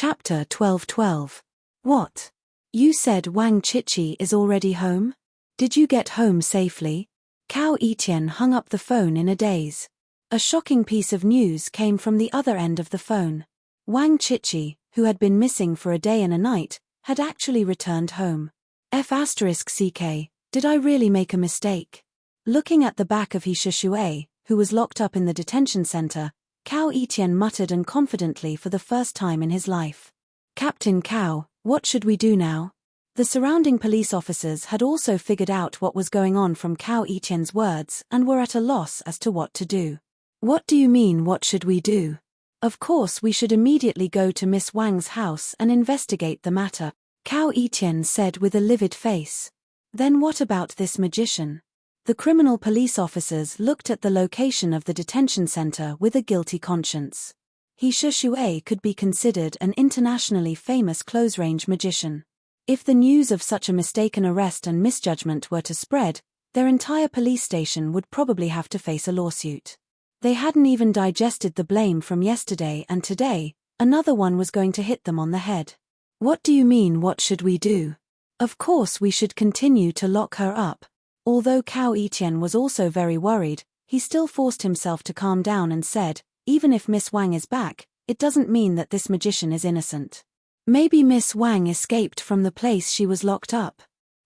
Chapter 12:12. What? You said Wang Chichi is already home? Did you get home safely? Cao Etienne hung up the phone in a daze. A shocking piece of news came from the other end of the phone. Wang Chichi, who had been missing for a day and a night, had actually returned home. F***ck, did I really make a mistake? Looking at the back of He Shishui, who was locked up in the detention center, Cao Etienne muttered confidently for the first time in his life. Captain Cao, what should we do now? The surrounding police officers had also figured out what was going on from Cao Etienne's words and were at a loss as to what to do. What do you mean, what should we do? Of course we should immediately go to Miss Wang's house and investigate the matter, Cao Etienne said with a livid face. Then what about this magician? The criminal police officers looked at the location of the detention center with a guilty conscience. He Shishui could be considered an internationally famous close-range magician. If the news of such a mistaken arrest and misjudgment were to spread, their entire police station would probably have to face a lawsuit. They hadn't even digested the blame from yesterday, and today, another one was going to hit them on the head. What do you mean, what should we do? Of course we should continue to lock her up. Although Cao Etienne was also very worried, he still forced himself to calm down and said, even if Miss Wang is back, it doesn't mean that this magician is innocent. Maybe Miss Wang escaped from the place she was locked up.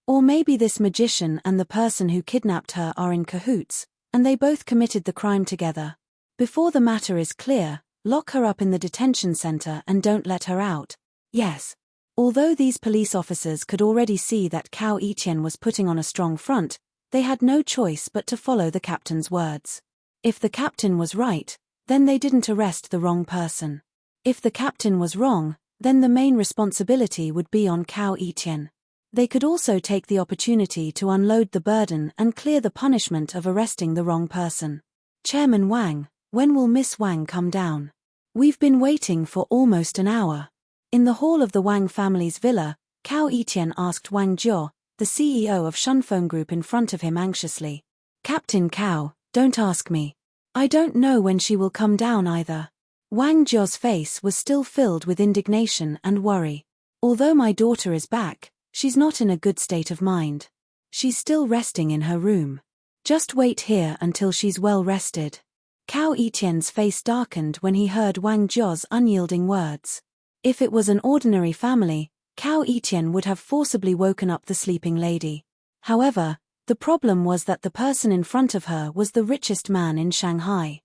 Or maybe this magician and the person who kidnapped her are in cahoots, and they both committed the crime together. Before the matter is clear, lock her up in the detention center and don't let her out. Yes. Although these police officers could already see that Cao Etienne was putting on a strong front, they had no choice but to follow the captain's words. If the captain was right, then they didn't arrest the wrong person. If the captain was wrong, then the main responsibility would be on Cao Etienne. They could also take the opportunity to unload the burden and clear the punishment of arresting the wrong person. Chairman Wang, when will Miss Wang come down? We've been waiting for almost an hour. In the hall of the Wang family's villa, Cao Etienne asked Wang Jiao, the CEO of Shunfeng Group, in front of him anxiously. Captain Cao, don't ask me. I don't know when she will come down either. Wang Jiao's face was still filled with indignation and worry. Although my daughter is back, she's not in a good state of mind. She's still resting in her room. Just wait here until she's well rested. Cao Etienne's face darkened when he heard Wang Jiao's unyielding words. If it was an ordinary family, Cao Etienne would have forcibly woken up the sleeping lady. However, the problem was that the person in front of her was the richest man in Shanghai.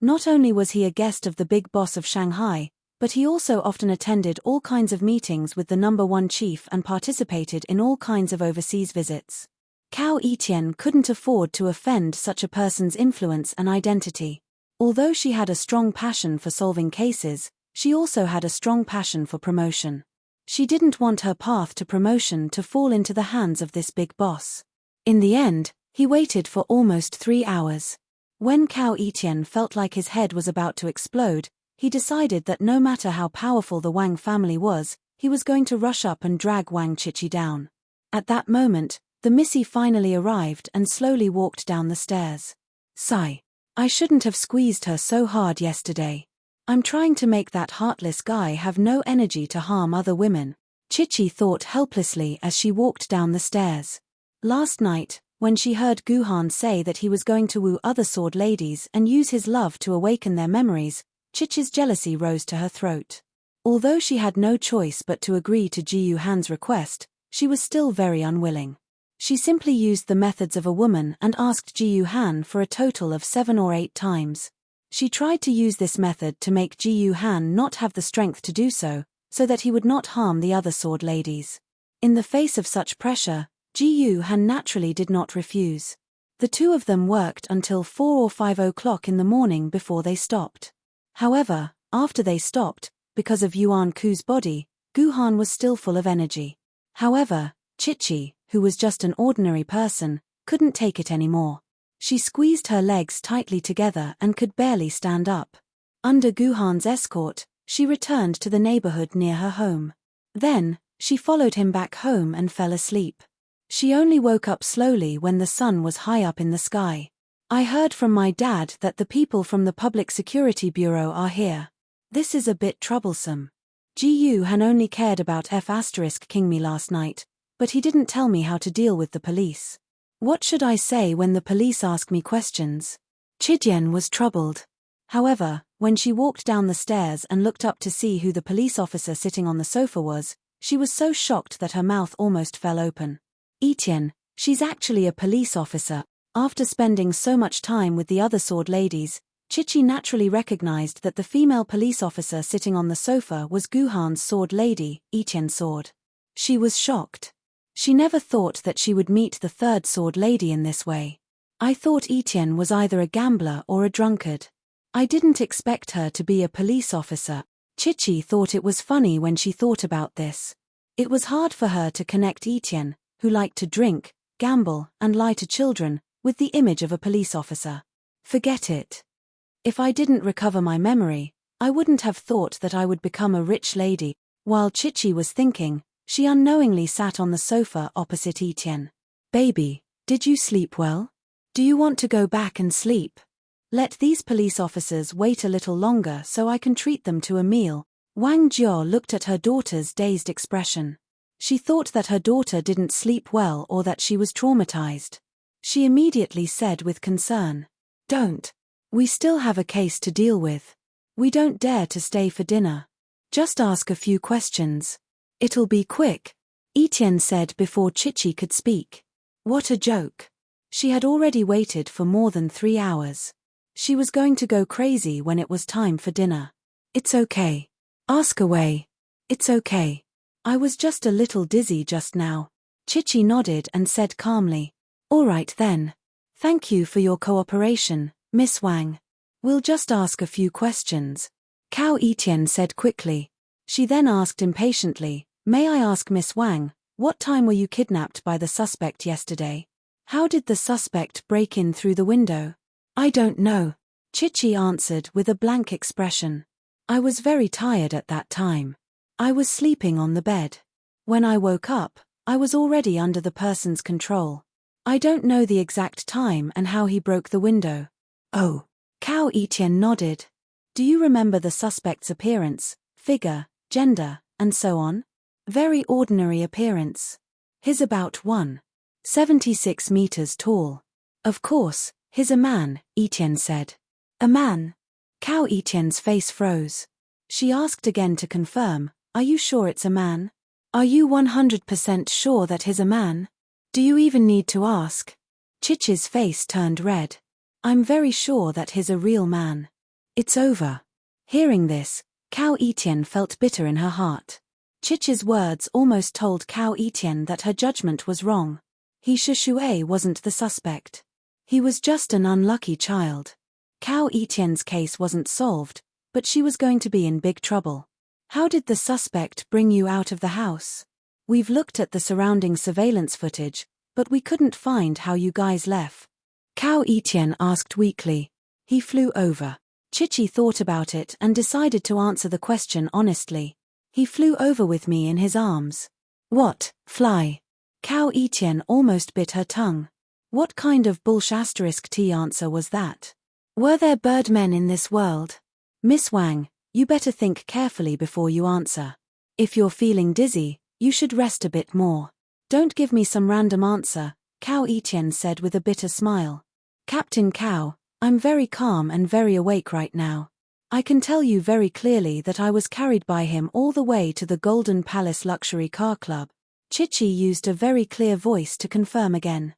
Not only was he a guest of the big boss of Shanghai, but he also often attended all kinds of meetings with the #1 chief and participated in all kinds of overseas visits. Cao Etienne couldn't afford to offend such a person's influence and identity. Although she had a strong passion for solving cases, she also had a strong passion for promotion. She didn't want her path to promotion to fall into the hands of this big boss. In the end, he waited for almost 3 hours. When Cao Etienne felt like his head was about to explode, he decided that no matter how powerful the Wang family was, he was going to rush up and drag Wang Chichi down. At that moment, the misty finally arrived and slowly walked down the stairs. Sigh. I shouldn't have squeezed her so hard yesterday. I'm trying to make that heartless guy have no energy to harm other women, Chichi thought helplessly as she walked down the stairs. Last night, when she heard Guhan say that he was going to woo other sword ladies and use his love to awaken their memories, Chichi's jealousy rose to her throat. Although she had no choice but to agree to Ji Yuhan's request, she was still very unwilling. She simply used the methods of a woman and asked Ji Yuhan for a total of 7 or 8 times. She tried to use this method to make Ji Yuhan not have the strength to do so that he would not harm the other sword ladies. In the face of such pressure, Ji Yuhan naturally did not refuse. The two of them worked until 4 or 5 o'clock in the morning before they stopped. However, after they stopped, because of Yuan Ku's body, Guhan was still full of energy. However, Chichi, who was just an ordinary person, couldn't take it anymore. She squeezed her legs tightly together and could barely stand up. Under Guhan's escort, she returned to the neighborhood near her home. Then, she followed him back home and fell asleep. She only woke up slowly when the sun was high up in the sky. I heard from my dad that the people from the Public Security Bureau are here. This is a bit troublesome. Gu Han only cared about F*king me last night, but he didn't tell me how to deal with the police. What should I say when the police ask me questions? Chidian was troubled. However, when she walked down the stairs and looked up to see who the police officer sitting on the sofa was, she was so shocked that her mouth almost fell open. Etienne, she's actually a police officer. After spending so much time with the other sword ladies, Chichi naturally recognized that the female police officer sitting on the sofa was Guhan's sword lady, Etienne Sword. She was shocked. She never thought that she would meet the third sword lady in this way. I thought Etienne was either a gambler or a drunkard. I didn't expect her to be a police officer. Chichi thought it was funny when she thought about this. It was hard for her to connect Etienne, who liked to drink, gamble, and lie to children, with the image of a police officer. Forget it. If I didn't recover my memory, I wouldn't have thought that I would become a rich lady. While Chichi was thinking, she unknowingly sat on the sofa opposite Etienne. Baby, did you sleep well? Do you want to go back and sleep? Let these police officers wait a little longer so I can treat them to a meal. Wang Jiao looked at her daughter's dazed expression. She thought that her daughter didn't sleep well or that she was traumatized. She immediately said with concern, "Don't. We still have a case to deal with. We don't dare to stay for dinner. Just ask a few questions. It'll be quick," Etienne said before Chichi could speak. What a joke. She had already waited for more than 3 hours. She was going to go crazy when it was time for dinner. It's okay. Ask away. It's okay. I was just a little dizzy just now. Chichi nodded and said calmly, "All right then. Thank you for your cooperation, Miss Wang. We'll just ask a few questions," Cao Etienne said quickly. She then asked impatiently, "May I ask Miss Wang, what time were you kidnapped by the suspect yesterday? How did the suspect break in through the window?" "I don't know," Chichi answered with a blank expression. "I was very tired at that time. I was sleeping on the bed. When I woke up, I was already under the person's control. I don't know the exact time and how he broke the window." "Oh." Cao Etienne nodded. "Do you remember the suspect's appearance, figure, gender, and so on?" "Very ordinary appearance. He's about 1.76 meters tall. Of course, he's a man," Etienne said. "A man?" Cao Etienne's face froze. She asked again to confirm, "Are you sure it's a man? Are you 100% sure that he's a man? Do you even need to ask?" Chichi's face turned red. "I'm very sure that he's a real man. It's over." Hearing this, Cao Etienne felt bitter in her heart. Chichi's words almost told Cao Etienne that her judgment was wrong. He Shishui wasn't the suspect. He was just an unlucky child. Cao Etienne's case wasn't solved, but she was going to be in big trouble. "How did the suspect bring you out of the house? We've looked at the surrounding surveillance footage, but we couldn't find how you guys left." Cao Etienne asked weakly. "He flew over." Chichi thought about it and decided to answer the question honestly. "He flew over with me in his arms." "What, fly?" Cao Etienne almost bit her tongue. What kind of bullsh*t answer was that? Were there birdmen in this world? "Miss Wang, you better think carefully before you answer. If you're feeling dizzy, you should rest a bit more. Don't give me some random answer," Cao Etienne said with a bitter smile. "Captain Cao, I'm very calm and very awake right now. I can tell you very clearly that I was carried by him all the way to the Golden Palace Luxury Car Club." Chichi used a very clear voice to confirm again.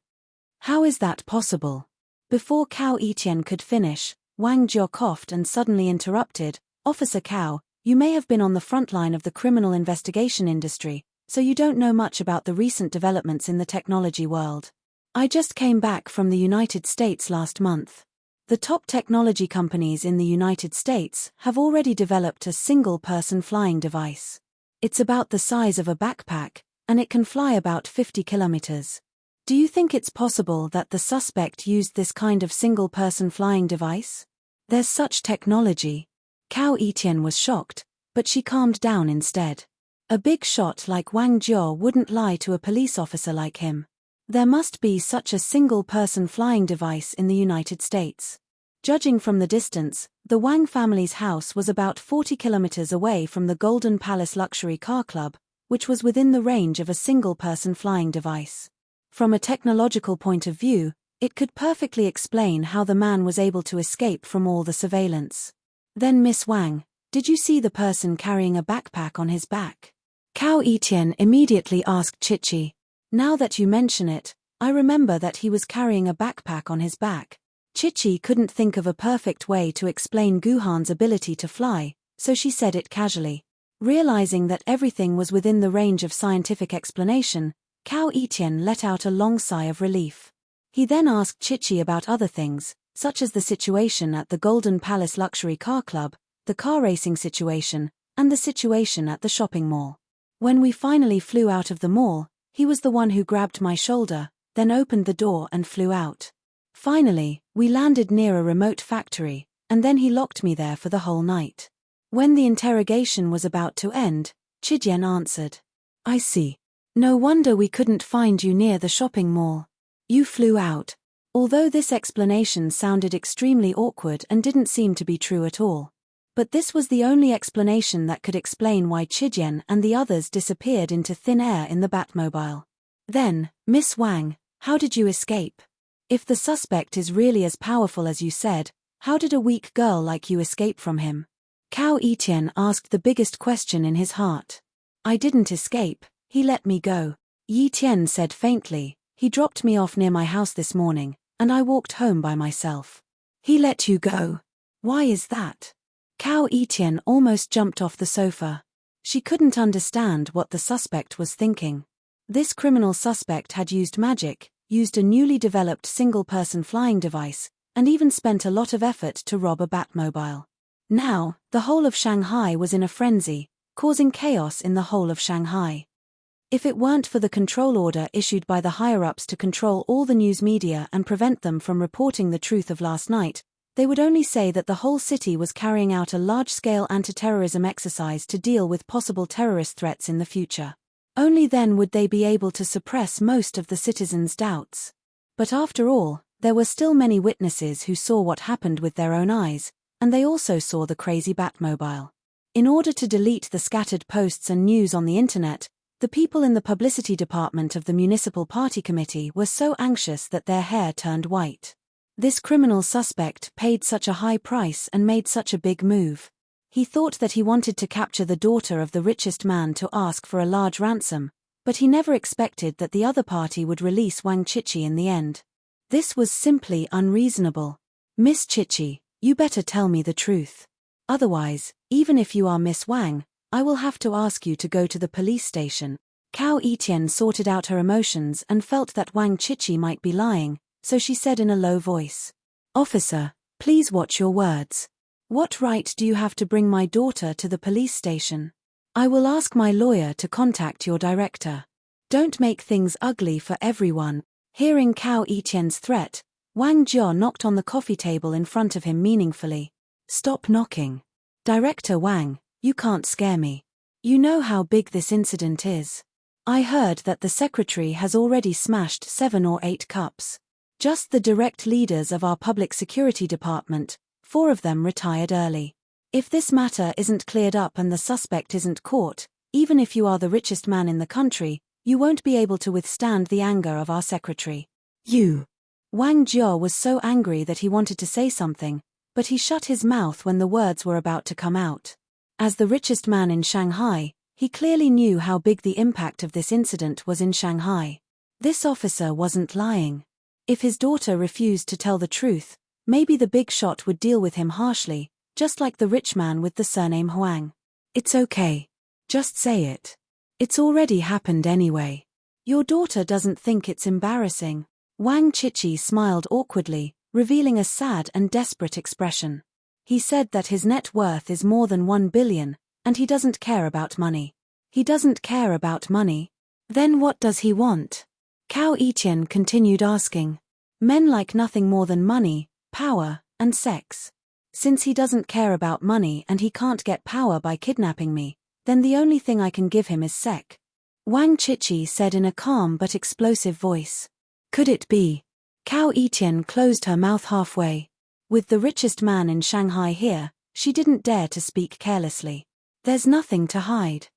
"How is that possible?" Before Cao Etienne could finish, Wang Jiao coughed and suddenly interrupted, "Officer Cao, you may have been on the front line of the criminal investigation industry, so you don't know much about the recent developments in the technology world. I just came back from the United States last month. The top technology companies in the United States have already developed a single-person flying device. It's about the size of a backpack, and it can fly about 50 kilometers. Do you think it's possible that the suspect used this kind of single-person flying device? There's such technology." Cao Etienne was shocked, but she calmed down instead. A big shot like Wang Jiao wouldn't lie to a police officer like him. There must be such a single-person flying device in the United States. Judging from the distance, the Wang family's house was about 40 kilometers away from the Golden Palace Luxury Car Club, which was within the range of a single-person flying device. From a technological point of view, it could perfectly explain how the man was able to escape from all the surveillance. Then Miss Wang, did you see the person carrying a backpack on his back? Cao Etian immediately asked Chichi. Now that you mention it, I remember that he was carrying a backpack on his back. Chichi couldn't think of a perfect way to explain Guhan's ability to fly, so she said it casually. Realizing that everything was within the range of scientific explanation, Cao Etian let out a long sigh of relief. He then asked Chichi about other things, such as the situation at the Golden Palace Luxury Car Club, the car racing situation, and the situation at the shopping mall. When we finally flew out of the mall, he was the one who grabbed my shoulder, then opened the door and flew out. Finally, we landed near a remote factory, and then he locked me there for the whole night. When the interrogation was about to end, Chijian answered. I see. No wonder we couldn't find you near the shopping mall. You flew out. Although this explanation sounded extremely awkward and didn't seem to be true at all. But this was the only explanation that could explain why Chijian and the others disappeared into thin air in the Batmobile. Then, Miss Wang, how did you escape? If the suspect is really as powerful as you said, how did a weak girl like you escape from him? Cao Etian asked the biggest question in his heart. I didn't escape, he let me go. Yi Tian said faintly, he dropped me off near my house this morning, and I walked home by myself. He let you go? Why is that? Cao Etian almost jumped off the sofa. She couldn't understand what the suspect was thinking. This criminal suspect had used magic, used a newly developed single-person flying device, and even spent a lot of effort to rob a Batmobile. Now, the whole of Shanghai was in a frenzy, causing chaos in the whole of Shanghai. If it weren't for the control order issued by the higher-ups to control all the news media and prevent them from reporting the truth of last night, they would only say that the whole city was carrying out a large-scale anti-terrorism exercise to deal with possible terrorist threats in the future. Only then would they be able to suppress most of the citizens' doubts. But after all, there were still many witnesses who saw what happened with their own eyes, and they also saw the crazy Batmobile. In order to delete the scattered posts and news on the internet, the people in the publicity department of the Municipal Party Committee were so anxious that their hair turned white. This criminal suspect paid such a high price and made such a big move. He thought that he wanted to capture the daughter of the richest man to ask for a large ransom, but he never expected that the other party would release Wang Chichi in the end. This was simply unreasonable. Miss Chichi, you better tell me the truth. Otherwise, even if you are Miss Wang, I will have to ask you to go to the police station. Cao Etian sorted out her emotions and felt that Wang Chichi might be lying, so she said in a low voice. Officer, please watch your words. What right do you have to bring my daughter to the police station? I will ask my lawyer to contact your director. Don't make things ugly for everyone. Hearing Cao Etian's threat, Wang Jia knocked on the coffee table in front of him meaningfully. Stop knocking. Director Wang, you can't scare me. You know how big this incident is. I heard that the secretary has already smashed 7 or 8 cups. Just the direct leaders of our public security department, 4 of them retired early. If this matter isn't cleared up and the suspect isn't caught, even if you are the richest man in the country, you won't be able to withstand the anger of our secretary. You. Wang Jia was so angry that he wanted to say something, but he shut his mouth when the words were about to come out. As the richest man in Shanghai, he clearly knew how big the impact of this incident was in Shanghai. This officer wasn't lying. If his daughter refused to tell the truth, maybe the big shot would deal with him harshly, just like the rich man with the surname Huang. It's okay. Just say it. It's already happened anyway. Your daughter doesn't think it's embarrassing. Wang Chichi smiled awkwardly, revealing a sad and desperate expression. He said that his net worth is more than 1 billion, and he doesn't care about money. He doesn't care about money? Then what does he want? Cao Etian continued asking. Men like nothing more than money, power, and sex. Since he doesn't care about money and he can't get power by kidnapping me, then the only thing I can give him is sex. Wang Chichi said in a calm but explosive voice. Could it be? Cao Etian closed her mouth halfway. With the richest man in Shanghai here, she didn't dare to speak carelessly. There's nothing to hide.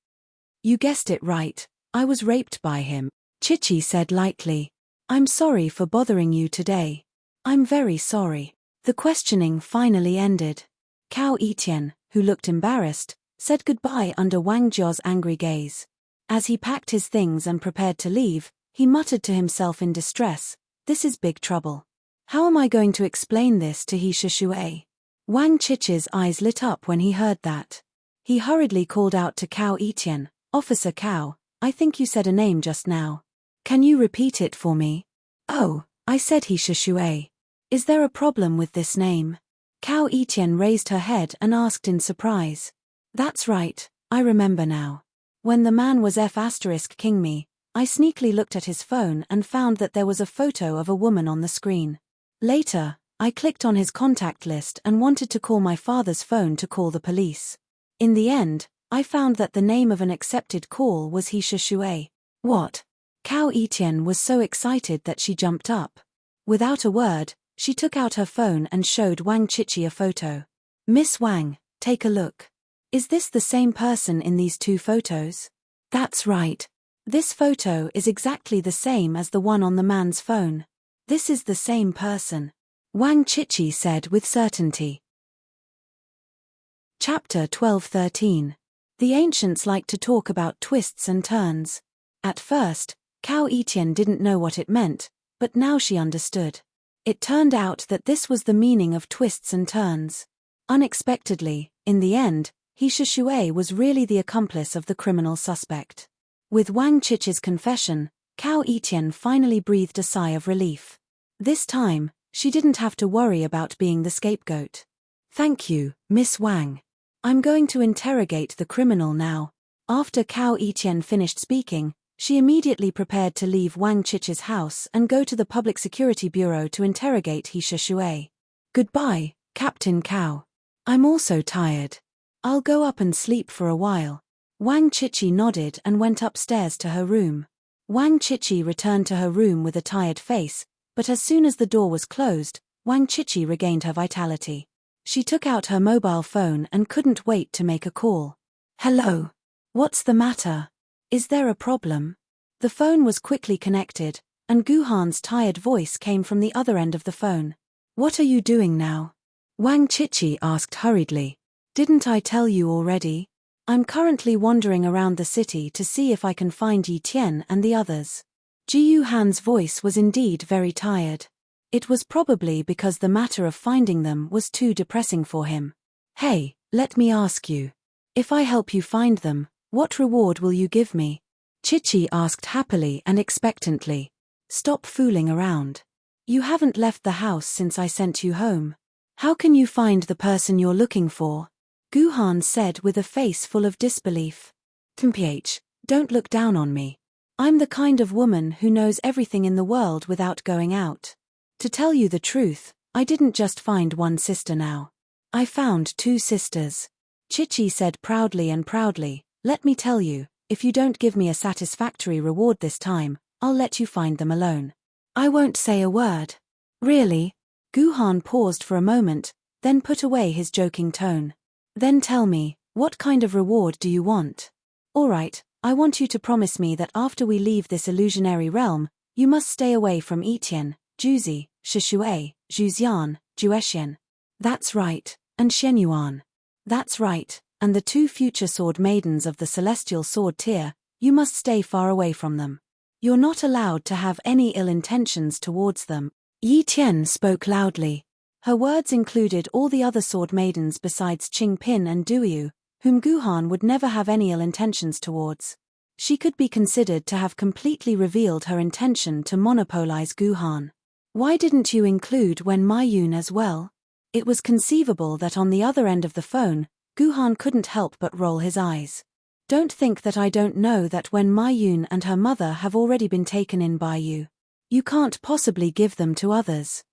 You guessed it right, I was raped by him, Chichi said lightly. I'm sorry for bothering you today. I'm very sorry. The questioning finally ended. Cao Etienne, who looked embarrassed, said goodbye under Wang Jia's angry gaze. As he packed his things and prepared to leave, he muttered to himself in distress, this is big trouble. How am I going to explain this to He Shishui? Wang Chichi's eyes lit up when he heard that. He hurriedly called out to Cao Etienne, Officer Cao, I think you said a name just now. Can you repeat it for me? Oh, I said He Shishui. Is there a problem with this name? Cao Etienne raised her head and asked in surprise. That's right, I remember now. When the man was F*King me, I sneakily looked at his phone and found that there was a photo of a woman on the screen. Later, I clicked on his contact list and wanted to call my father's phone to call the police. In the end, I found that the name of an accepted call was He Shishui. What? Cao Etienne was so excited that she jumped up. Without a word, she took out her phone and showed Wang Chichi a photo. Miss Wang, take a look. Is this the same person in these two photos? That's right. This photo is exactly the same as the one on the man's phone. This is the same person, Wang Chichi said with certainty. Chapter 12-13. The ancients like to talk about twists and turns. At first, Cao Etienne didn't know what it meant, but now she understood. It turned out that this was the meaning of twists and turns. Unexpectedly, in the end, He Shishui was really the accomplice of the criminal suspect. With Wang Chichi's confession, Cao Etienne finally breathed a sigh of relief. This time, she didn't have to worry about being the scapegoat. Thank you, Miss Wang. I'm going to interrogate the criminal now. After Cao Etienne finished speaking, she immediately prepared to leave Wang Chichi's house and go to the Public Security Bureau to interrogate He Shishui. Goodbye, Captain Cao. I'm also tired. I'll go up and sleep for a while. Wang Chichi nodded and went upstairs to her room. Wang Chichi returned to her room with a tired face, but as soon as the door was closed, Wang Chichi regained her vitality. She took out her mobile phone and couldn't wait to make a call. Hello. What's the matter? Is there a problem? The phone was quickly connected, and Guhan's tired voice came from the other end of the phone. What are you doing now? Wang Chichi asked hurriedly. Didn't I tell you already? I'm currently wandering around the city to see if I can find Yi Tian and the others. Ji Yuhan's voice was indeed very tired. It was probably because the matter of finding them was too depressing for him. Hey, let me ask you. If I help you find them, what reward will you give me? Chichi asked happily and expectantly. Stop fooling around. You haven't left the house since I sent you home. How can you find the person you're looking for? Guhan said with a face full of disbelief. Temph, don't look down on me. I'm the kind of woman who knows everything in the world without going out. To tell you the truth, I didn't just find one sister now. I found two sisters. Chichi said proudly and proudly, let me tell you, if you don't give me a satisfactory reward this time, I'll let you find them alone. I won't say a word. Really? Guhan paused for a moment, then put away his joking tone. Then tell me, what kind of reward do you want? All right, I want you to promise me that after we leave this illusionary realm, you must stay away from Etienne, Juzi, Shishui, Zhuxian, Juexian. That's right, and Shenyuan. That's right, and the two future sword maidens of the celestial sword tier, you must stay far away from them. You're not allowed to have any ill intentions towards them. Yi Tian spoke loudly. Her words included all the other sword maidens besides Qingpin and Duyu, whom Guhan would never have any ill intentions towards. She could be considered to have completely revealed her intention to monopolize Guhan. Why didn't you include Wen Maiyun as well? It was conceivable that on the other end of the phone, Guhan couldn't help but roll his eyes. Don't think that I don't know that Wen Maiyun and her mother have already been taken in by you. You can't possibly give them to others.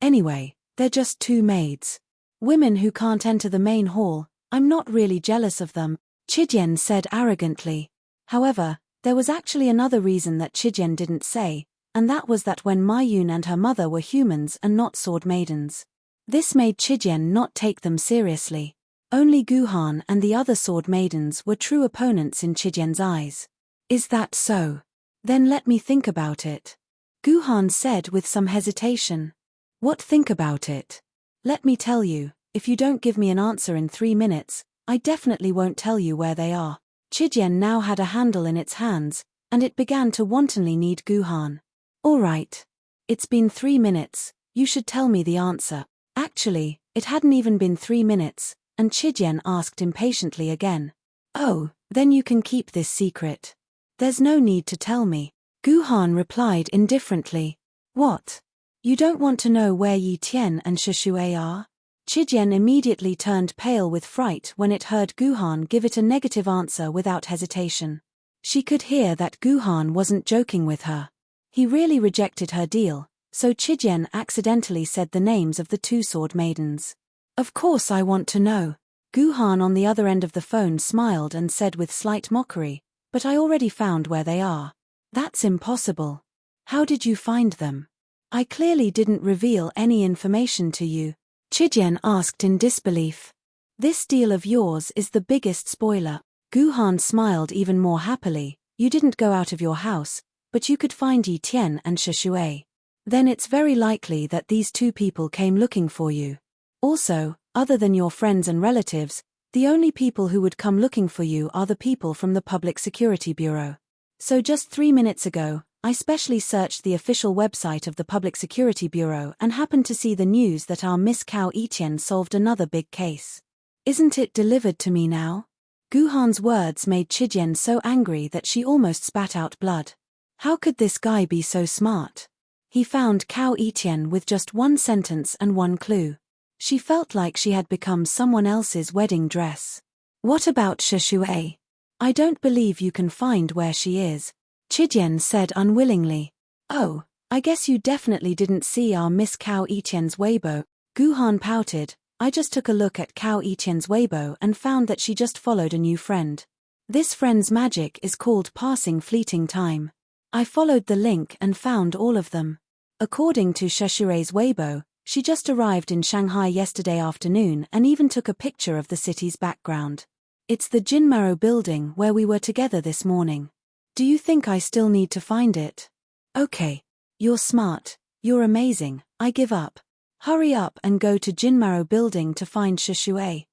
Anyway, they're just two maids. Women who can't enter the main hall. I'm not really jealous of them, Chidian said arrogantly. However, there was actually another reason that Chidian didn't say, and that was that when Maiyun and her mother were humans and not sword maidens. This made Chijian not take them seriously. Only Guhan and the other sword maidens were true opponents in Chijian's eyes. Is that so? Then let me think about it. Guhan said with some hesitation. What think about it? Let me tell you, if you don't give me an answer in 3 minutes, I definitely won't tell you where they are. Chijian now had a handle in its hands, and it began to wantonly knead Guhan. All right. It's been 3 minutes, you should tell me the answer. Actually, it hadn't even been 3 minutes, and Chijian asked impatiently again. Oh, then you can keep this secret. There's no need to tell me. Guhan replied indifferently. What? You don't want to know where Yi Tian and Shishui are? Chijian immediately turned pale with fright when it heard Guhan give it a negative answer without hesitation. She could hear that Guhan wasn't joking with her. He really rejected her deal, so Chijian accidentally said the names of the 2 sword maidens. Of course I want to know. Guhan on the other end of the phone smiled and said with slight mockery, but I already found where they are. That's impossible. How did you find them? I clearly didn't reveal any information to you. Chijian asked in disbelief. This deal of yours is the biggest spoiler. Guhan smiled even more happily. You didn't go out of your house, but you could find Yi Tian and Shishui. Then it's very likely that these 2 people came looking for you. Also, other than your friends and relatives, the only people who would come looking for you are the people from the Public Security Bureau. So just 3 minutes ago, I specially searched the official website of the Public Security Bureau and happened to see the news that our Miss Cao Yiqian solved another big case. Isn't it delivered to me now? Guhan's words made Chijian so angry that she almost spat out blood. How could this guy be so smart? He found Cao Yiqian with just 1 sentence and 1 clue. She felt like she had become someone else's wedding dress. What about Shishui? I don't believe you can find where she is. Chijian said unwillingly. Oh, I guess you definitely didn't see our Miss Cao Yiqian's Weibo. Guhan pouted. I just took a look at Cao Yiqian's Weibo and found that she just followed a new friend. This friend's magic is called passing fleeting time. I followed the link and found all of them. According to Shishui's Weibo, she just arrived in Shanghai yesterday afternoon and even took a picture of the city's background. It's the Jinmaro building where we were together this morning. Do you think I still need to find it? Okay. You're smart. You're amazing. I give up. Hurry up and go to Jinmaro building to find Shishui.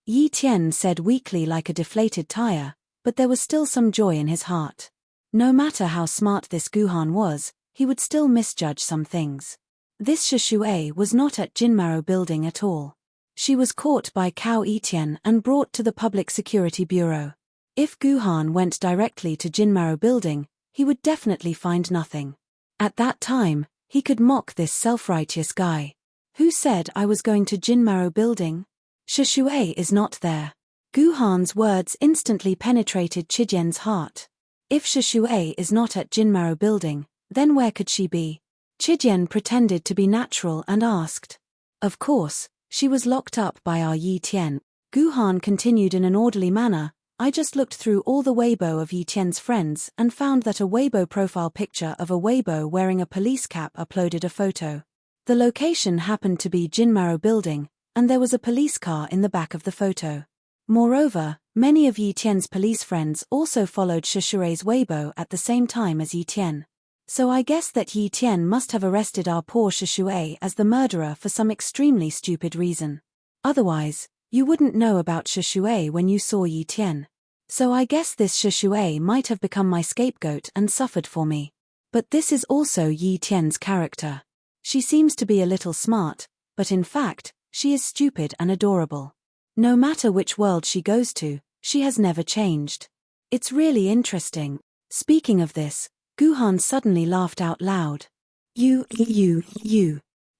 Yi Tian said weakly like a deflated tire, but there was still some joy in his heart. No matter how smart this Guhan was, he would still misjudge some things. This Shishui was not at Jinmaro building at all. She was caught by Cao Yiqian and brought to the Public Security Bureau. If Guhan went directly to Jinmaro building, he would definitely find nothing. At that time, he could mock this self-righteous guy. Who said I was going to Jinmaro building? Shishui is not there. Guhan's words instantly penetrated Chijian's heart. If Shishui is not at Jinmaro building, then where could she be? Chijian pretended to be natural and asked. Of course, she was locked up by our Yi Tian. Guhan continued in an orderly manner. I just looked through all the Weibo of Yi Tian's friends and found that a Weibo profile picture of a Weibo wearing a police cap uploaded a photo. The location happened to be Jinmaro building, and there was a police car in the back of the photo. Moreover, many of Yi Tian's police friends also followed Shishui's Weibo at the same time as Yi Tian. So I guess that Yi Tian must have arrested our poor Shishui as the murderer for some extremely stupid reason. Otherwise, you wouldn't know about Shishui when you saw Yi Tian. So I guess this Shishui might have become my scapegoat and suffered for me. But this is also Yi Tian's character. She seems to be a little smart, but in fact, she is stupid and adorable. No matter which world she goes to, she has never changed. It's really interesting. Speaking of this, Guhan suddenly laughed out loud. You.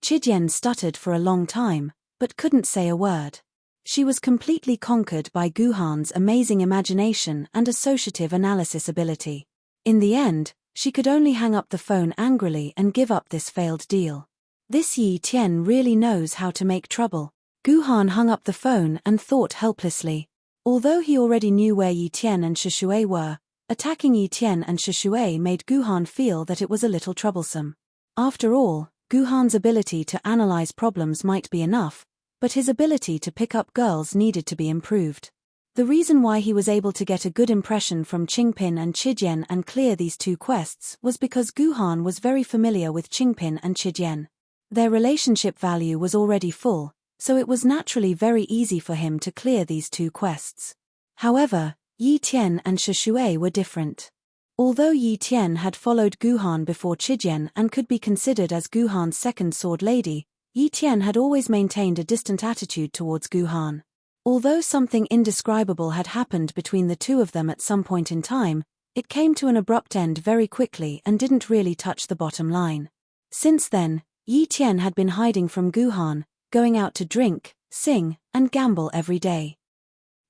Chijian stuttered for a long time, but couldn't say a word. She was completely conquered by Guhan's amazing imagination and associative analysis ability. In the end, she could only hang up the phone angrily and give up this failed deal. This Yi Tian really knows how to make trouble. Guhan hung up the phone and thought helplessly. Although he already knew where Yi Tian and Shishui were, attacking Yi Tian and Shishui made Guhan feel that it was a little troublesome. After all, Guhan's ability to analyze problems might be enough, but his ability to pick up girls needed to be improved. The reason why he was able to get a good impression from Qingpin and Chidian and clear these two quests was because Guhan was very familiar with Qingpin and Chidian. Their relationship value was already full, so it was naturally very easy for him to clear these two quests. However, Yi Tian and Shi Shui were different. Although Yi Tian had followed Guhan before Chidian and could be considered as Guhan's second sword lady, Yi Tian had always maintained a distant attitude towards Guhan. Although something indescribable had happened between the two of them at some point in time, it came to an abrupt end very quickly and didn't really touch the bottom line. Since then, Yi Tian had been hiding from Guhan, going out to drink, sing, and gamble every day.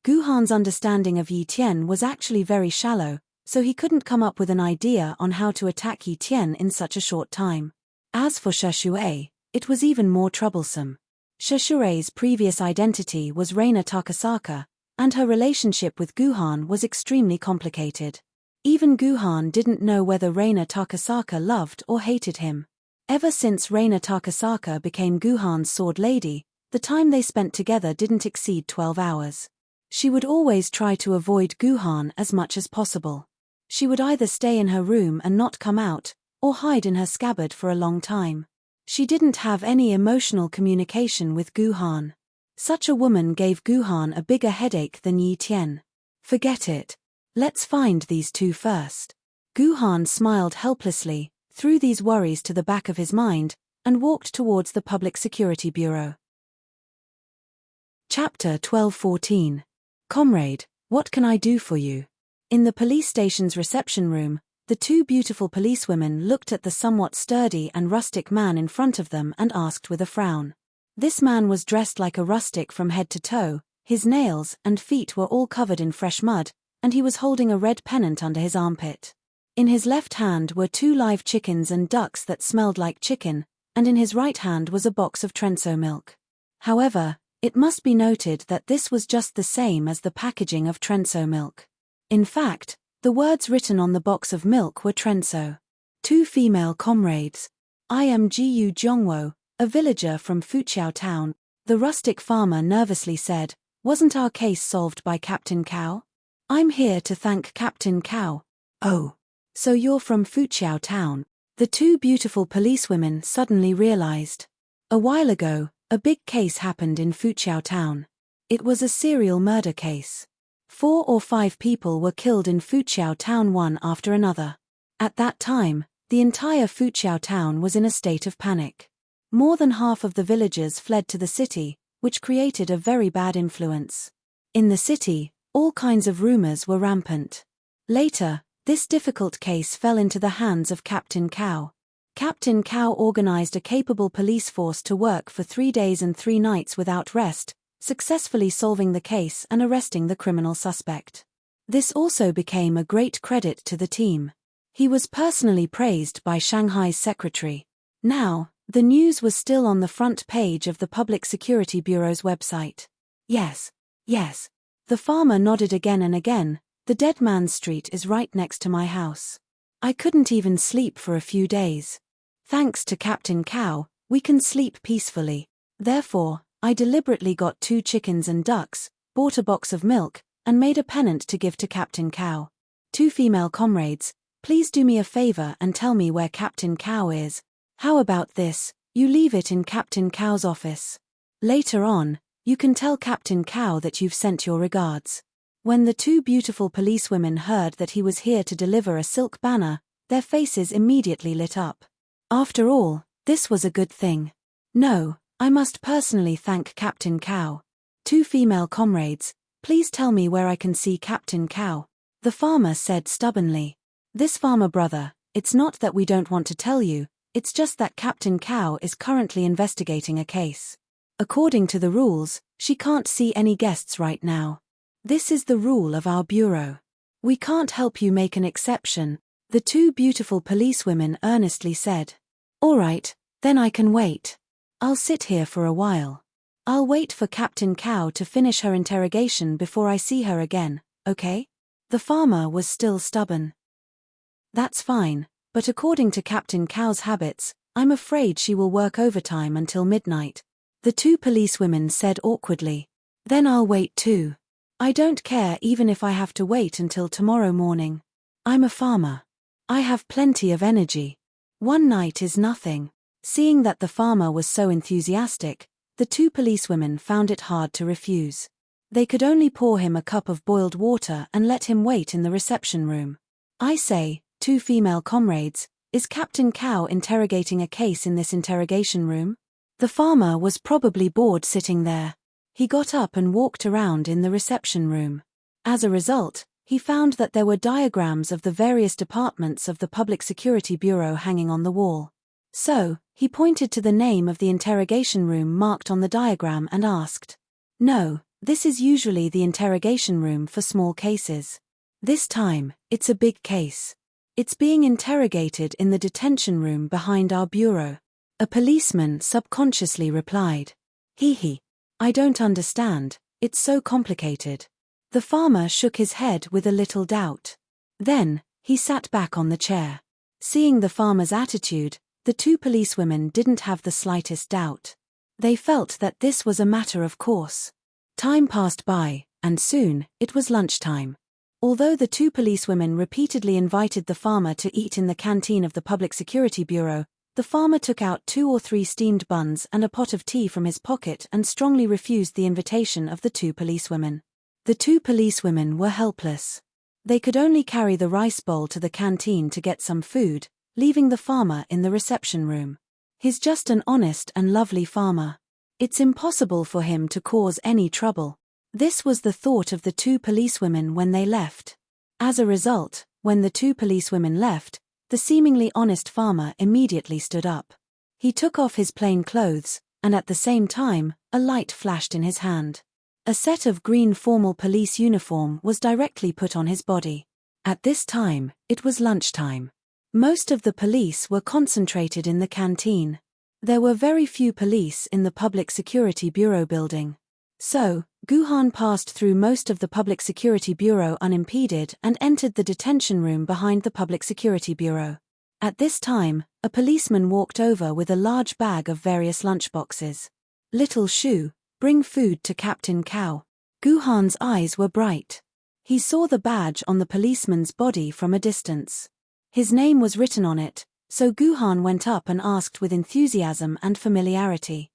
Guhan's understanding of Yi Tian was actually very shallow, so he couldn't come up with an idea on how to attack Yi Tian in such a short time. As for Shi Shui, it was even more troublesome. Shi Shui's previous identity was Reina Takasaka, and her relationship with Guhan was extremely complicated. Even Guhan didn't know whether Reina Takasaka loved or hated him. Ever since Reina Takasaka became Guhan's sword lady, the time they spent together didn't exceed 12 hours. She would always try to avoid Guhan as much as possible. She would either stay in her room and not come out, or hide in her scabbard for a long time. She didn't have any emotional communication with Guhan. Such a woman gave Guhan a bigger headache than Yi Tian. Forget it. Let's find these two first. Guhan smiled helplessly, threw these worries to the back of his mind, and walked towards the Public Security Bureau. Chapter 12-14. Comrade, what can I do for you? In the police station's reception room, the two beautiful policewomen looked at the somewhat sturdy and rustic man in front of them and asked with a frown. This man was dressed like a rustic from head to toe, his nails and feet were all covered in fresh mud, and he was holding a red pennant under his armpit. In his left hand were 2 live chickens and ducks that smelled like chicken, and in his right hand was a box of Trenso milk. However, it must be noted that this was just the same as the packaging of Trenso milk. In fact, the words written on the box of milk were Trenso. Two female comrades. I am Jiyu Zhongwo, a villager from Fuqiao town, the rustic farmer nervously said. Wasn't our case solved by Captain Cow? I'm here to thank Captain Cow. Oh. So you're from Fuqiao town. The two beautiful policewomen suddenly realized. A while ago, a big case happened in Fuqiao town. It was a serial murder case. 4 or 5 people were killed in Fuqiao town one after another. At that time, the entire Fuqiao town was in a state of panic. More than half of the villagers fled to the city, which created a very bad influence. In the city, all kinds of rumors were rampant. Later, this difficult case fell into the hands of Captain Cow. Captain Cow organized a capable police force to work for 3 days and 3 nights without rest, successfully solving the case and arresting the criminal suspect. This also became a great credit to the team. He was personally praised by Shanghai's secretary. Now, the news was still on the front page of the Public Security Bureau's website. Yes. The farmer nodded again and again. The Dead Man's Street is right next to my house. I couldn't even sleep for a few days. Thanks to Captain Cow, we can sleep peacefully. Therefore, I deliberately got 2 chickens and ducks, bought a box of milk, and made a pennant to give to Captain Cow. 2 female comrades, please do me a favor and tell me where Captain Cow is. How about this, you leave it in Captain Cow's office. Later on, you can tell Captain Cow that you've sent your regards. When the 2 beautiful policewomen heard that he was here to deliver a silk banner, their faces immediately lit up. After all, this was a good thing. No, I must personally thank Captain Cow. 2 female comrades, please tell me where I can see Captain Cow. The farmer said stubbornly. This farmer brother, it's not that we don't want to tell you, it's just that Captain Cow is currently investigating a case. According to the rules, she can't see any guests right now. This is the rule of our bureau. We can't help you make an exception, the 2 beautiful policewomen earnestly said. All right, then I can wait. I'll sit here for a while. I'll wait for Captain Cow to finish her interrogation before I see her again, okay? The farmer was still stubborn. That's fine, but according to Captain Cow's habits, I'm afraid she will work overtime until midnight. The two policewomen said awkwardly. Then I'll wait too. I don't care even if I have to wait until tomorrow morning. I'm a farmer. I have plenty of energy. One night is nothing. Seeing that the farmer was so enthusiastic, the two policewomen found it hard to refuse. They could only pour him a cup of boiled water and let him wait in the reception room. I say, two female comrades, is Captain Cow interrogating a case in this interrogation room? The farmer was probably bored sitting there. He got up and walked around in the reception room. As a result, he found that there were diagrams of the various departments of the Public Security Bureau hanging on the wall. So, he pointed to the name of the interrogation room marked on the diagram and asked. No, this is usually the interrogation room for small cases. This time, it's a big case. It's being interrogated in the detention room behind our bureau. A policeman subconsciously replied. Hee. I don't understand, it's so complicated. The farmer shook his head with a little doubt. Then, he sat back on the chair. Seeing the farmer's attitude, the two policewomen didn't have the slightest doubt. They felt that this was a matter of course. Time passed by, and soon, it was lunchtime. Although the two policewomen repeatedly invited the farmer to eat in the canteen of the Public Security Bureau, the farmer took out 2 or 3 steamed buns and a pot of tea from his pocket and strongly refused the invitation of the two policewomen. The two policewomen were helpless. They could only carry the rice bowl to the canteen to get some food, leaving the farmer in the reception room. He's just an honest and lovely farmer. It's impossible for him to cause any trouble. This was the thought of the two policewomen when they left. As a result, when the two policewomen left, the seemingly honest farmer immediately stood up. He took off his plain clothes, and at the same time, a light flashed in his hand. A set of green formal police uniform was directly put on his body. At this time, it was lunchtime. Most of the police were concentrated in the canteen. There were very few police in the Public Security Bureau building. So, Guhan passed through most of the Public Security Bureau unimpeded and entered the detention room behind the Public Security Bureau. At this time, a policeman walked over with a large bag of various lunchboxes. Little Shoe, bring food to Captain Cow. Guhan's eyes were bright. He saw the badge on the policeman's body from a distance. His name was written on it, so Guhan went up and asked with enthusiasm and familiarity.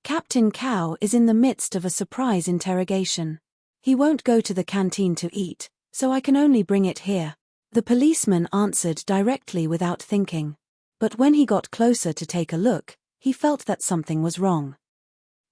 Captain Cow is in the midst of a surprise interrogation. He won't go to the canteen to eat, so I can only bring it here. The policeman answered directly without thinking. But when he got closer to take a look, he felt that something was wrong.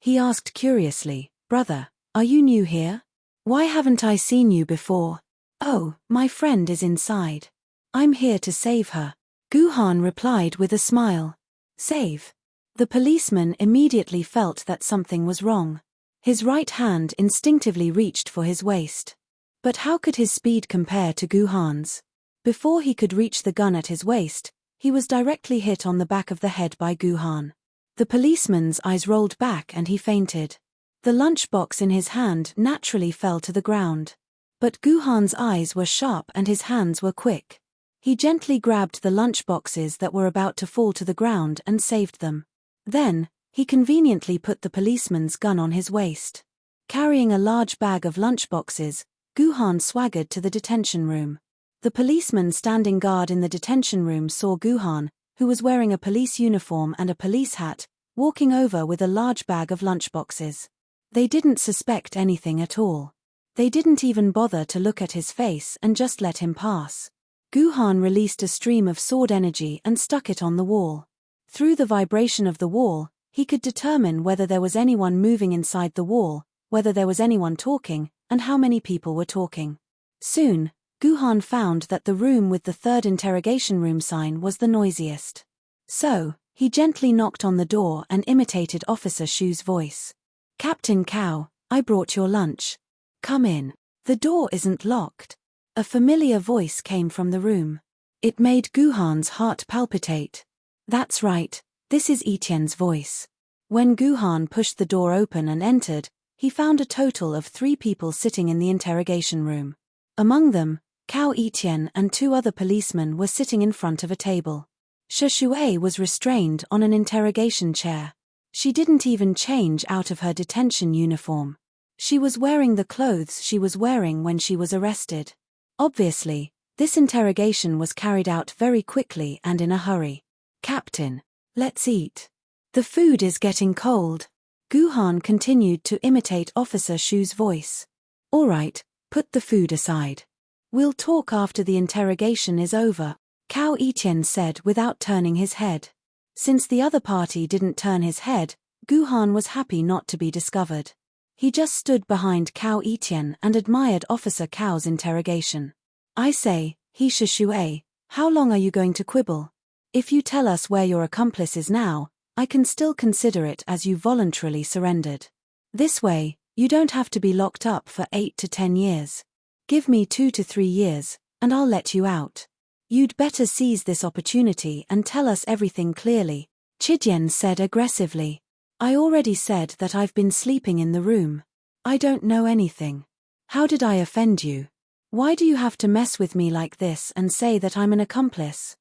He asked curiously, Brother, are you new here? Why haven't I seen you before? Oh, my friend is inside. I'm here to save her. Guhan replied with a smile. Save? The policeman immediately felt that something was wrong. His right hand instinctively reached for his waist. But how could his speed compare to Guhan's? Before he could reach the gun at his waist, he was directly hit on the back of the head by Guhan. The policeman's eyes rolled back and he fainted. The lunchbox in his hand naturally fell to the ground. But Guhan's eyes were sharp and his hands were quick. He gently grabbed the lunchboxes that were about to fall to the ground and saved them. Then, he conveniently put the policeman's gun on his waist. Carrying a large bag of lunchboxes, Guhan swaggered to the detention room. The policeman standing guard in the detention room saw Guhan, who was wearing a police uniform and a police hat, walking over with a large bag of lunchboxes. They didn't suspect anything at all. They didn't even bother to look at his face and just let him pass. Guhan released a stream of sword energy and stuck it on the wall. Through the vibration of the wall, he could determine whether there was anyone moving inside the wall, whether there was anyone talking, and how many people were talking. Soon, Guhan found that the room with the third interrogation room sign was the noisiest. So, he gently knocked on the door and imitated Officer Shu's voice. Captain Cow, I brought your lunch. Come in. The door isn't locked. A familiar voice came from the room. It made Guhan's heart palpitate. That's right, this is Etienne's voice. When Guhan pushed the door open and entered, he found a total of 3 people sitting in the interrogation room. Among them, Cao Etienne and 2 other policemen were sitting in front of a table. Shui was restrained on an interrogation chair. She didn't even change out of her detention uniform. She was wearing the clothes she was wearing when she was arrested. Obviously, this interrogation was carried out very quickly and in a hurry. "Captain, let's eat. The food is getting cold." Guhan continued to imitate Officer Shu's voice. "All right, put the food aside. We'll talk after the interrogation is over," Cao Etienne said without turning his head. Since the other party didn't turn his head, Guhan was happy not to be discovered. He just stood behind Cao Etienne and admired Officer Cao's interrogation. "I say, he Shui, how long are you going to quibble? If you tell us where your accomplice is now, I can still consider it as you voluntarily surrendered. This way, you don't have to be locked up for 8 to 10 years. Give me 2 to 3 years, and I'll let you out. You'd better seize this opportunity and tell us everything clearly," Chidian said aggressively. "I already said that I've been sleeping in the room. I don't know anything. How did I offend you? Why do you have to mess with me like this and say that I'm an accomplice?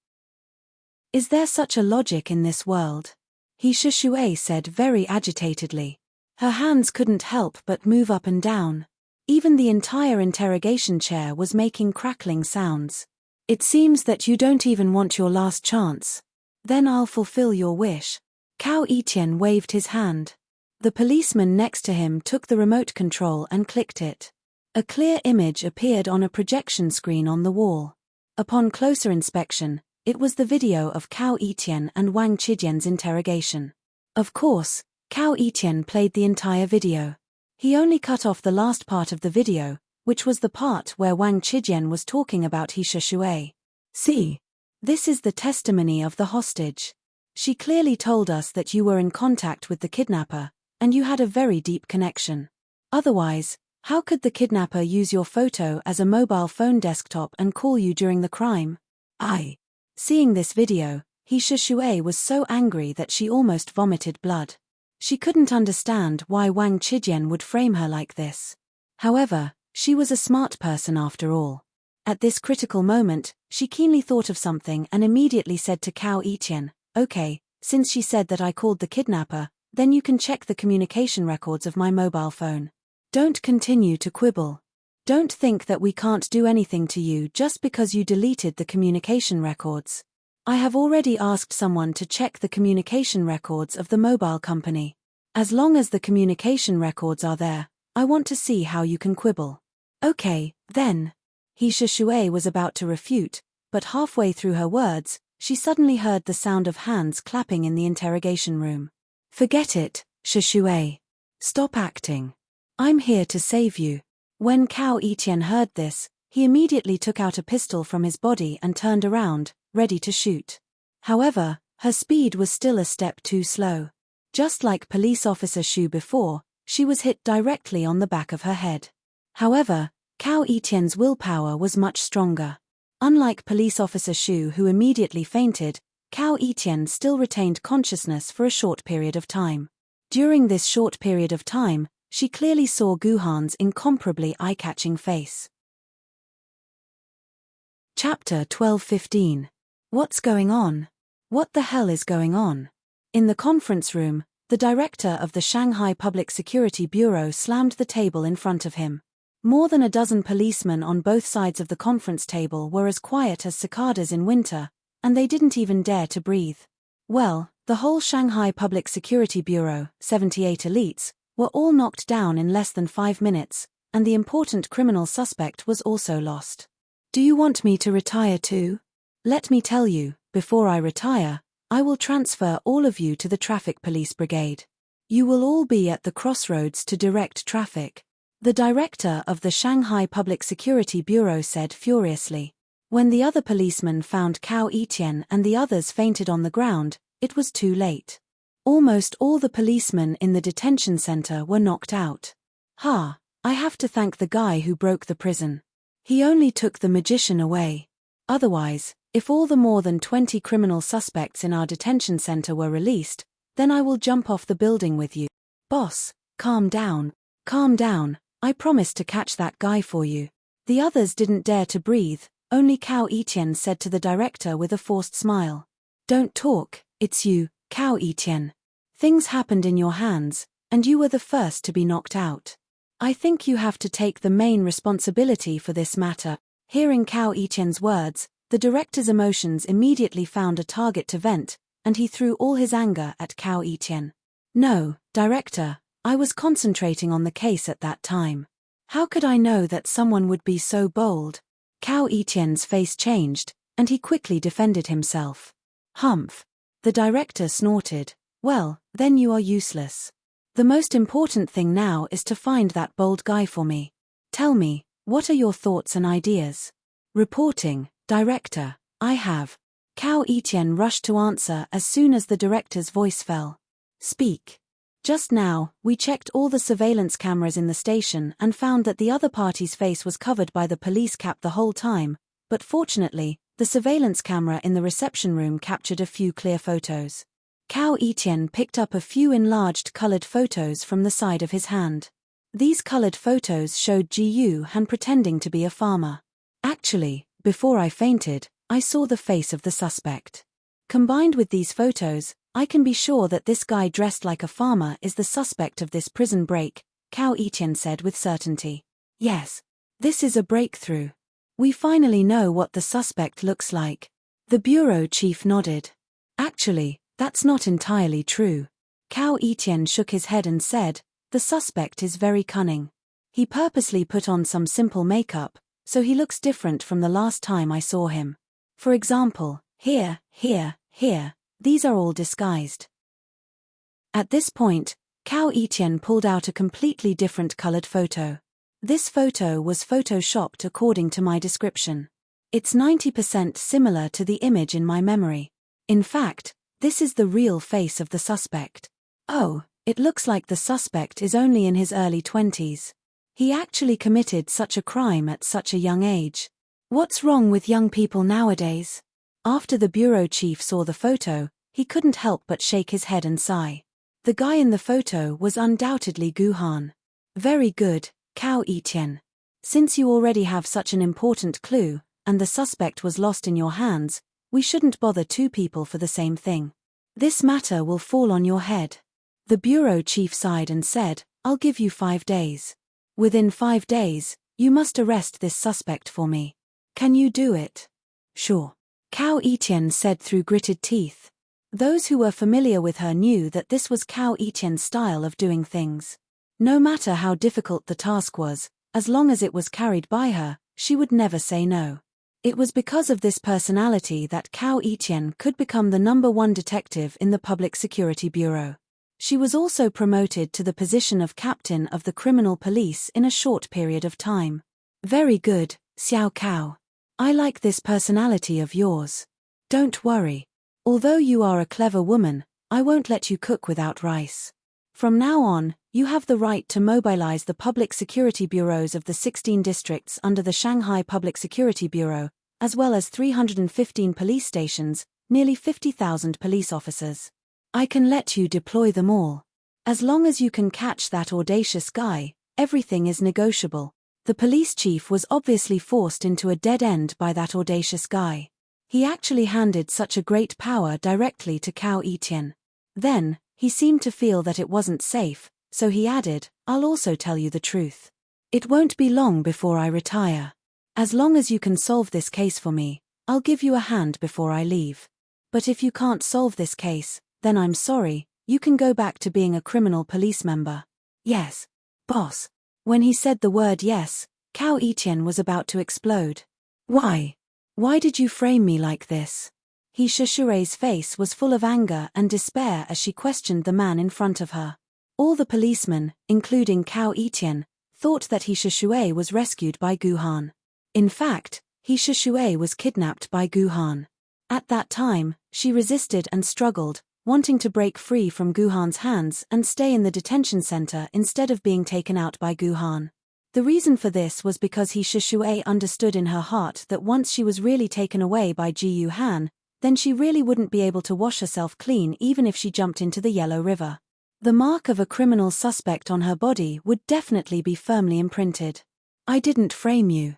Is there such a logic in this world?" He Shui said very agitatedly. Her hands couldn't help but move up and down. Even the entire interrogation chair was making crackling sounds. "It seems that you don't even want your last chance. Then I'll fulfill your wish." Cao Etienne waved his hand. The policeman next to him took the remote control and clicked it. A clear image appeared on a projection screen on the wall. Upon closer inspection, it was the video of Cao Etienne and Wang Chidian's interrogation. Of course, Cao Etienne played the entire video. He only cut off the last part of the video, which was the part where Wang Chidian was talking about he Shui. "See. This is the testimony of the hostage. She clearly told us that you were in contact with the kidnapper, and you had a very deep connection. Otherwise, how could the kidnapper use your photo as a mobile phone desktop and call you during the crime?" Seeing this video, he Shui was so angry that she almost vomited blood. She couldn't understand why Wang Chidian would frame her like this. However, she was a smart person after all. At this critical moment, she keenly thought of something and immediately said to Cao Etienne, "Okay, since she said that I called the kidnapper, then you can check the communication records of my mobile phone. Don't continue to quibble. Don't think that we can't do anything to you just because you deleted the communication records. I have already asked someone to check the communication records of the mobile company. As long as the communication records are there, I want to see how you can quibble." "Okay, then." He Shui was about to refute, but halfway through her words, she suddenly heard the sound of hands clapping in the interrogation room. "Forget it, Shui. Stop acting. I'm here to save you." When Cao Etienne heard this, he immediately took out a pistol from his body and turned around, ready to shoot. However, her speed was still a step too slow. Just like Police Officer Shu before, she was hit directly on the back of her head. However, Cao Etienne's willpower was much stronger. Unlike Police Officer Shu who immediately fainted, Cao Etienne still retained consciousness for a short period of time. During this short period of time, she clearly saw Guhan's incomparably eye-catching face. Chapter 12:15. What's going on? What the hell is going on? In the conference room, the director of the Shanghai Public Security Bureau slammed the table in front of him. More than a dozen policemen on both sides of the conference table were as quiet as cicadas in winter, and they didn't even dare to breathe. Well, the whole Shanghai Public Security Bureau, 78 elites, were all knocked down in less than 5 minutes, and the important criminal suspect was also lost. "Do you want me to retire too? Let me tell you, before I retire, I will transfer all of you to the traffic police brigade. You will all be at the crossroads to direct traffic," the director of the Shanghai Public Security Bureau said furiously. When the other policemen found Cao Etienne and the others fainted on the ground, it was too late. Almost all the policemen in the detention center were knocked out. I have to thank the guy who broke the prison. He only took the magician away. Otherwise, if all the more than 20 criminal suspects in our detention center were released, then I will jump off the building with you. Boss, calm down. Calm down, I promised to catch that guy for you. The others didn't dare to breathe, only Cao Etienne said to the director with a forced smile. Don't talk, it's you, Cao Etienne. Things happened in your hands, and you were the first to be knocked out. I think you have to take the main responsibility for this matter. Hearing Cao Etienne's words, the director's emotions immediately found a target to vent, and he threw all his anger at Cao Etienne. No, director, I was concentrating on the case at that time. How could I know that someone would be so bold? Cao Etienne's face changed, and he quickly defended himself. Humph. The director snorted. Well, then you are useless. The most important thing now is to find that bold guy for me. Tell me, what are your thoughts and ideas? Reporting, director, I have. Cao Etienne rushed to answer as soon as the director's voice fell. Speak. Just now, we checked all the surveillance cameras in the station and found that the other party's face was covered by the police cap the whole time, but fortunately, the surveillance camera in the reception room captured a few clear photos. Cao Etienne picked up a few enlarged colored photos from the side of his hand. These colored photos showed Ji Han pretending to be a farmer. Actually, before I fainted, I saw the face of the suspect. Combined with these photos, I can be sure that this guy dressed like a farmer is the suspect of this prison break, Cao Etienne said with certainty. Yes. This is a breakthrough. We finally know what the suspect looks like. The bureau chief nodded. Actually, that's not entirely true. Cao Etienne shook his head and said, the suspect is very cunning. He purposely put on some simple makeup, so he looks different from the last time I saw him. For example, here, these are all disguised. At this point, Cao Etienne pulled out a completely different colored photo. This photo was photoshopped according to my description. It's 90% similar to the image in my memory. In fact, this is the real face of the suspect. Oh, it looks like the suspect is only in his early 20s. He actually committed such a crime at such a young age. What's wrong with young people nowadays? After the bureau chief saw the photo, he couldn't help but shake his head and sigh. The guy in the photo was undoubtedly Gu Han. Very good, Cao Etienne. Since you already have such an important clue, and the suspect was lost in your hands, we shouldn't bother two people for the same thing. This matter will fall on your head. The bureau chief sighed and said, I'll give you 5 days. Within 5 days, you must arrest this suspect for me. Can you do it? Sure. Cao Etienne said through gritted teeth. Those who were familiar with her knew that this was Cao Etienne's style of doing things. No matter how difficult the task was, as long as it was carried by her, she would never say no. It was because of this personality that Cao Etienne could become the #1 detective in the Public Security Bureau. She was also promoted to the position of captain of the criminal police in a short period of time. Very good, Xiao Cao. I like this personality of yours. Don't worry. Although you are a clever woman, I won't let you cook without rice. From now on, you have the right to mobilize the public security bureaus of the 16 districts under the Shanghai Public Security Bureau, as well as 315 police stations, nearly 50,000 police officers. I can let you deploy them all. As long as you can catch that audacious guy, everything is negotiable. The police chief was obviously forced into a dead end by that audacious guy. He actually handed such a great power directly to Cao Etienne. Then, he seemed to feel that it wasn't safe, so he added, I'll also tell you the truth. It won't be long before I retire. As long as you can solve this case for me, I'll give you a hand before I leave. But if you can't solve this case, then I'm sorry, you can go back to being a criminal police member. Yes, boss. When he said the word yes, Cao Etienne was about to explode. Why? Why did you frame me like this? He Shishui's face was full of anger and despair as she questioned the man in front of her. All the policemen, including Cao Etienne, thought that he Shishui was rescued by Gu Han. In fact, he Shishui was kidnapped by Gu Han. At that time, she resisted and struggled, wanting to break free from Gu Han's hands and stay in the detention center instead of being taken out by Gu Han. The reason for this was because he Shishui understood in her heart that once she was really taken away by Ji Han, then she really wouldn't be able to wash herself clean even if she jumped into the Yellow River. The mark of a criminal suspect on her body would definitely be firmly imprinted. I didn't frame you.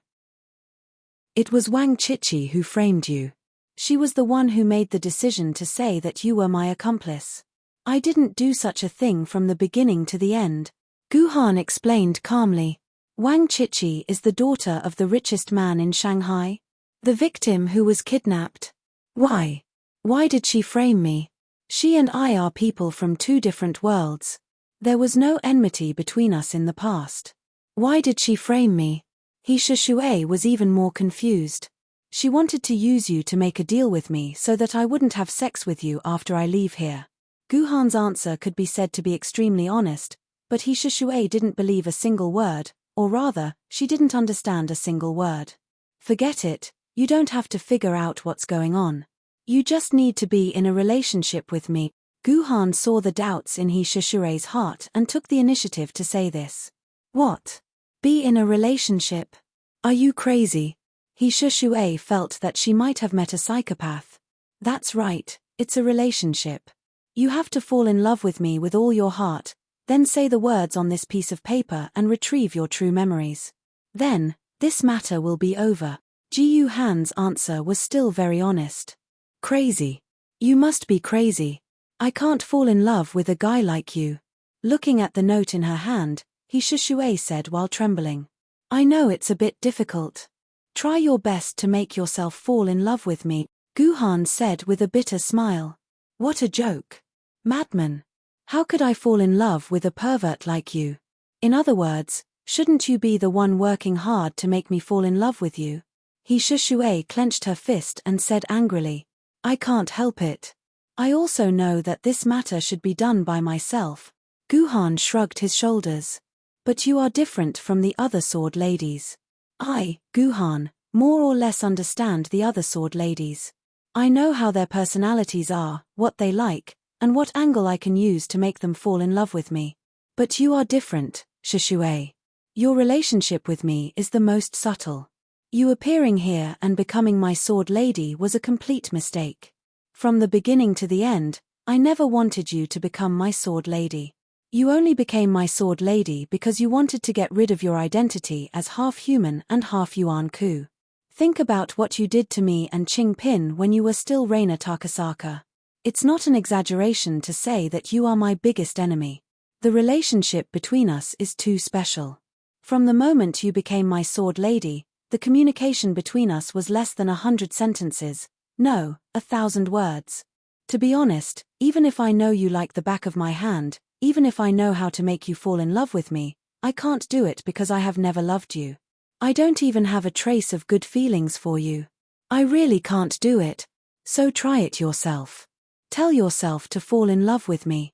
It was Wang Chichi who framed you. She was the one who made the decision to say that you were my accomplice. I didn't do such a thing from the beginning to the end. Guhan explained calmly. Wang Chichi is the daughter of the richest man in Shanghai. The victim who was kidnapped. Why? Why did she frame me? She and I are people from two different worlds. There was no enmity between us in the past. Why did she frame me? He Shishui was even more confused. She wanted to use you to make a deal with me so that I wouldn't have sex with you after I leave here. Guhan's answer could be said to be extremely honest, but he Shishui didn't believe a single word, or rather, she didn't understand a single word. Forget it, you don't have to figure out what's going on. You just need to be in a relationship with me. Guhan saw the doubts in he Shishui's heart and took the initiative to say this. What? Be in a relationship? Are you crazy? He Shishui felt that she might have met a psychopath. That's right, it's a relationship. You have to fall in love with me with all your heart, then say the words on this piece of paper and retrieve your true memories. Then, this matter will be over. Ji Yuhan's answer was still very honest. Crazy. You must be crazy. I can't fall in love with a guy like you. Looking at the note in her hand, he Shishui said while trembling. I know it's a bit difficult. Try your best to make yourself fall in love with me, Guhan said with a bitter smile. What a joke. Madman. How could I fall in love with a pervert like you? In other words, shouldn't you be the one working hard to make me fall in love with you? He Shishui clenched her fist and said angrily. I can't help it. I also know that this matter should be done by myself. Guhan shrugged his shoulders. But you are different from the other sword ladies. I, Guhan, more or less understand the other sword ladies. I know how their personalities are, what they like, and what angle I can use to make them fall in love with me. But you are different, Shishui. Your relationship with me is the most subtle. You appearing here and becoming my sword lady was a complete mistake. From the beginning to the end, I never wanted you to become my sword lady. You only became my sword lady because you wanted to get rid of your identity as half human and half Yuan Ku. Think about what you did to me and Qing Pin when you were still Reina Takasaka. It's not an exaggeration to say that you are my biggest enemy. The relationship between us is too special. From the moment you became my sword lady, the communication between us was less than 100 sentences, no, 1,000 words. To be honest, even if I know you like the back of my hand, even if I know how to make you fall in love with me, I can't do it because I have never loved you. I don't even have a trace of good feelings for you. I really can't do it. So try it yourself. Tell yourself to fall in love with me.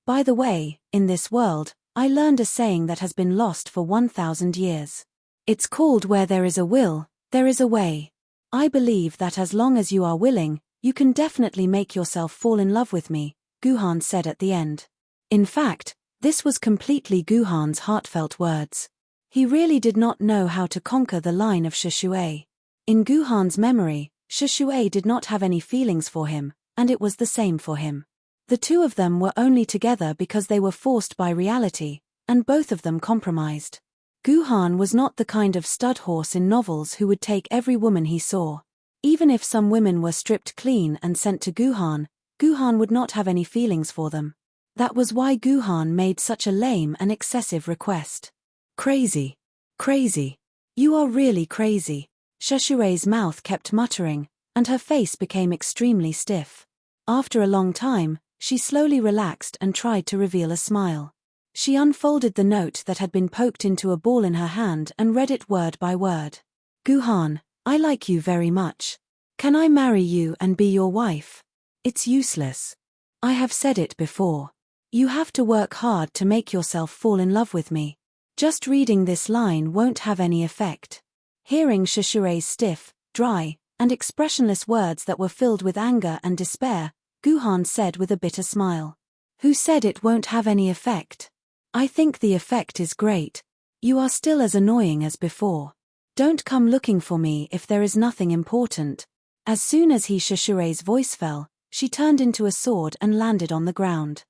By the way, in this world, I learned a saying that has been lost for 1,000 years. It's called where there is a will, there is a way. I believe that as long as you are willing, you can definitely make yourself fall in love with me, Guhan said at the end. In fact, this was completely Guhan's heartfelt words. He really did not know how to conquer the line of Shishui. In Guhan's memory, Shishui did not have any feelings for him, and it was the same for him. The two of them were only together because they were forced by reality, and both of them compromised. Guhan was not the kind of stud horse in novels who would take every woman he saw. Even if some women were stripped clean and sent to Guhan, Guhan would not have any feelings for them. That was why Guhan made such a lame and excessive request. Crazy. Crazy. You are really crazy. Shishui's mouth kept muttering, and her face became extremely stiff. After a long time, she slowly relaxed and tried to reveal a smile. She unfolded the note that had been poked into a ball in her hand and read it word by word. Guhan, I like you very much. Can I marry you and be your wife? It's useless. I have said it before. You have to work hard to make yourself fall in love with me. Just reading this line won't have any effect. Hearing Shishui's stiff, dry, and expressionless words that were filled with anger and despair, Guhan said with a bitter smile. Who said it won't have any effect? I think the effect is great. You are still as annoying as before. Don't come looking for me if there is nothing important. As soon as he Shishui's voice fell, she turned into a sword and landed on the ground.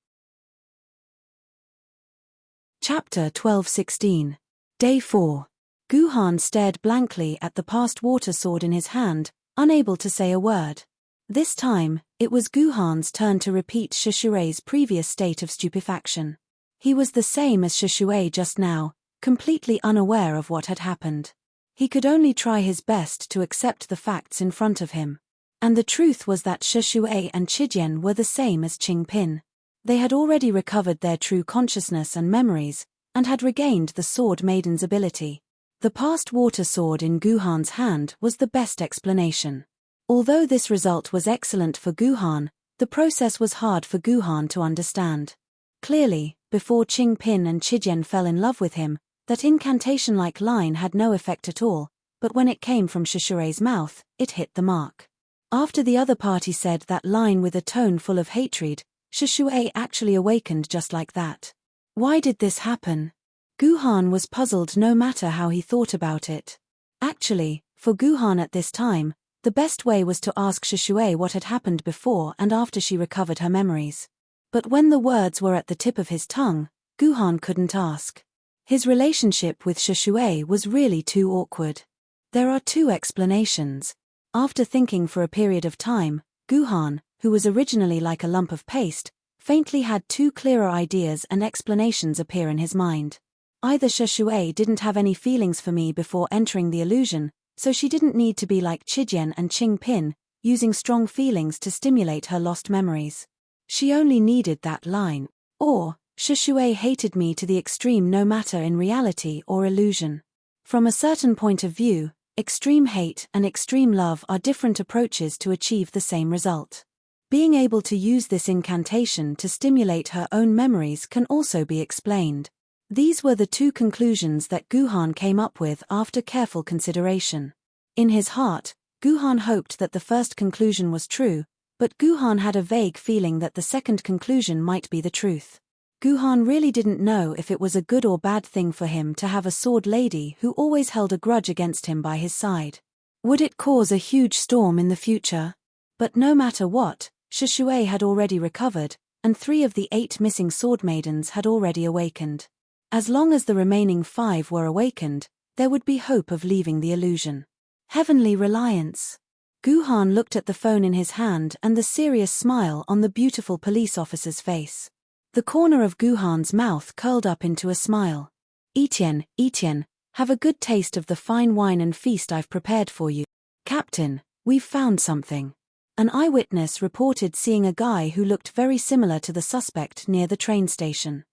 Chapter 12:16. Day 4. Guhan stared blankly at the past water sword in his hand, unable to say a word. This time, it was Guhan's turn to repeat Shishue's previous state of stupefaction. He was the same as Shishue just now, completely unaware of what had happened. He could only try his best to accept the facts in front of him. And the truth was that Shishue and Chijian were the same as Qingpin. They had already recovered their true consciousness and memories, and had regained the sword maiden's ability. The past water sword in Guhan's hand was the best explanation. Although this result was excellent for Guhan, the process was hard for Guhan to understand. Clearly, before Qingpin and Chijian fell in love with him, that incantation-like line had no effect at all, but when it came from Shishue's mouth, it hit the mark. After the other party said that line with a tone full of hatred, Shishue actually awakened just like that. Why did this happen? Guhan was puzzled no matter how he thought about it. Actually, for Guhan at this time, the best way was to ask Shishue what had happened before and after she recovered her memories. But when the words were at the tip of his tongue, Guhan couldn't ask. His relationship with Shishue was really too awkward. There are two explanations. After thinking for a period of time, Guhan, who was originally like a lump of paste, faintly had two clearer ideas and explanations appear in his mind. Either Shishue didn't have any feelings for me before entering the illusion, so she didn't need to be like Chijian and Qingpin, using strong feelings to stimulate her lost memories. She only needed that line. Or, Shishue hated me to the extreme no matter in reality or illusion. From a certain point of view, extreme hate and extreme love are different approaches to achieve the same result. Being able to use this incantation to stimulate her own memories can also be explained. These were the two conclusions that Guhan came up with after careful consideration. In his heart, Guhan hoped that the first conclusion was true, but Guhan had a vague feeling that the second conclusion might be the truth. Guhan really didn't know if it was a good or bad thing for him to have a sword lady who always held a grudge against him by his side. Would it cause a huge storm in the future? But no matter what, Shishue had already recovered, and 3 of the 8 missing sword maidens had already awakened. As long as the remaining 5 were awakened, there would be hope of leaving the illusion. Heavenly reliance. Guhan looked at the phone in his hand and the serious smile on the beautiful police officer's face. The corner of Guhan's mouth curled up into a smile. Etienne, have a good taste of the fine wine and feast I've prepared for you. Captain, we've found something. An eyewitness reported seeing a guy who looked very similar to the suspect near the train station.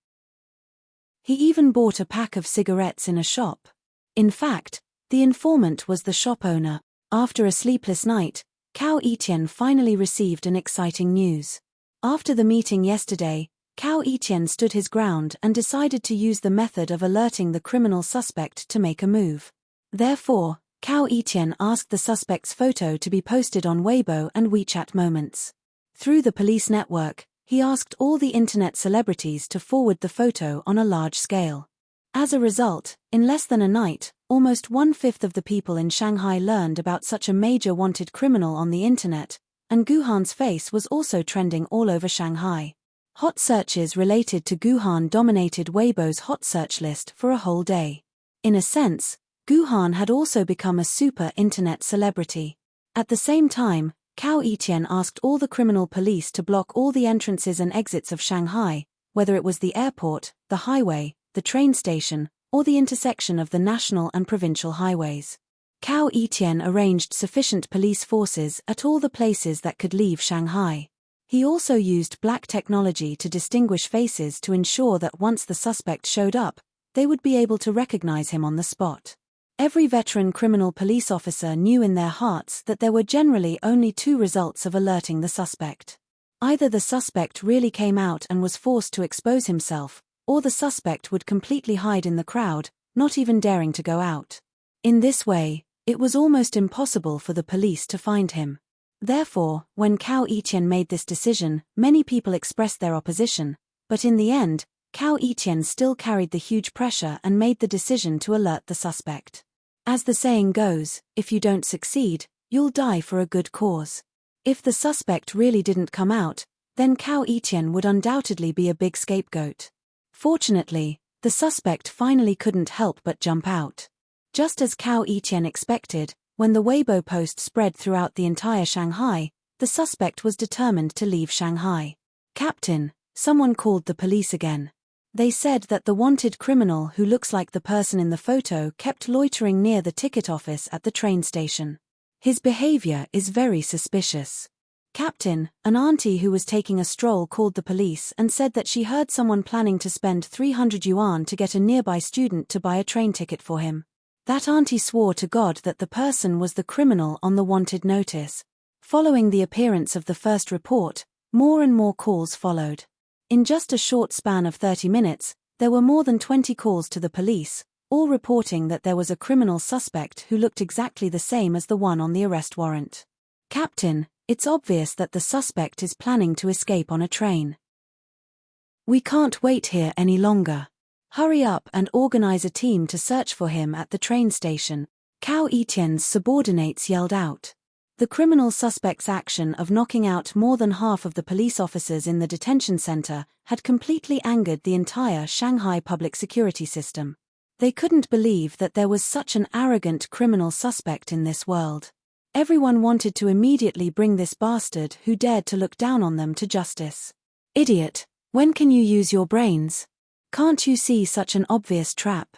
He even bought a pack of cigarettes in a shop. In fact, the informant was the shop owner. After a sleepless night, Cao Etienne finally received an exciting news. After the meeting yesterday, Cao Etienne stood his ground and decided to use the method of alerting the criminal suspect to make a move. Therefore, Cao Etienne asked the suspect's photo to be posted on Weibo and WeChat Moments. Through the police network, he asked all the internet celebrities to forward the photo on a large scale. As a result, in less than a night, almost 1/5 of the people in Shanghai learned about such a major wanted criminal on the internet, and Guhan's face was also trending all over Shanghai. Hot searches related to Guhan dominated Weibo's hot search list for a whole day. In a sense, Guhan had also become a super internet celebrity. At the same time, Cao Etienne asked all the criminal police to block all the entrances and exits of Shanghai, whether it was the airport, the highway, the train station, or the intersection of the national and provincial highways. Cao Etienne arranged sufficient police forces at all the places that could leave Shanghai. He also used black technology to distinguish faces to ensure that once the suspect showed up, they would be able to recognize him on the spot. Every veteran criminal police officer knew in their hearts that there were generally only 2 results of alerting the suspect. Either the suspect really came out and was forced to expose himself, or the suspect would completely hide in the crowd, not even daring to go out. In this way, it was almost impossible for the police to find him. Therefore, when Cao Etienne made this decision, many people expressed their opposition, but in the end, Cao Etienne still carried the huge pressure and made the decision to alert the suspect. As the saying goes, if you don't succeed, you'll die for a good cause. If the suspect really didn't come out, then Cao Etienne would undoubtedly be a big scapegoat. Fortunately, the suspect finally couldn't help but jump out. Just as Cao Etienne expected, When the Weibo post spread throughout the entire Shanghai, the suspect was determined to leave Shanghai. Captain, someone called the police again. They said that the wanted criminal who looks like the person in the photo kept loitering near the ticket office at the train station. His behavior is very suspicious. Captain, an auntie who was taking a stroll called the police and said that she heard someone planning to spend 300 yuan to get a nearby student to buy a train ticket for him. That auntie swore to God that the person was the criminal on the wanted notice. Following the appearance of the first report, more and more calls followed. In just a short span of 30 minutes, there were more than 20 calls to the police, all reporting that there was a criminal suspect who looked exactly the same as the one on the arrest warrant. Captain, it's obvious that the suspect is planning to escape on a train. We can't wait here any longer. Hurry up and organize a team to search for him at the train station, Cao Etienne's subordinates yelled out. The criminal suspect's action of knocking out more than half of the police officers in the detention center had completely angered the entire Shanghai public security system. They couldn't believe that there was such an arrogant criminal suspect in this world. Everyone wanted to immediately bring this bastard who dared to look down on them to justice. Idiot, when can you use your brains? Can't you see such an obvious trap?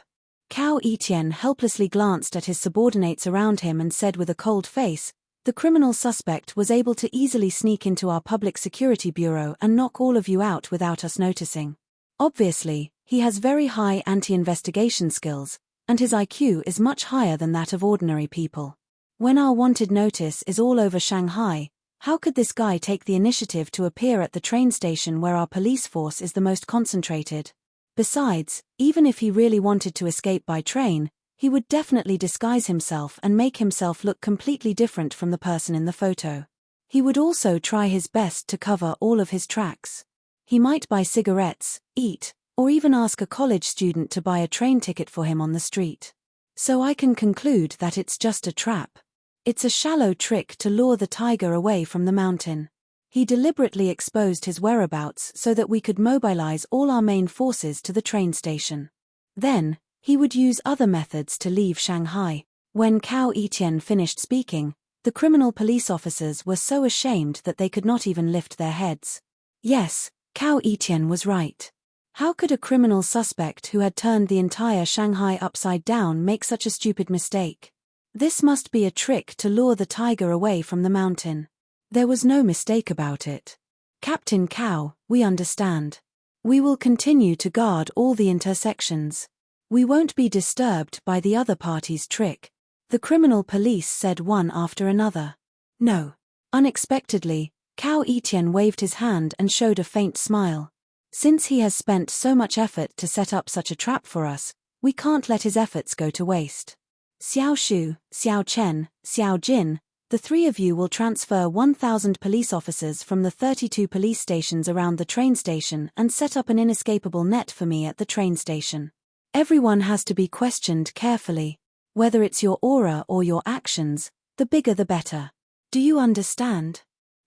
Cao Etienne helplessly glanced at his subordinates around him and said with a cold face, the criminal suspect was able to easily sneak into our public security bureau and knock all of you out without us noticing. Obviously, he has very high anti-investigation skills, and his IQ is much higher than that of ordinary people. When our wanted notice is all over Shanghai, how could this guy take the initiative to appear at the train station where our police force is the most concentrated? Besides, even if he really wanted to escape by train, he would definitely disguise himself and make himself look completely different from the person in the photo. He would also try his best to cover all of his tracks. He might buy cigarettes, eat, or even ask a college student to buy a train ticket for him on the street. So I can conclude that it's just a trap. It's a shallow trick to lure the tiger away from the mountain. He deliberately exposed his whereabouts so that we could mobilize all our main forces to the train station. Then, he would use other methods to leave Shanghai. When Cao Etienne finished speaking, the criminal police officers were so ashamed that they could not even lift their heads. Yes, Cao Etienne was right. How could a criminal suspect who had turned the entire Shanghai upside down make such a stupid mistake? This must be a trick to lure the tiger away from the mountain. There was no mistake about it. Captain Cao, we understand. We will continue to guard all the intersections. We won't be disturbed by the other party's trick, the criminal police said one after another. No. Unexpectedly, Cao Etienne waved his hand and showed a faint smile. Since he has spent so much effort to set up such a trap for us, we can't let his efforts go to waste. Xiao Shu, Xiao Chen, Xiao Jin, the three of you will transfer 1,000 police officers from the 32 police stations around the train station and set up an inescapable net for me at the train station. Everyone has to be questioned carefully. Whether it's your aura or your actions, the bigger the better. Do you understand?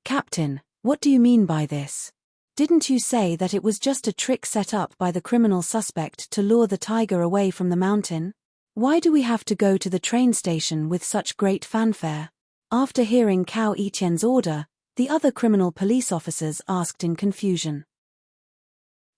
Captain, what do you mean by this? Didn't you say that it was just a trick set up by the criminal suspect to lure the tiger away from the mountain? Why do we have to go to the train station with such great fanfare? After hearing Cao Etienne's order, the other criminal police officers asked in confusion.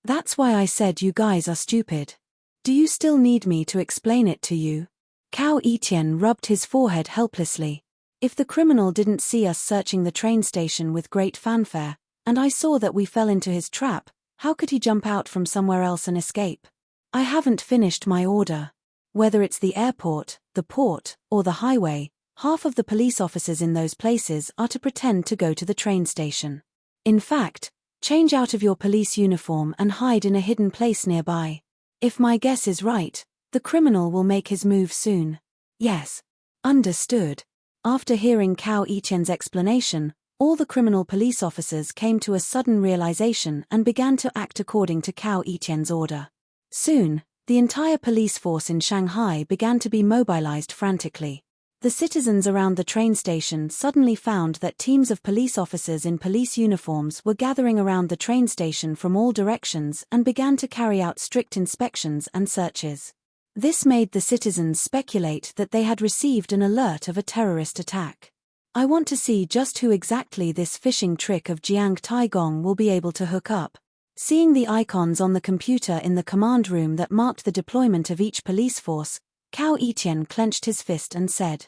That's why I said you guys are stupid. Do you still need me to explain it to you? Cao Etienne rubbed his forehead helplessly. If the criminal didn't see us searching the train station with great fanfare, and I saw that we fell into his trap, how could he jump out from somewhere else and escape? I haven't finished my order. Whether it's the airport, the port, or the highway, half of the police officers in those places are to pretend to go to the train station. In fact, change out of your police uniform and hide in a hidden place nearby. If my guess is right, the criminal will make his move soon. Yes. Understood. After hearing Cao Etienne's explanation, all the criminal police officers came to a sudden realization and began to act according to Cao Etienne's order. Soon, the entire police force in Shanghai began to be mobilized frantically. The citizens around the train station suddenly found that teams of police officers in police uniforms were gathering around the train station from all directions and began to carry out strict inspections and searches. This made the citizens speculate that they had received an alert of a terrorist attack. I want to see just who exactly this phishing trick of Jiang Taigong will be able to hook up. Seeing the icons on the computer in the command room that marked the deployment of each police force, Cao Yiqian clenched his fist and said.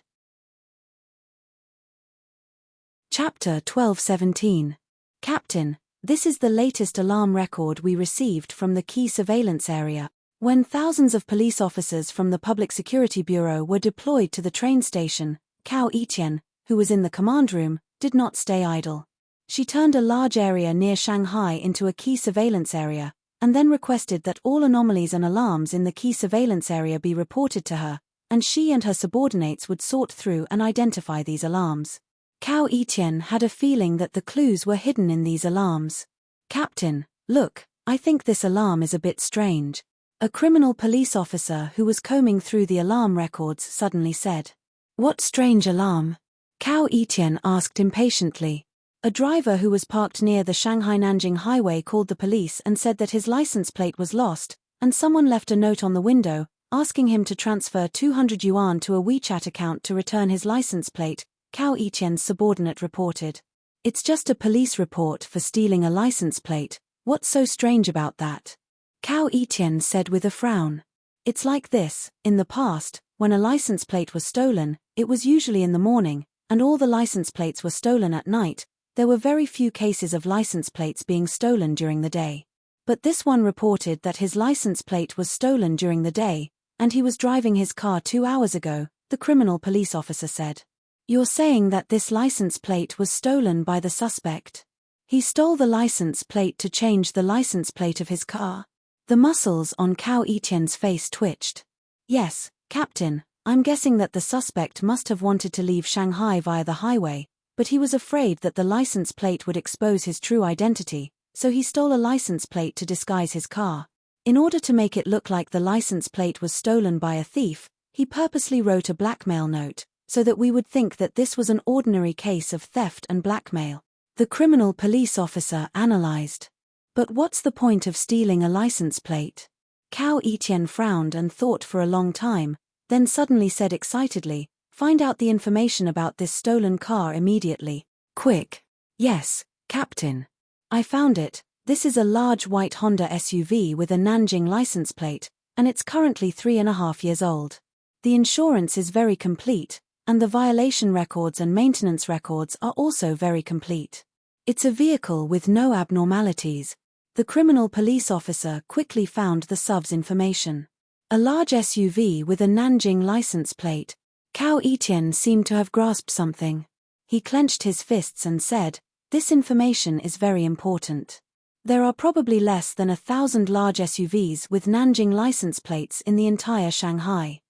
Chapter 12:17. Captain, this is the latest alarm record we received from the key surveillance area, when thousands of police officers from the Public Security Bureau were deployed to the train station. Cao Yiqian, who was in the command room, did not stay idle. She turned a large area near Shanghai into a key surveillance area, and then requested that all anomalies and alarms in the key surveillance area be reported to her, and she and her subordinates would sort through and identify these alarms. Cao Yiqian had a feeling that the clues were hidden in these alarms. Captain, look, I think this alarm is a bit strange. A criminal police officer who was combing through the alarm records suddenly said. What strange alarm? Cao Yiqian asked impatiently. A driver who was parked near the Shanghai-Nanjing highway called the police and said that his license plate was lost, and someone left a note on the window, asking him to transfer 200 yuan to a WeChat account to return his license plate, Cao Yiqian's subordinate reported. It's just a police report for stealing a license plate, what's so strange about that? Cao Yiqian said with a frown. It's like this, in the past, when a license plate was stolen, it was usually in the morning, and all the license plates were stolen at night. There were very few cases of license plates being stolen during the day. But this one reported that his license plate was stolen during the day, and he was driving his car 2 hours ago, the criminal police officer said. You're saying that this license plate was stolen by the suspect? He stole the license plate to change the license plate of his car? The muscles on Cao Yiqian's face twitched. Yes, Captain, I'm guessing that the suspect must have wanted to leave Shanghai via the highway, but he was afraid that the license plate would expose his true identity, so he stole a license plate to disguise his car. In order to make it look like the license plate was stolen by a thief, he purposely wrote a blackmail note, so that we would think that this was an ordinary case of theft and blackmail. The criminal police officer analyzed. But what's the point of stealing a license plate? Cao Yiqian frowned and thought for a long time, then suddenly said excitedly, Find out the information about this stolen car immediately. Quick. Yes, Captain. I found it. This is a large white Honda SUV with a Nanjing license plate, and it's currently 3.5 years old. The insurance is very complete, and the violation records and maintenance records are also very complete. It's a vehicle with no abnormalities. The criminal police officer quickly found the SUV's information. A large SUV with a Nanjing license plate. Cao Yiqian seemed to have grasped something. He clenched his fists and said, This information is very important. There are probably less than 1,000 large SUVs with Nanjing license plates in the entire Shanghai.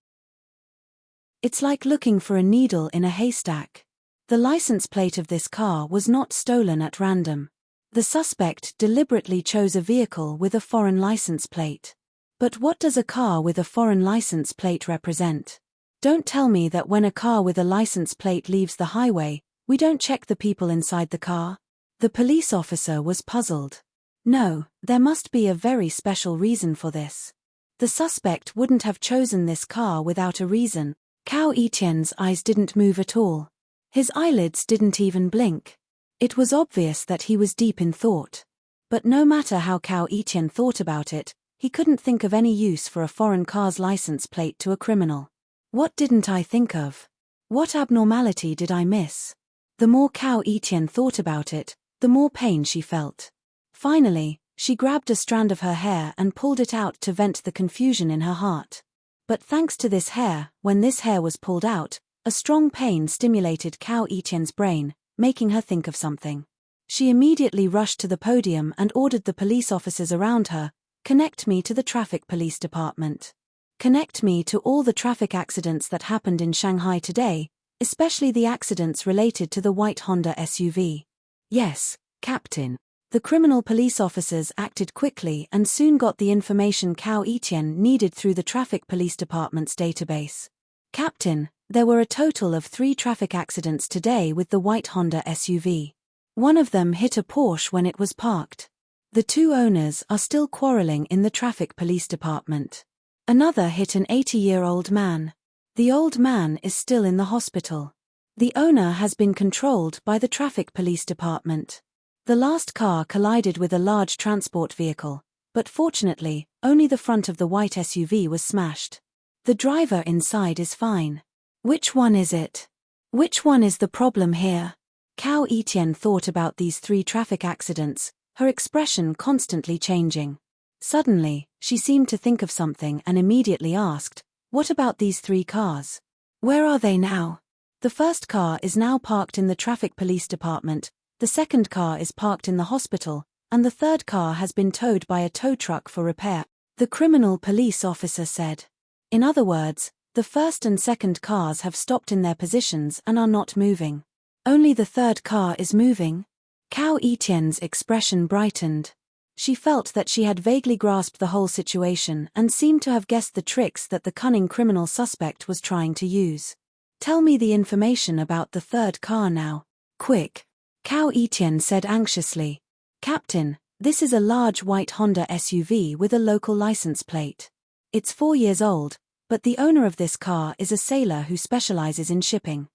It's like looking for a needle in a haystack. The license plate of this car was not stolen at random. The suspect deliberately chose a vehicle with a foreign license plate. But what does a car with a foreign license plate represent? Don't tell me that when a car with a license plate leaves the highway, we don't check the people inside the car? The police officer was puzzled. No, there must be a very special reason for this. The suspect wouldn't have chosen this car without a reason. Cao Yiqian's eyes didn't move at all. His eyelids didn't even blink. It was obvious that he was deep in thought. But no matter how Cao Yiqian thought about it, he couldn't think of any use for a foreign car's license plate to a criminal. What didn't I think of? What abnormality did I miss? The more Cao Yiqian thought about it, the more pain she felt. Finally, she grabbed a strand of her hair and pulled it out to vent the confusion in her heart. But thanks to this hair, when this hair was pulled out, a strong pain stimulated Cao Yiqian's brain, making her think of something. She immediately rushed to the podium and ordered the police officers around her, Connect me to the traffic police department. Connect me to all the traffic accidents that happened in Shanghai today, especially the accidents related to the white Honda SUV. Yes, Captain. The criminal police officers acted quickly and soon got the information Cao Yiqian needed through the traffic police department's database. Captain, there were a total of 3 traffic accidents today with the white Honda SUV. One of them hit a Porsche when it was parked. The 2 owners are still quarreling in the traffic police department. Another hit an 80-year-old man. The old man is still in the hospital. The owner has been controlled by the traffic police department. The last car collided with a large transport vehicle, but fortunately, only the front of the white SUV was smashed. The driver inside is fine. Which one is it? Which one is the problem here? Cao Etienne thought about these 3 traffic accidents, her expression constantly changing. Suddenly, she seemed to think of something and immediately asked, "What about these 3 cars? Where are they now?" The first car is now parked in the traffic police department, the second car is parked in the hospital, and the third car has been towed by a tow truck for repair, the criminal police officer said. In other words, the first and second cars have stopped in their positions and are not moving. Only the third car is moving? Cao Etienne's expression brightened. She felt that she had vaguely grasped the whole situation and seemed to have guessed the tricks that the cunning criminal suspect was trying to use. "Tell me the information about the third car now. Quick." Cao Etienne said anxiously. "Captain, this is a large white Honda SUV with a local license plate. It's 4 years old, but the owner of this car is a sailor who specializes in shipping.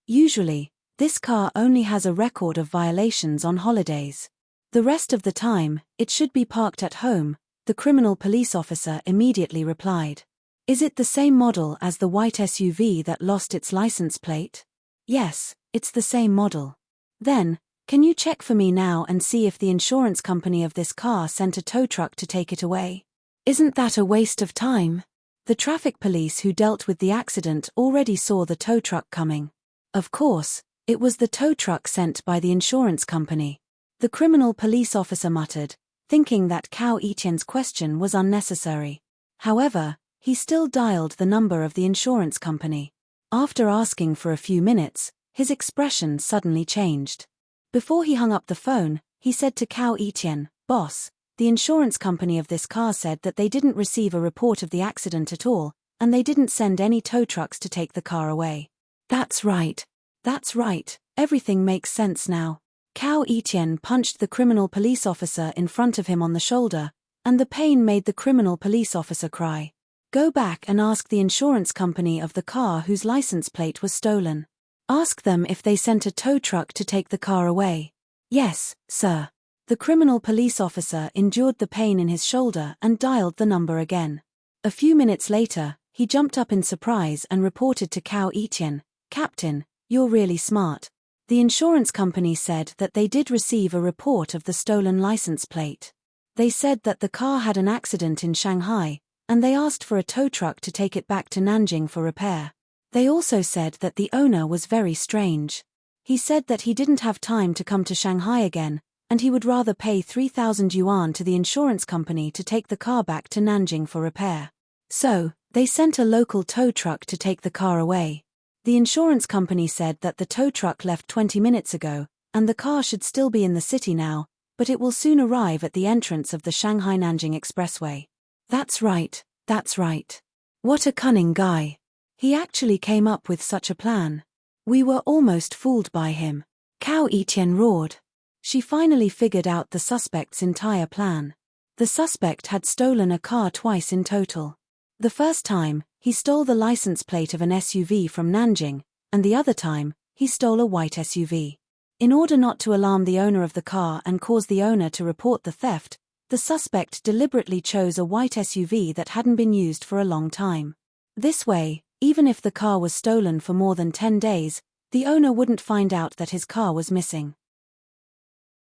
Usually, this car only has a record of violations on holidays. The rest of the time, it should be parked at home," the criminal police officer immediately replied. "Is it the same model as the white SUV that lost its license plate?" "Yes, it's the same model." "Then, can you check for me now and see if the insurance company of this car sent a tow truck to take it away?" "Isn't that a waste of time?" The traffic police who dealt with the accident already saw the tow truck coming. Of course, it was the tow truck sent by the insurance company. The criminal police officer muttered, thinking that Cao Etienne's question was unnecessary. However, he still dialed the number of the insurance company. After asking for a few minutes, his expression suddenly changed. Before he hung up the phone, he said to Cao Etienne, "Boss, the insurance company of this car said that they didn't receive a report of the accident at all, and they didn't send any tow trucks to take the car away." That's right. Everything makes sense now." Cao Etienne punched the criminal police officer in front of him on the shoulder, and the pain made the criminal police officer cry. "Go back and ask the insurance company of the car whose license plate was stolen. Ask them if they sent a tow truck to take the car away." "Yes, sir." The criminal police officer endured the pain in his shoulder and dialed the number again. A few minutes later, he jumped up in surprise and reported to Cao Etienne, "Captain, you're really smart. The insurance company said that they did receive a report of the stolen license plate. They said that the car had an accident in Shanghai, and they asked for a tow truck to take it back to Nanjing for repair. They also said that the owner was very strange. He said that he didn't have time to come to Shanghai again, and he would rather pay 3,000 yuan to the insurance company to take the car back to Nanjing for repair. So, they sent a local tow truck to take the car away. The insurance company said that the tow truck left 20 minutes ago, and the car should still be in the city now, but it will soon arrive at the entrance of the Shanghai-Nanjing Expressway." That's right. What a cunning guy. He actually came up with such a plan. We were almost fooled by him. Cao Etienne roared. She finally figured out the suspect's entire plan. The suspect had stolen a car twice in total. The first time, he stole the license plate of an SUV from Nanjing, and the other time, he stole a white SUV. In order not to alarm the owner of the car and cause the owner to report the theft, the suspect deliberately chose a white SUV that hadn't been used for a long time. This way, even if the car was stolen for more than 10 days, the owner wouldn't find out that his car was missing.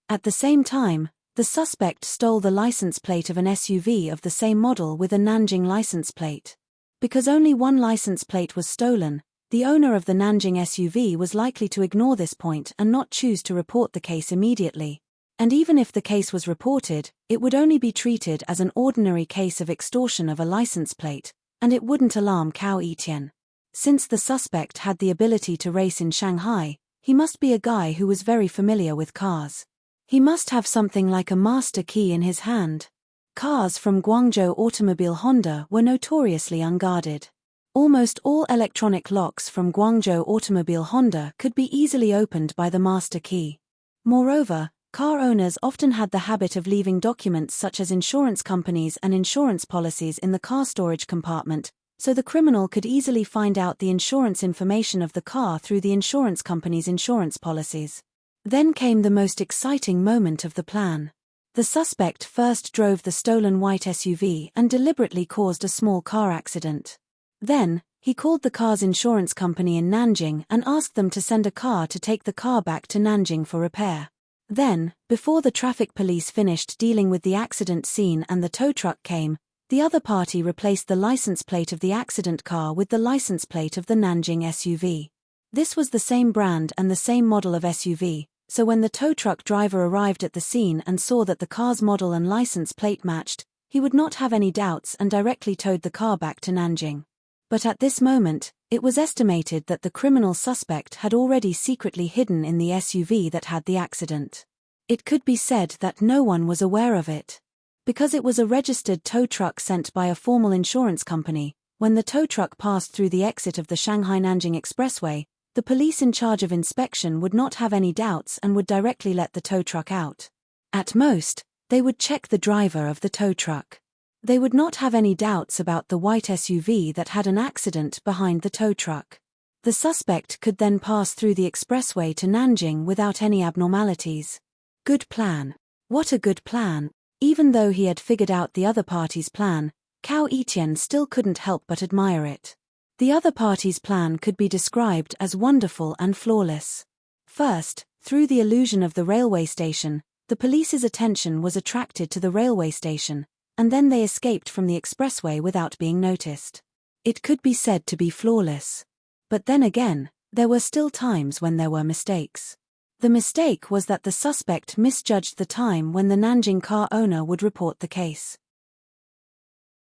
At the same time, the suspect stole the license plate of an SUV of the same model with a Nanjing license plate. Because only one license plate was stolen, the owner of the Nanjing SUV was likely to ignore this point and not choose to report the case immediately. And even if the case was reported, it would only be treated as an ordinary case of extortion of a license plate, and it wouldn't alarm Cao Etienne. Since the suspect had the ability to race in Shanghai, he must be a guy who was very familiar with cars. He must have something like a master key in his hand. Cars from Guangzhou Automobile Honda were notoriously unguarded. Almost all electronic locks from Guangzhou Automobile Honda could be easily opened by the master key. Moreover, Car owners often had the habit of leaving documents such as insurance companies and insurance policies in the car storage compartment, so the criminal could easily find out the insurance information of the car through the insurance company's insurance policies. Then came the most exciting moment of the plan. The suspect first drove the stolen white SUV and deliberately caused a small car accident. Then, he called the car's insurance company in Nanjing and asked them to send a car to take the car back to Nanjing for repair. Then, before the traffic police finished dealing with the accident scene and the tow truck came, the other party replaced the license plate of the accident car with the license plate of the Nanjing SUV. This was the same brand and the same model of SUV, so when the tow truck driver arrived at the scene and saw that the car's model and license plate matched, he would not have any doubts and directly towed the car back to Nanjing. But at this moment, it was estimated that the criminal suspect had already secretly hidden in the SUV that had the accident. It could be said that no one was aware of it. Because it was a registered tow truck sent by a formal insurance company, when the tow truck passed through the exit of the Shanghai-Nanjing Expressway, the police in charge of inspection would not have any doubts and would directly let the tow truck out. At most, they would check the driver of the tow truck. They would not have any doubts about the white SUV that had an accident behind the tow truck. The suspect could then pass through the expressway to Nanjing without any abnormalities. Good plan. What a good plan. Even though he had figured out the other party's plan, Cao Etienne still couldn't help but admire it. The other party's plan could be described as wonderful and flawless. First, through the illusion of the railway station, the police's attention was attracted to the railway station, and then they escaped from the expressway without being noticed. It could be said to be flawless. But then again, there were still times when there were mistakes. The mistake was that the suspect misjudged the time when the Nanjing car owner would report the case.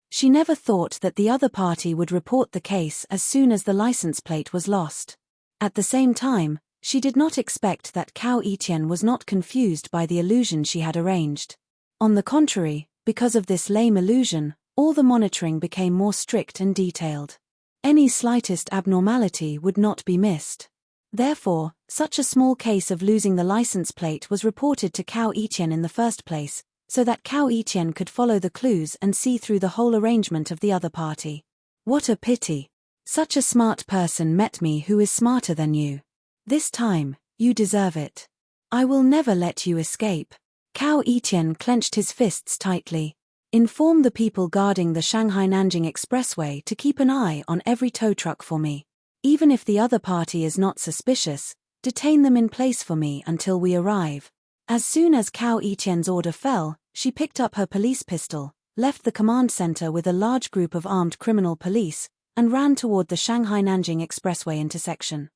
She never thought that the other party would report the case as soon as the license plate was lost. At the same time, she did not expect that Cao Etienne was not confused by the illusion she had arranged. On the contrary, because of this lame illusion, all the monitoring became more strict and detailed. Any slightest abnormality would not be missed. Therefore, such a small case of losing the license plate was reported to Cao Etienne in the first place, so that Cao Etienne could follow the clues and see through the whole arrangement of the other party. What a pity. Such a smart person met me who is smarter than you. This time, you deserve it. I will never let you escape. Cao Etienne clenched his fists tightly. Inform the people guarding the Shanghai-Nanjing Expressway to keep an eye on every tow truck for me. Even if the other party is not suspicious, detain them in place for me until we arrive. As soon as Cao Etienne's order fell, she picked up her police pistol, left the command center with a large group of armed criminal police, and ran toward the Shanghai-Nanjing Expressway intersection.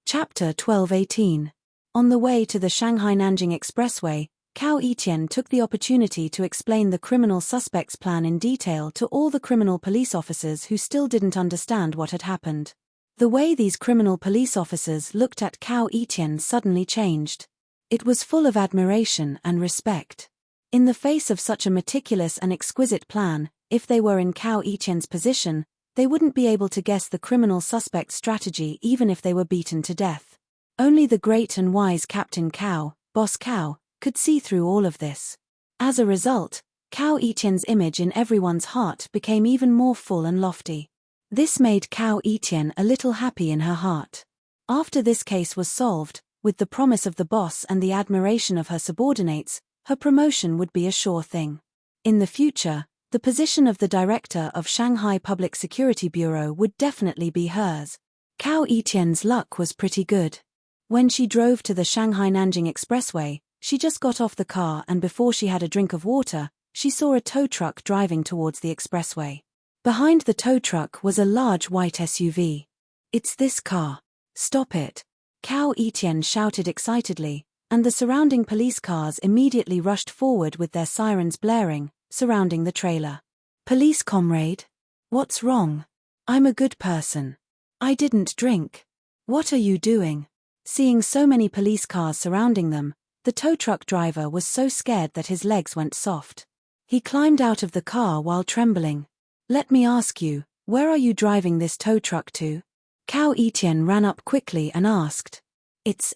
Chapter 12:18. On the way to the Shanghai-Nanjing Expressway, Cao Etienne took the opportunity to explain the criminal suspect's plan in detail to all the criminal police officers who still didn't understand what had happened. The way these criminal police officers looked at Cao Etienne suddenly changed. It was full of admiration and respect. In the face of such a meticulous and exquisite plan, if they were in Cao Etienne's position, they wouldn't be able to guess the criminal suspect's strategy even if they were beaten to death. Only the great and wise Captain Cao, Boss Cao, could see through all of this. As a result, Cao Etienne's image in everyone's heart became even more full and lofty. This made Cao Etienne a little happy in her heart. After this case was solved, with the promise of the boss and the admiration of her subordinates, her promotion would be a sure thing. In the future, the position of the director of Shanghai Public Security Bureau would definitely be hers. Cao Etienne's luck was pretty good. When she drove to the Shanghai-Nanjing Expressway, she just got off the car and before she had a drink of water, she saw a tow truck driving towards the expressway. Behind the tow truck was a large white SUV. It's this car. Stop it. Cao Etienne shouted excitedly, and the surrounding police cars immediately rushed forward with their sirens blaring, surrounding the trailer. Police comrade? What's wrong? I'm a good person. I didn't drink. What are you doing? Seeing so many police cars surrounding them, the tow truck driver was so scared that his legs went soft. He climbed out of the car while trembling. Let me ask you, where are you driving this tow truck to? Cao Etienne ran up quickly and asked. It's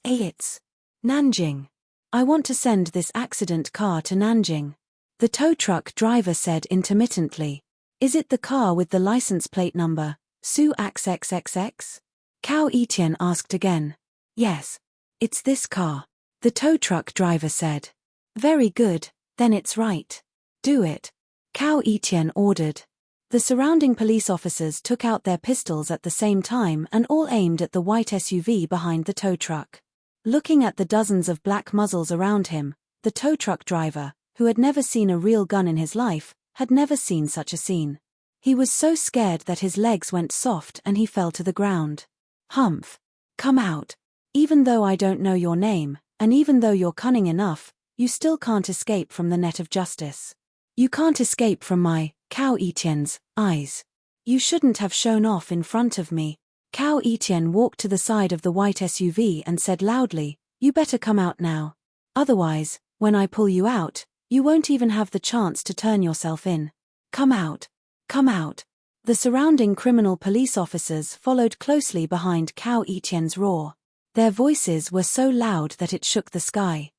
Nanjing. I want to send this accident car to Nanjing. The tow truck driver said intermittently. Is it the car with the license plate number, Su XXXX? Cao Etian asked again. Yes. It's this car. The tow truck driver said. Very good, then it's right. Do it. Cao Etian ordered. The surrounding police officers took out their pistols at the same time and all aimed at the white SUV behind the tow truck. Looking at the dozens of black muzzles around him, the tow truck driver, who had never seen a real gun in his life, had never seen such a scene. He was so scared that his legs went soft and he fell to the ground. Humph. Come out. Even though I don't know your name, and even though you're cunning enough, you still can't escape from the net of justice. You can't escape from my, Cao Etien's, eyes. You shouldn't have shown off in front of me. Cao Etian walked to the side of the white SUV and said loudly, you better come out now. Otherwise, when I pull you out, you won't even have the chance to turn yourself in. Come out. Come out. The surrounding criminal police officers followed closely behind Cao Etien's roar. Their voices were so loud that it shook the sky.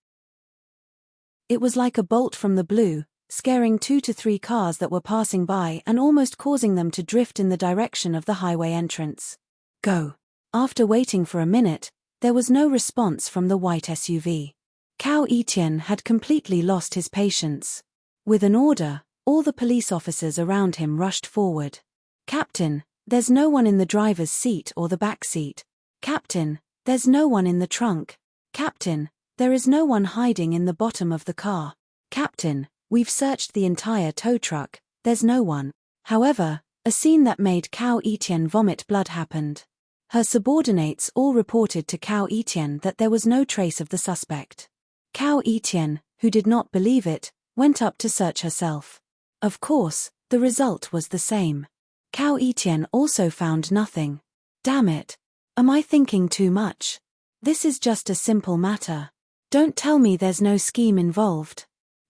It was like a bolt from the blue, scaring 2 to 3 cars that were passing by and almost causing them to drift in the direction of the highway entrance. Go. After waiting for a minute, there was no response from the white SUV. Cao Etian had completely lost his patience. With an order, all the police officers around him rushed forward. Captain, there's no one in the driver's seat or the back seat. Captain, there's no one in the trunk. Captain, there is no one hiding in the bottom of the car. Captain, we've searched the entire tow truck, there's no one. However, a scene that made Cao Etian vomit blood happened. Her subordinates all reported to Cao Etian that there was no trace of the suspect. Cao Etian, who did not believe it, went up to search herself. Of course, the result was the same. Cao Etian also found nothing. Damn it. Am I thinking too much? This is just a simple matter. Don't tell me there's no scheme involved.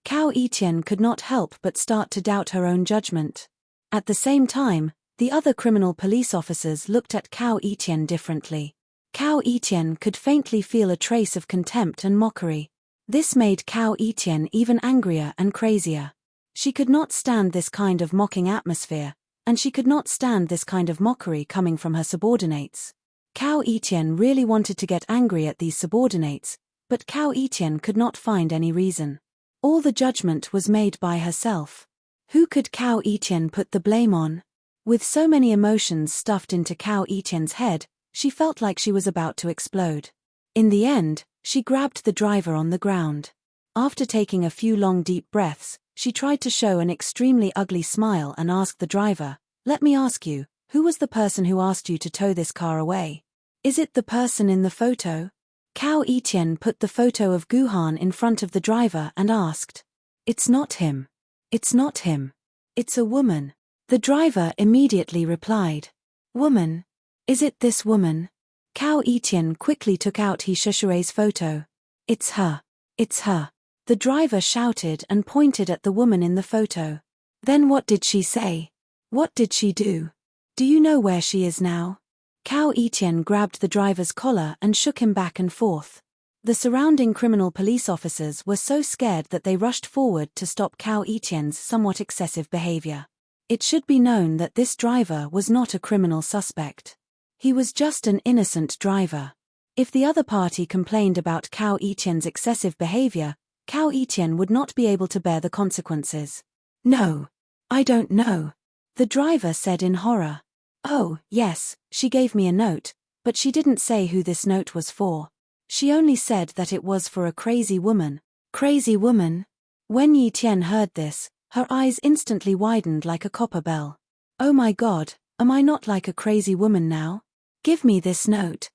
Cao Etian could not help but start to doubt her own judgment. At the same time, the other criminal police officers looked at Cao Etian differently. Cao Etian could faintly feel a trace of contempt and mockery. This made Cao Etian even angrier and crazier. She could not stand this kind of mocking atmosphere, and she could not stand this kind of mockery coming from her subordinates. Cao Etian really wanted to get angry at these subordinates, but Cao Etian could not find any reason. All the judgment was made by herself. Who could Cao Etian put the blame on? With so many emotions stuffed into Cao Etian's head, she felt like she was about to explode. In the end, she grabbed the driver on the ground. After taking a few long deep breaths, she tried to show an extremely ugly smile and asked the driver, let me ask you, who was the person who asked you to tow this car away? Is it the person in the photo? Cao Etian put the photo of Guhan in front of the driver and asked. It's not him. It's not him. It's a woman. The driver immediately replied. Woman? Is it this woman? Cao Etian quickly took out Hishishure's photo. It's her. It's her. The driver shouted and pointed at the woman in the photo. Then what did she say? What did she do? Do you know where she is now? Cao Etian grabbed the driver's collar and shook him back and forth. The surrounding criminal police officers were so scared that they rushed forward to stop Cao Etian's somewhat excessive behavior. It should be known that this driver was not a criminal suspect. He was just an innocent driver. If the other party complained about Cao Etian's excessive behavior, Cao Etian would not be able to bear the consequences. No. I don't know. The driver said in horror. Oh, yes, she gave me a note, but she didn't say who this note was for. She only said that it was for a crazy woman. Crazy woman? When Yi Tian heard this, her eyes instantly widened like a copper bell. Oh my God, am I not like a crazy woman now? Give me this note.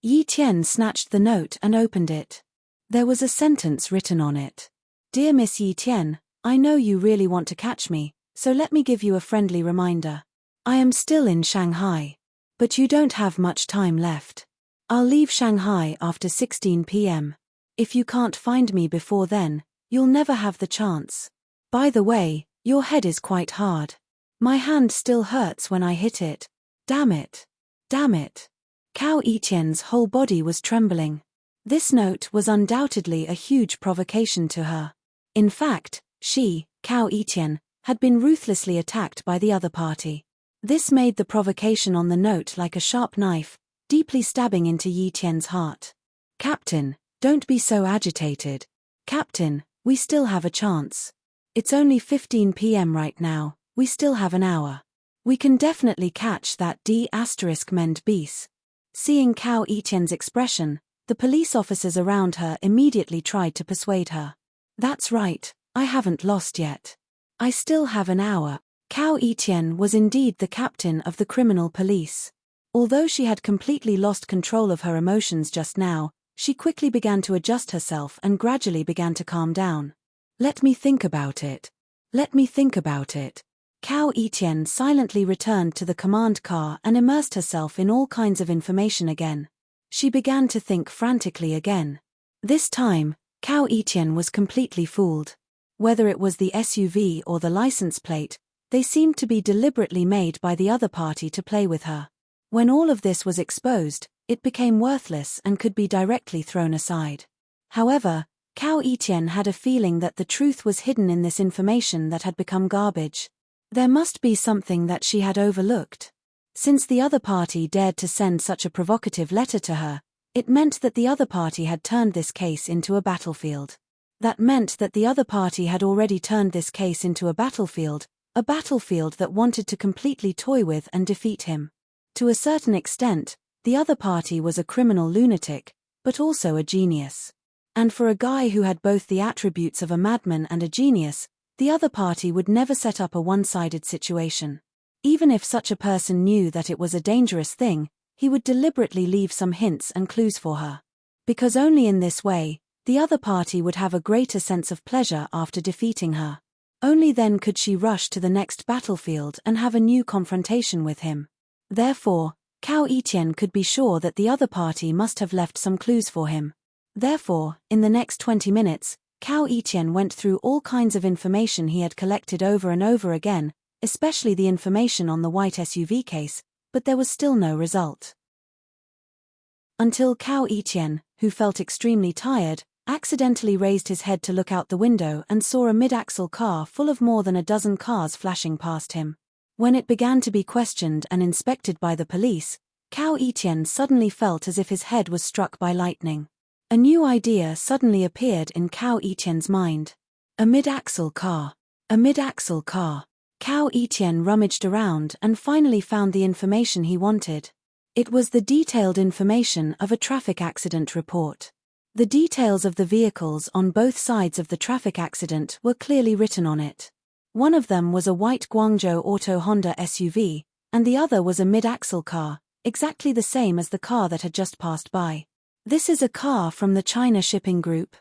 Yi Tian snatched the note and opened it. There was a sentence written on it. Dear Miss Yi Tian, I know you really want to catch me, so let me give you a friendly reminder. I am still in Shanghai. But you don't have much time left. I'll leave Shanghai after 16 p.m. If you can't find me before then, you'll never have the chance. By the way, your head is quite hard. My hand still hurts when I hit it. Damn it. Damn it. Cao Etienne's whole body was trembling. This note was undoubtedly a huge provocation to her. In fact, she, Cao Etienne, had been ruthlessly attacked by the other party. This made the provocation on the note like a sharp knife, deeply stabbing into Yi Tian's heart. "Captain, don't be so agitated. Captain, we still have a chance. It's only 15 p.m. right now, we still have an hour. We can definitely catch that D***mend beast." Seeing Cao Etienne's expression, the police officers around her immediately tried to persuade her. "That's right, I haven't lost yet. I still have an hour." Cao Etienne was indeed the captain of the criminal police. Although she had completely lost control of her emotions just now, she quickly began to adjust herself and gradually began to calm down. "Let me think about it. Let me think about it." Cao Etienne silently returned to the command car and immersed herself in all kinds of information again. She began to think frantically again. This time, Cao Etienne was completely fooled. Whether it was the SUV or the license plate, they seemed to be deliberately made by the other party to play with her. When all of this was exposed, it became worthless and could be directly thrown aside. However, Cao Etienne had a feeling that the truth was hidden in this information that had become garbage. There must be something that she had overlooked. Since the other party dared to send such a provocative letter to her, it meant that the other party had turned this case into a battlefield. That meant that the other party had already turned this case into a battlefield that wanted to completely toy with and defeat him. To a certain extent, the other party was a criminal lunatic, but also a genius. And for a guy who had both the attributes of a madman and a genius, the other party would never set up a one-sided situation. Even if such a person knew that it was a dangerous thing, he would deliberately leave some hints and clues for her. Because only in this way, the other party would have a greater sense of pleasure after defeating her. Only then could she rush to the next battlefield and have a new confrontation with him. Therefore, Cao Etienne could be sure that the other party must have left some clues for him. Therefore, in the next 20 minutes, Cao Etienne went through all kinds of information he had collected over and over again, especially the information on the white SUV case, but there was still no result. Until Cao Etienne, who felt extremely tired, accidentally raised his head to look out the window and saw a mid-axle car full of more than a dozen cars flashing past him. When it began to be questioned and inspected by the police, Cao Etienne suddenly felt as if his head was struck by lightning. A new idea suddenly appeared in Cao Etienne's mind. A mid-axle car. A mid-axle car. Cao Etienne rummaged around and finally found the information he wanted. It was the detailed information of a traffic accident report. The details of the vehicles on both sides of the traffic accident were clearly written on it. One of them was a white Guangzhou Auto Honda SUV, and the other was a mid-axle car, exactly the same as the car that had just passed by. This is a car from the China Shipping Group.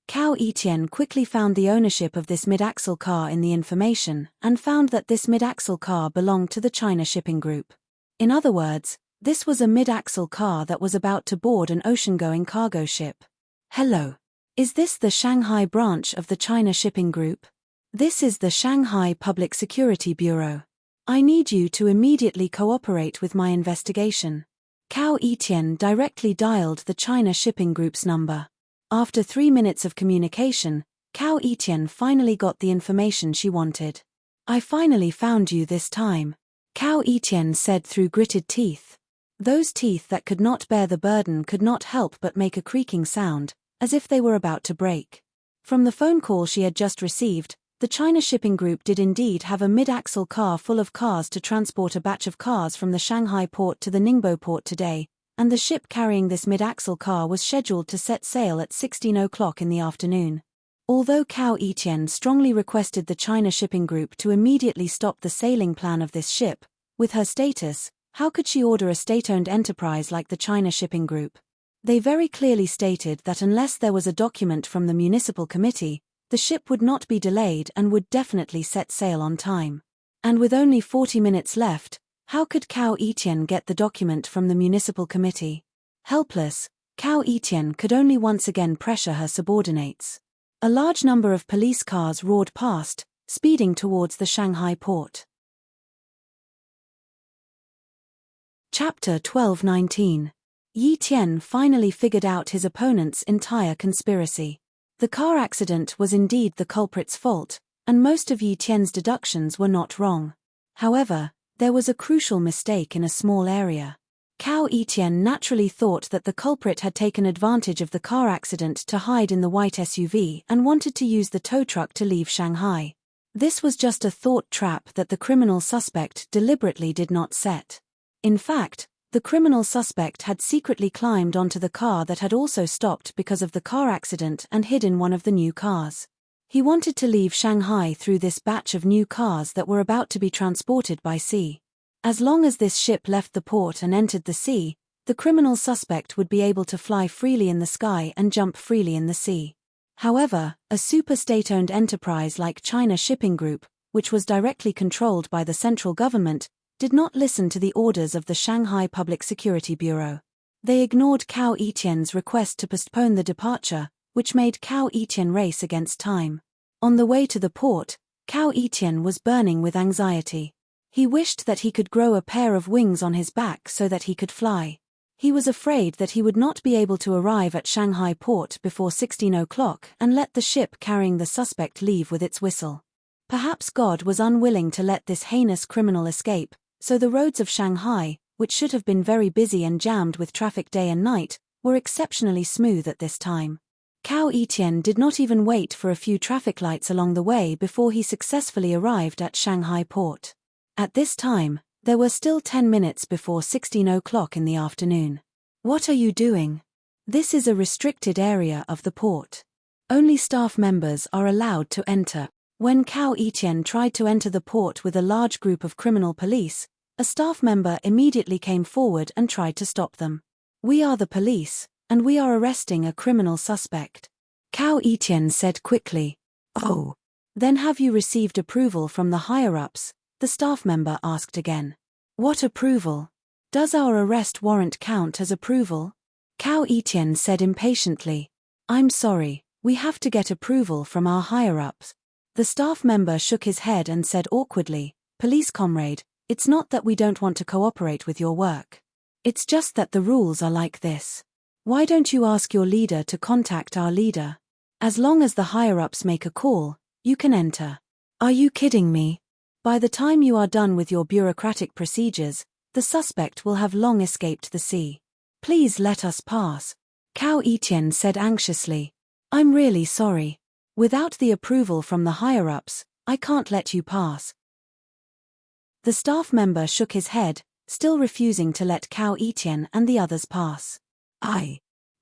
Cao Etienne quickly found the ownership of this mid-axle car in the information and found that this mid-axle car belonged to the China Shipping Group. In other words, this was a mid-axle car that was about to board an ocean-going cargo ship. Hello. Is this the Shanghai branch of the China Shipping Group? This is the Shanghai Public Security Bureau. I need you to immediately cooperate with my investigation. Cao Etienne directly dialed the China Shipping Group's number. After 3 minutes of communication, Cao Etienne finally got the information she wanted. I finally found you this time, Cao Etienne said through gritted teeth. Those teeth that could not bear the burden could not help but make a creaking sound, as if they were about to break. From the phone call she had just received, the China Shipping Group did indeed have a mid-axle car full of cars to transport a batch of cars from the Shanghai port to the Ningbo port today, and the ship carrying this mid-axle car was scheduled to set sail at 16 o'clock in the afternoon. Although Cao Etienne strongly requested the China Shipping Group to immediately stop the sailing plan of this ship, with her status, how could she order a state-owned enterprise like the China Shipping Group? They very clearly stated that unless there was a document from the municipal committee, the ship would not be delayed and would definitely set sail on time. And with only 40 minutes left, how could Cao Etienne get the document from the municipal committee? Helpless, Cao Etienne could only once again pressure her subordinates. A large number of police cars roared past, speeding towards the Shanghai port. Chapter 12:19 Yi Tian finally figured out his opponent's entire conspiracy. The car accident was indeed the culprit's fault, and most of Yi Tian's deductions were not wrong. However, there was a crucial mistake in a small area. Cao Yitian naturally thought that the culprit had taken advantage of the car accident to hide in the white SUV and wanted to use the tow truck to leave Shanghai. This was just a thought trap that the criminal suspect deliberately did not set. In fact, the criminal suspect had secretly climbed onto the car that had also stopped because of the car accident and hid in one of the new cars. He wanted to leave Shanghai through this batch of new cars that were about to be transported by sea. As long as this ship left the port and entered the sea, the criminal suspect would be able to fly freely in the sky and jump freely in the sea. However, a super state-owned enterprise like China Shipping Group, which was directly controlled by the central government, did not listen to the orders of the Shanghai Public Security Bureau. They ignored Cao Yitian's request to postpone the departure, which made Cao Yitian race against time. On the way to the port, Cao Yitian was burning with anxiety. He wished that he could grow a pair of wings on his back so that he could fly. He was afraid that he would not be able to arrive at Shanghai port before 16 o'clock and let the ship carrying the suspect leave with its whistle. Perhaps God was unwilling to let this heinous criminal escape, so the roads of Shanghai, which should have been very busy and jammed with traffic day and night, were exceptionally smooth at this time. Cao Yitian did not even wait for a few traffic lights along the way before he successfully arrived at Shanghai port. At this time, there were still 10 minutes before 16 o'clock in the afternoon. What are you doing? This is a restricted area of the port. Only staff members are allowed to enter. When Cao Yitian tried to enter the port with a large group of criminal police, a staff member immediately came forward and tried to stop them. We are the police, and we are arresting a criminal suspect. Cao Yitian said quickly. Oh. Then have you received approval from the higher-ups? The staff member asked again. What approval? Does our arrest warrant count as approval? Cao Yitian said impatiently. I'm sorry, we have to get approval from our higher-ups. The staff member shook his head and said awkwardly, Police comrade, it's not that we don't want to cooperate with your work. It's just that the rules are like this. Why don't you ask your leader to contact our leader? As long as the higher-ups make a call, you can enter. Are you kidding me? By the time you are done with your bureaucratic procedures, the suspect will have long escaped the sea. Please let us pass. Cao Yitian said anxiously. I'm really sorry. Without the approval from the higher-ups, I can't let you pass. The staff member shook his head, still refusing to let Cao Yitian and the others pass.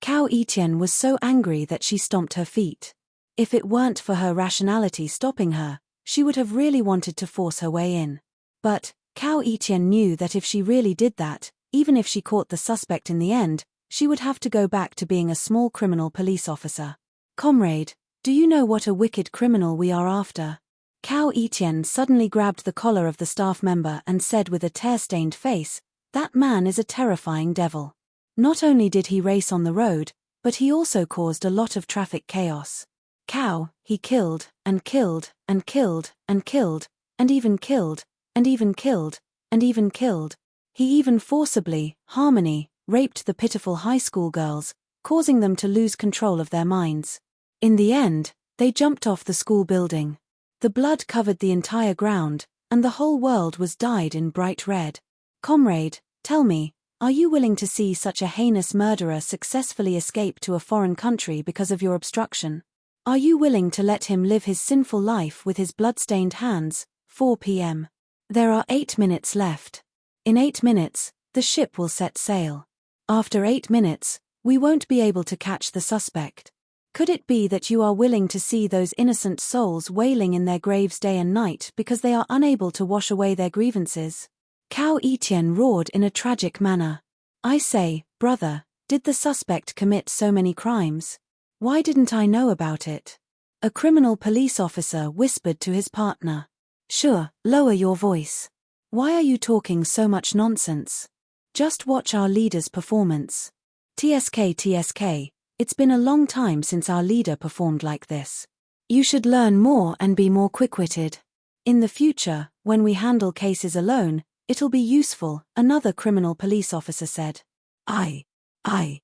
Cao Yitian was so angry that she stomped her feet. If it weren't for her rationality stopping her, she would have really wanted to force her way in. But, Cao Yitian knew that if she really did that, even if she caught the suspect in the end, she would have to go back to being a small criminal police officer. Comrade, do you know what a wicked criminal we are after? Cao Yitian suddenly grabbed the collar of the staff member and said with a tear-stained face, that man is a terrifying devil. Not only did he race on the road, but he also caused a lot of traffic chaos. Cao, he killed, and killed, and killed, and killed, and even killed, and even killed, and even killed. He even forcibly, harmony, raped the pitiful high school girls, causing them to lose control of their minds. In the end, they jumped off the school building. The blood covered the entire ground, and the whole world was dyed in bright red. Comrade, tell me, are you willing to see such a heinous murderer successfully escape to a foreign country because of your obstruction? Are you willing to let him live his sinful life with his blood-stained hands? 4 p.m. There are 8 minutes left. In 8 minutes, the ship will set sail. After 8 minutes, we won't be able to catch the suspect. Could it be that you are willing to see those innocent souls wailing in their graves day and night because they are unable to wash away their grievances? Cao Yitian roared in a tragic manner. I say, brother, did the suspect commit so many crimes? Why didn't I know about it? A criminal police officer whispered to his partner. Sure, lower your voice. Why are you talking so much nonsense? Just watch our leader's performance. TSK, it's been a long time since our leader performed like this. You should learn more and be more quick-witted. In the future, when we handle cases alone, it'll be useful, another criminal police officer said. I.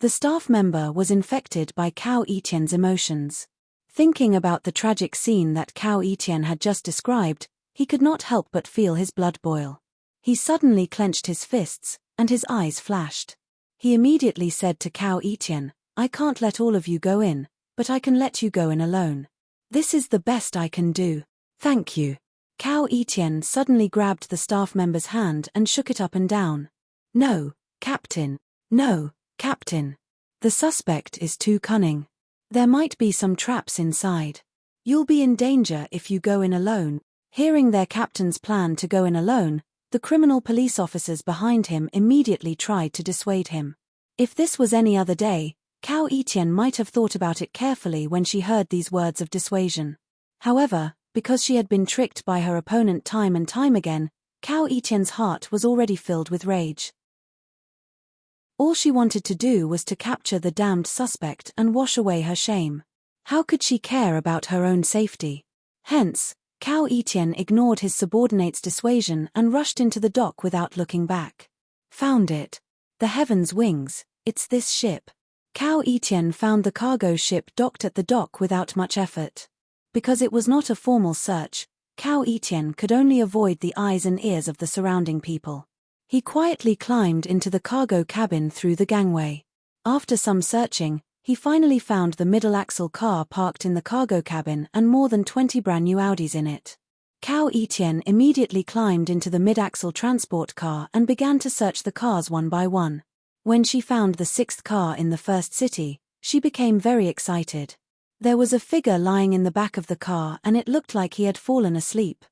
The staff member was infected by Cao Etienne's emotions. Thinking about the tragic scene that Cao Etienne had just described, he could not help but feel his blood boil. He suddenly clenched his fists, and his eyes flashed. He immediately said to Cao Etienne, "I can't let all of you go in, but I can let you go in alone. This is the best I can do. Thank you." Cao Etienne suddenly grabbed the staff member's hand and shook it up and down. "No, Captain. No, Captain. The suspect is too cunning. There might be some traps inside. You'll be in danger if you go in alone." Hearing their captain's plan to go in alone, the criminal police officers behind him immediately tried to dissuade him. If this was any other day, Cao Etienne might have thought about it carefully when she heard these words of dissuasion. However, because she had been tricked by her opponent time and time again, Cao Etienne's heart was already filled with rage. All she wanted to do was to capture the damned suspect and wash away her shame. How could she care about her own safety? Hence, Cao Etienne ignored his subordinate's dissuasion and rushed into the dock without looking back. Found it. The Heaven's Wings, it's this ship. Cao Etienne found the cargo ship docked at the dock without much effort. Because it was not a formal search, Cao Etienne could only avoid the eyes and ears of the surrounding people. He quietly climbed into the cargo cabin through the gangway. After some searching, he finally found the middle-axle car parked in the cargo cabin and more than 20 brand new Audis in it. Cao Etienne immediately climbed into the mid-axle transport car and began to search the cars one by one. When she found the 6th car in the first city, she became very excited. There was a figure lying in the back of the car and it looked like he had fallen asleep.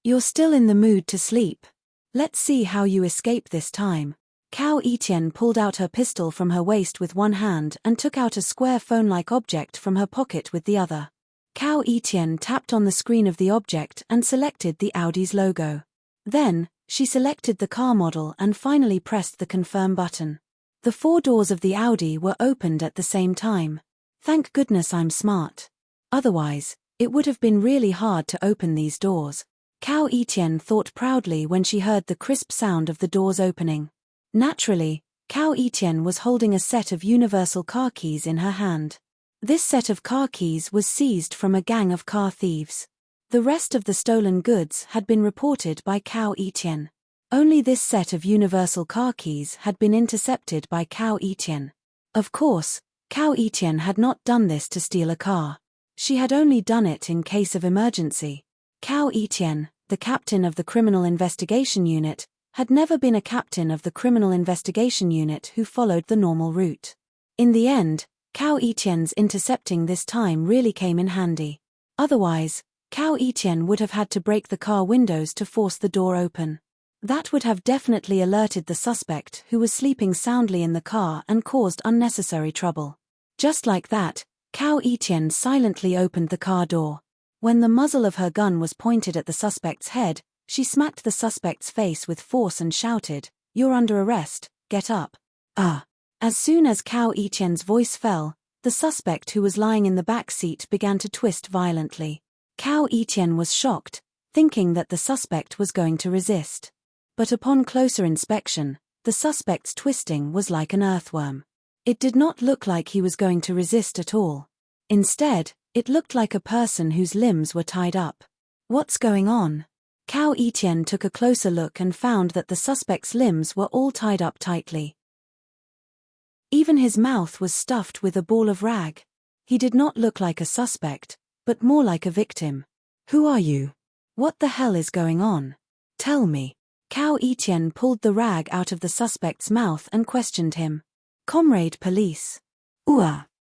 "You're still in the mood to sleep. Let's see how you escape this time." Cao Etienne pulled out her pistol from her waist with one hand and took out a square phone-like object from her pocket with the other. Cao Etienne tapped on the screen of the object and selected the Audi's logo. Then, she selected the car model and finally pressed the confirm button. The 4 doors of the Audi were opened at the same time. Thank goodness I'm smart. Otherwise, it would have been really hard to open these doors. Cao Etienne thought proudly when she heard the crisp sound of the doors opening. Naturally, Cao Etienne was holding a set of universal car keys in her hand. This set of car keys was seized from a gang of car thieves. The rest of the stolen goods had been reported by Cao Etienne. Only this set of universal car keys had been intercepted by Cao Etienne. Of course, Cao Etienne had not done this to steal a car. She had only done it in case of emergency. Cao Etienne, the captain of the Criminal Investigation Unit, had never been a captain of the Criminal Investigation Unit who followed the normal route. In the end, Cao Etienne's intercepting this time really came in handy. Otherwise, Cao Etienne would have had to break the car windows to force the door open. That would have definitely alerted the suspect who was sleeping soundly in the car and caused unnecessary trouble. Just like that, Cao Etienne silently opened the car door. When the muzzle of her gun was pointed at the suspect's head, she smacked the suspect's face with force and shouted, "You're under arrest, get up." As soon as Cao Etienne's voice fell, the suspect who was lying in the back seat began to twist violently. Cao Etienne was shocked, thinking that the suspect was going to resist. But upon closer inspection, the suspect's twisting was like an earthworm. It did not look like he was going to resist at all. Instead, it looked like a person whose limbs were tied up. What's going on? Cao Etienne took a closer look and found that the suspect's limbs were all tied up tightly. Even his mouth was stuffed with a ball of rag. He did not look like a suspect, but more like a victim. "Who are you? What the hell is going on? Tell me." Cao Etienne pulled the rag out of the suspect's mouth and questioned him. "Comrade Police."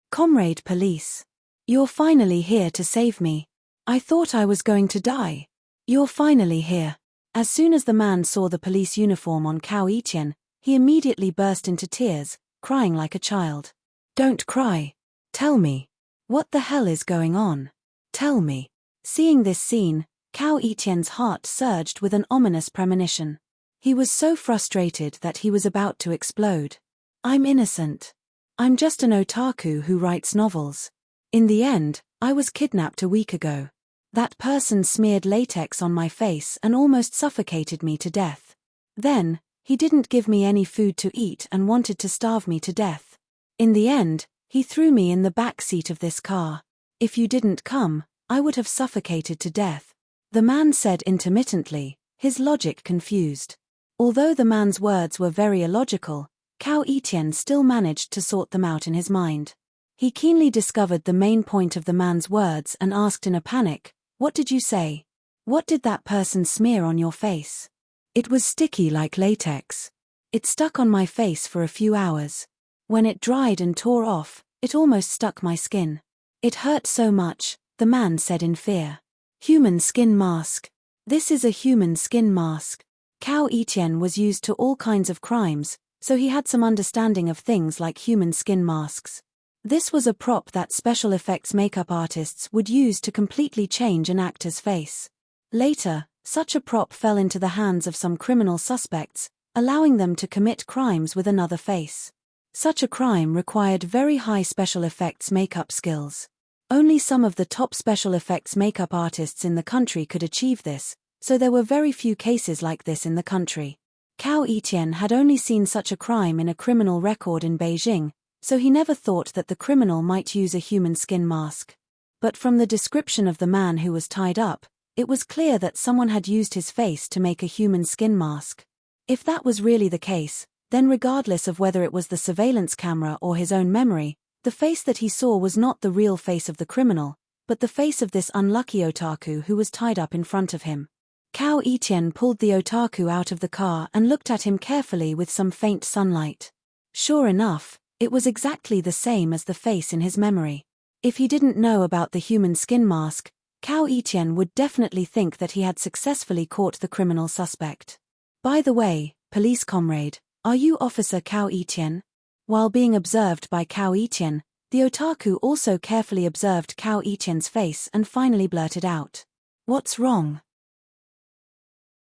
Comrade Police. You're finally here to save me. I thought I was going to die. You're finally here." As soon as the man saw the police uniform on Cao Etienne, he immediately burst into tears, crying like a child. "Don't cry. Tell me. What the hell is going on? Tell me." Seeing this scene, Cao Etienne's heart surged with an ominous premonition. He was so frustrated that he was about to explode. "I'm innocent. I'm just an otaku who writes novels. In the end, I was kidnapped a week ago. That person smeared latex on my face and almost suffocated me to death. Then, He didn't give me any food to eat and wanted to starve me to death. In the end, he threw me in the back seat of this car. If you didn't come, I would have suffocated to death. The man said intermittently, his logic confused. Although the man's words were very illogical, Cao Etienne still managed to sort them out in his mind. He keenly discovered the main point of the man's words and asked in a panic, "What did you say? What did that person smear on your face?" "It was sticky like latex. It stuck on my face for a few hours. When it dried and tore off, it almost stuck my skin. It hurt so much," the man said in fear. Human skin mask. This is a human skin mask. Cao Etienne was used to all kinds of crimes, so he had some understanding of things like human skin masks. This was a prop that special effects makeup artists would use to completely change an actor's face. Later, such a prop fell into the hands of some criminal suspects, allowing them to commit crimes with another face. Such a crime required very high special effects makeup skills. Only some of the top special effects makeup artists in the country could achieve this, so there were very few cases like this in the country. Cao Etienne had only seen such a crime in a criminal record in Beijing, so he never thought that the criminal might use a human skin mask. But from the description of the man who was tied up, it was clear that someone had used his face to make a human skin mask. If that was really the case, then regardless of whether it was the surveillance camera or his own memory, the face that he saw was not the real face of the criminal, but the face of this unlucky otaku who was tied up in front of him. Cao Etienne pulled the otaku out of the car and looked at him carefully with some faint sunlight. Sure enough, it was exactly the same as the face in his memory. If he didn't know about the human skin mask, Cao Etienne would definitely think that he had successfully caught the criminal suspect. "By the way, police comrade, are you Officer Cao Etienne?" While being observed by Cao Etienne, the otaku also carefully observed Cao Etienne's face and finally blurted out, "What's wrong?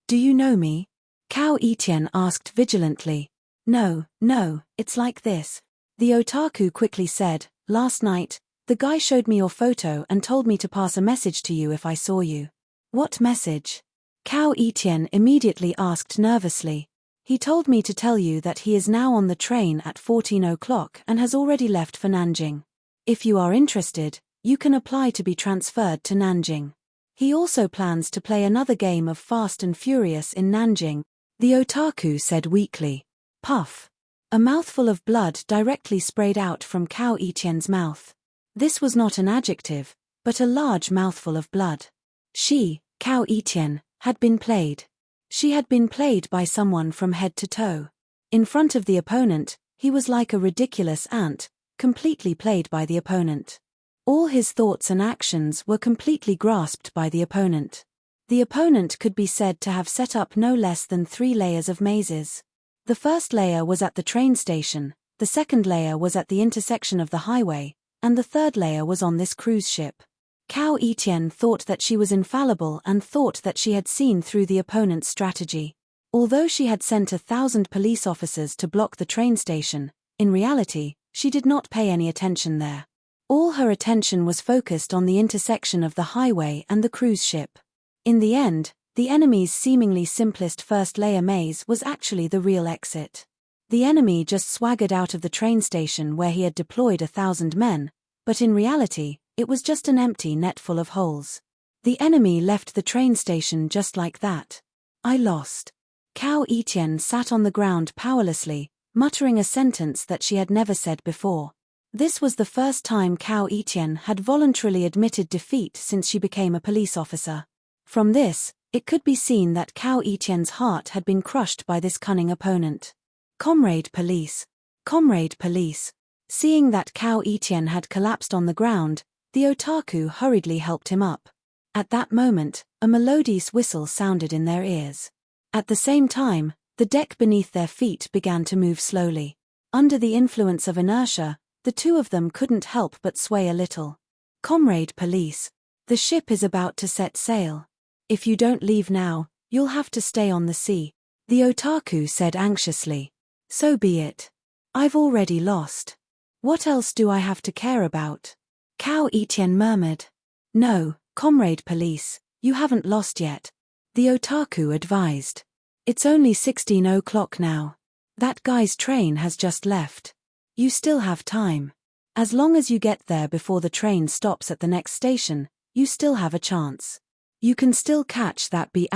Do you know me?" Cao Etienne asked vigilantly. No, it's like this." The otaku quickly said, "Last night, the guy showed me your photo and told me to pass a message to you if I saw you." "What message?" Cao Etienne immediately asked nervously. "He told me to tell you that he is now on the train at 14 o'clock and has already left for Nanjing. If you are interested, you can apply to be transferred to Nanjing. He also plans to play another game of Fast and Furious in Nanjing," the otaku said weakly. Puff. A mouthful of blood directly sprayed out from Cao Etienne's mouth. This was not an adjective, but a large mouthful of blood. She, Cao Etienne, had been played. She had been played by someone from head to toe. In front of the opponent, he was like a ridiculous ant, completely played by the opponent. All his thoughts and actions were completely grasped by the opponent. The opponent could be said to have set up no less than 3 layers of mazes. The first layer was at the train station, the second layer was at the intersection of the highway, and the third layer was on this cruise ship. Cao Etienne thought that she was infallible and thought that she had seen through the opponent's strategy. Although she had sent 1,000 police officers to block the train station, in reality, she did not pay any attention there. All her attention was focused on the intersection of the highway and the cruise ship. In the end, the enemy's seemingly simplest first layer maze was actually the real exit. The enemy just swaggered out of the train station where he had deployed 1,000 men, but in reality, it was just an empty net full of holes. The enemy left the train station just like that. "I lost." Cao Etienne sat on the ground powerlessly, muttering a sentence that she had never said before. This was the first time Cao Etienne had voluntarily admitted defeat since she became a police officer. From this, it could be seen that Cao Etienne's heart had been crushed by this cunning opponent. Comrade police. Comrade police." Seeing that Cao Etienne had collapsed on the ground, the otaku hurriedly helped him up. At that moment, a melodious whistle sounded in their ears. At the same time, the deck beneath their feet began to move slowly. Under the influence of inertia, the two of them couldn't help but sway a little. "Comrade police. The ship is about to set sail. If you don't leave now, you'll have to stay on the sea," the otaku said anxiously. "So be it. I've already lost. What else do I have to care about?" Cao Etienne murmured. "No, comrade police, you haven't lost yet," the otaku advised. It's only 16 o'clock now. That guy's train has just left. You still have time. As long as you get there before the train stops at the next station, you still have a chance. You can still catch that B****.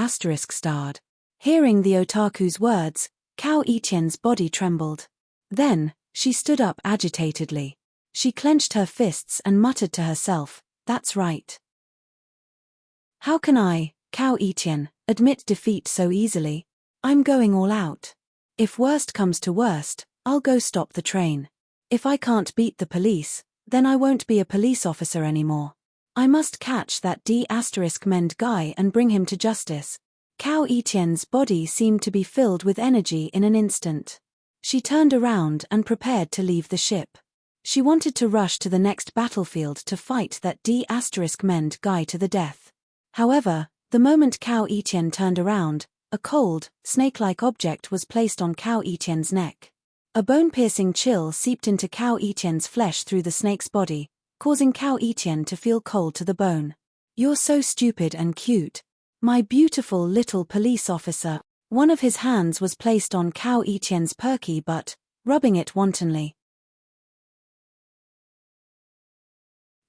Hearing the otaku's words, Cao Etienne's body trembled. Then, she stood up agitatedly. She clenched her fists and muttered to herself, "That's right. How can I, Cao Etienne, admit defeat so easily? I'm going all out. If worst comes to worst, I'll go stop the train. If I can't beat the police, then I won't be a police officer anymore. I must catch that D***mend guy and bring him to justice." Cao Etienne's body seemed to be filled with energy in an instant. She turned around and prepared to leave the ship. She wanted to rush to the next battlefield to fight that D***mend guy to the death. However, the moment Cao Etienne turned around, a cold, snake-like object was placed on Cao Etienne's neck. A bone-piercing chill seeped into Cao Etienne's flesh through the snake's body, causing Cao Etienne to feel cold to the bone. "You're so stupid and cute. My beautiful little police officer." One of his hands was placed on Cao Etienne's perky butt, rubbing it wantonly.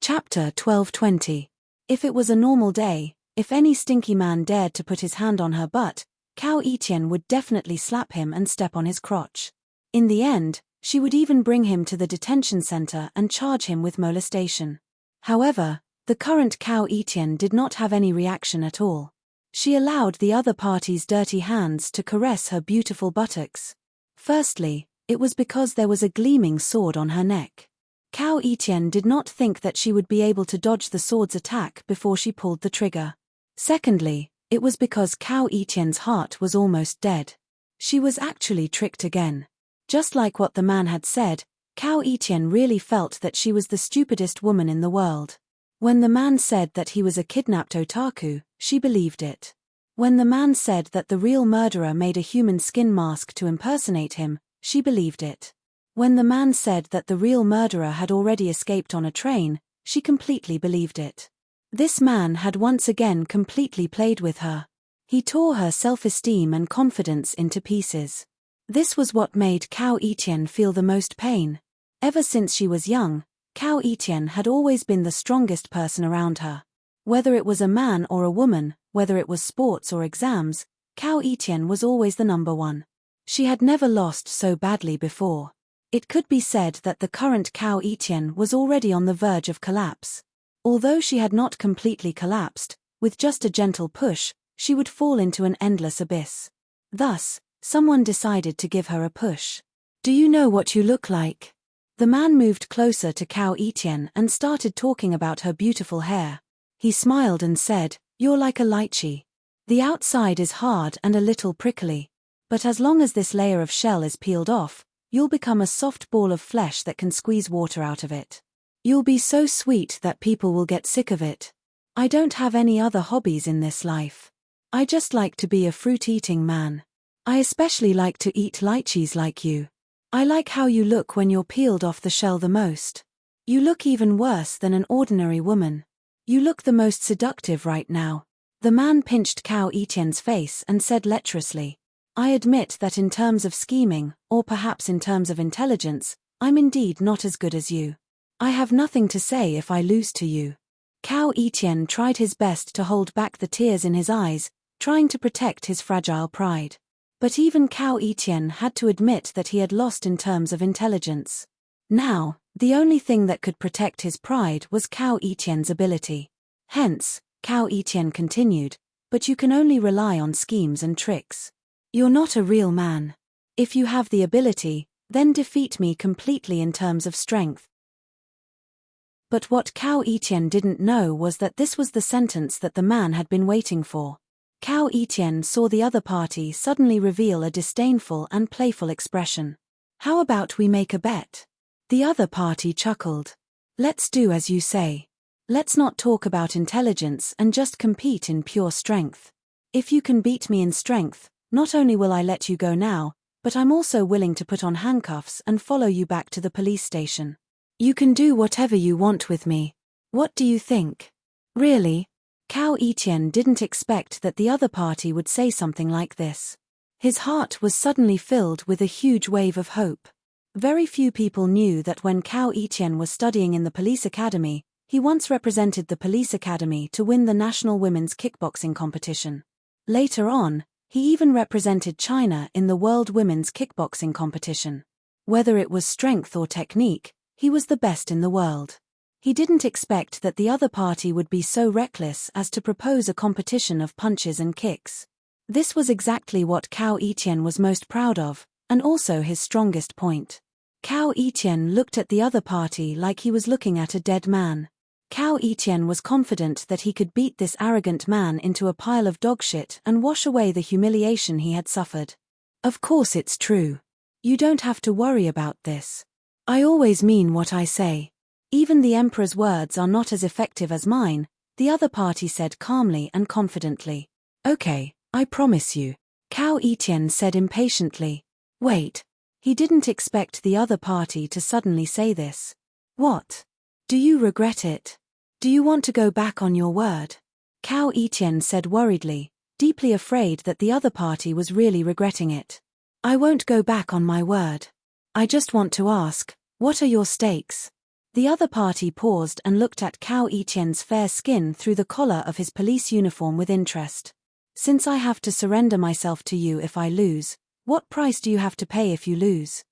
Chapter 12:20. If it was a normal day, if any stinky man dared to put his hand on her butt, Cao Etienne would definitely slap him and step on his crotch. In the end, she would even bring him to the detention center and charge him with molestation. However, the current Cao Etienne did not have any reaction at all. She allowed the other party's dirty hands to caress her beautiful buttocks. Firstly, it was because there was a gleaming sword on her neck. Cao Etienne did not think that she would be able to dodge the sword's attack before she pulled the trigger. Secondly, it was because Cao Etienne's heart was almost dead. She was actually tricked again. Just like what the man had said, Cao Etienne really felt that she was the stupidest woman in the world. When the man said that he was a kidnapped otaku, she believed it. When the man said that the real murderer made a human skin mask to impersonate him, she believed it. When the man said that the real murderer had already escaped on a train, she completely believed it. This man had once again completely played with her. He tore her self-esteem and confidence into pieces. This was what made Cao Etienne feel the most pain. Ever since she was young, Cao Etienne had always been the strongest person around her. Whether it was a man or a woman, whether it was sports or exams, Cao Etienne was always the number one. She had never lost so badly before. It could be said that the current Cao Etienne was already on the verge of collapse. Although she had not completely collapsed, with just a gentle push, she would fall into an endless abyss. Thus, someone decided to give her a push. "Do you know what you look like?" The man moved closer to Cao Etienne and started talking about her beautiful hair. He smiled and said, "You're like a lychee. The outside is hard and a little prickly. But as long as this layer of shell is peeled off, you'll become a soft ball of flesh that can squeeze water out of it. You'll be so sweet that people will get sick of it. I don't have any other hobbies in this life. I just like to be a fruit-eating man. I especially like to eat lychees like you. I like how you look when you're peeled off the shell the most. You look even worse than an ordinary woman. You look the most seductive right now." The man pinched Cao Etienne's face and said lecherously, "I admit that in terms of scheming, or perhaps in terms of intelligence, I'm indeed not as good as you. I have nothing to say if I lose to you." Cao Etienne tried his best to hold back the tears in his eyes, trying to protect his fragile pride. But even Cao Etienne had to admit that he had lost in terms of intelligence. Now, the only thing that could protect his pride was Cao Etienne's ability. Hence, Cao Etienne continued, "But you can only rely on schemes and tricks. You're not a real man. If you have the ability, then defeat me completely in terms of strength." But what Cao Etienne didn't know was that this was the sentence that the man had been waiting for. Cao Etienne saw the other party suddenly reveal a disdainful and playful expression. "How about we make a bet?" The other party chuckled. "Let's do as you say. Let's not talk about intelligence and just compete in pure strength. If you can beat me in strength, not only will I let you go now, but I'm also willing to put on handcuffs and follow you back to the police station. You can do whatever you want with me. What do you think?" Really? Cao Etienne didn't expect that the other party would say something like this. His heart was suddenly filled with a huge wave of hope. Very few people knew that when Cao Yiqian was studying in the police academy, he once represented the police academy to win the national women's kickboxing competition. Later on, he even represented China in the World Women's Kickboxing competition. Whether it was strength or technique, he was the best in the world. He didn't expect that the other party would be so reckless as to propose a competition of punches and kicks. This was exactly what Cao Yiqian was most proud of, and also his strongest point. Cao Yiqian looked at the other party like he was looking at a dead man. Cao Yiqian was confident that he could beat this arrogant man into a pile of dogshit and wash away the humiliation he had suffered. Of course it's true. You don't have to worry about this. I always mean what I say. Even the emperor's words are not as effective as mine, the other party said calmly and confidently. Okay, I promise you. Cao Yiqian said impatiently. Wait. He didn't expect the other party to suddenly say this. What? Do you regret it? Do you want to go back on your word? Cao Yiqian said worriedly, deeply afraid that the other party was really regretting it. I won't go back on my word. I just want to ask, what are your stakes? The other party paused and looked at Cao Yiqian's fair skin through the collar of his police uniform with interest. Since I have to surrender myself to you if I lose, what price do you have to pay if you lose?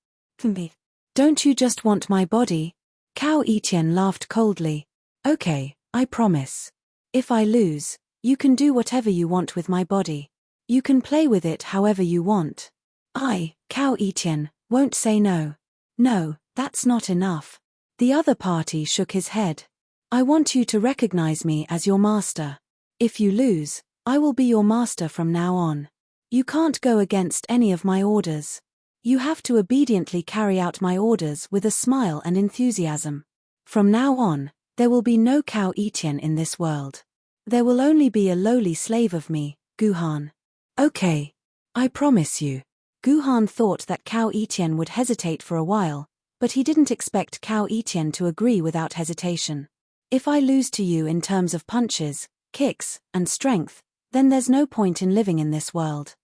Don't you just want my body? Cao Yiqian laughed coldly. Okay, I promise. If I lose, you can do whatever you want with my body. You can play with it however you want. I, Cao Yiqian, won't say no. No, that's not enough. The other party shook his head. I want you to recognize me as your master. If you lose, I will be your master from now on. You can't go against any of my orders. You have to obediently carry out my orders with a smile and enthusiasm. From now on, there will be no Cao Yiqian in this world. There will only be a lowly slave of me, Guhan. Okay. I promise you. Guhan thought that Cao Yiqian would hesitate for a while, but he didn't expect Cao Yiqian to agree without hesitation. If I lose to you in terms of punches, kicks, and strength, then there's no point in living in this world.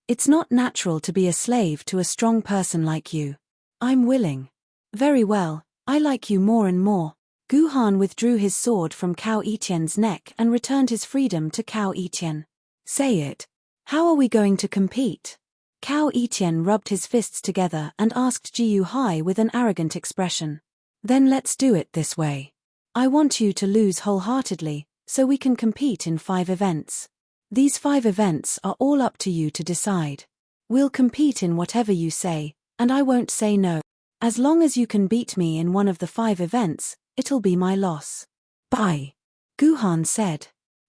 It's not natural to be a slave to a strong person like you. I'm willing. Very well, I like you more and more. Guhan withdrew his sword from Cao Yiqian's neck and returned his freedom to Cao Yiqian. Say it. How are we going to compete? Cao Yiqian rubbed his fists together and asked Jiu Hai with an arrogant expression. Then let's do it this way. I want you to lose wholeheartedly, so we can compete in 5 events. These 5 events are all up to you to decide. We'll compete in whatever you say, and I won't say no. As long as you can beat me in one of the 5 events, it'll be my loss. Bye. Guhan said.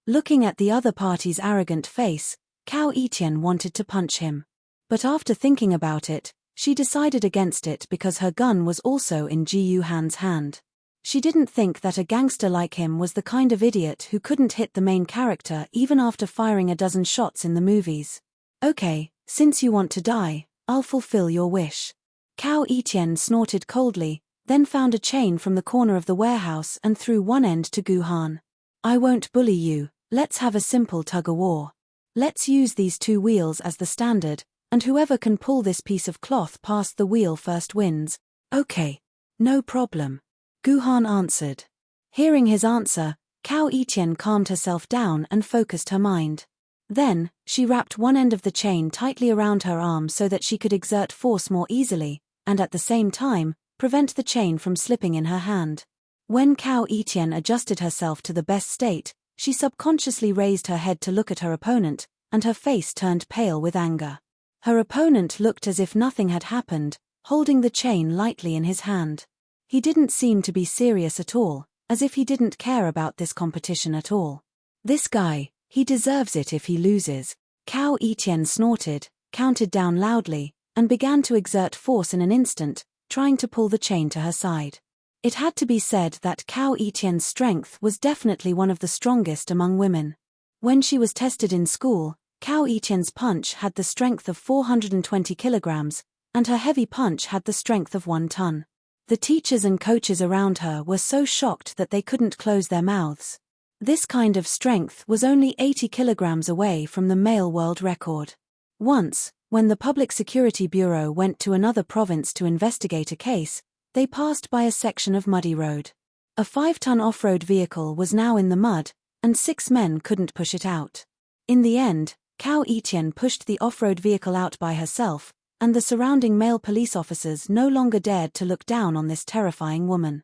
Looking at the other party's arrogant face, Cao Yiqian wanted to punch him. But after thinking about it, she decided against it because her gun was also in Ji Yuhan's hand. She didn't think that a gangster like him was the kind of idiot who couldn't hit the main character even after firing a dozen shots in the movies. Okay, since you want to die, I'll fulfill your wish. Cao Yiqian snorted coldly, then found a chain from the corner of the warehouse and threw one end to Guhan. I won't bully you, let's have a simple tug-of-war. Let's use these 2 wheels as the standard, and whoever can pull this piece of cloth past the wheel first wins. Okay. No problem. Guhan answered. Hearing his answer, Cao Yiqian calmed herself down and focused her mind. Then, she wrapped one end of the chain tightly around her arm so that she could exert force more easily, and at the same time, prevent the chain from slipping in her hand. When Cao Yiqian adjusted herself to the best state, she subconsciously raised her head to look at her opponent, and her face turned pale with anger. Her opponent looked as if nothing had happened, holding the chain lightly in his hand. He didn't seem to be serious at all, as if he didn't care about this competition at all. This guy, he deserves it if he loses. Cao Yiqian snorted, counted down loudly, and began to exert force in an instant, trying to pull the chain to her side. It had to be said that Cao Yiqian's strength was definitely one of the strongest among women. When she was tested in school, Cao Yiqian's punch had the strength of 420 kilograms, and her heavy punch had the strength of 1 ton. The teachers and coaches around her were so shocked that they couldn't close their mouths. This kind of strength was only 80 kilograms away from the male world record. Once, when the Public Security Bureau went to another province to investigate a case, they passed by a section of muddy road. A 5-ton off-road vehicle was now in the mud, and 6 men couldn't push it out. In the end, Cao Etienne pushed the off-road vehicle out by herself, and the surrounding male police officers no longer dared to look down on this terrifying woman.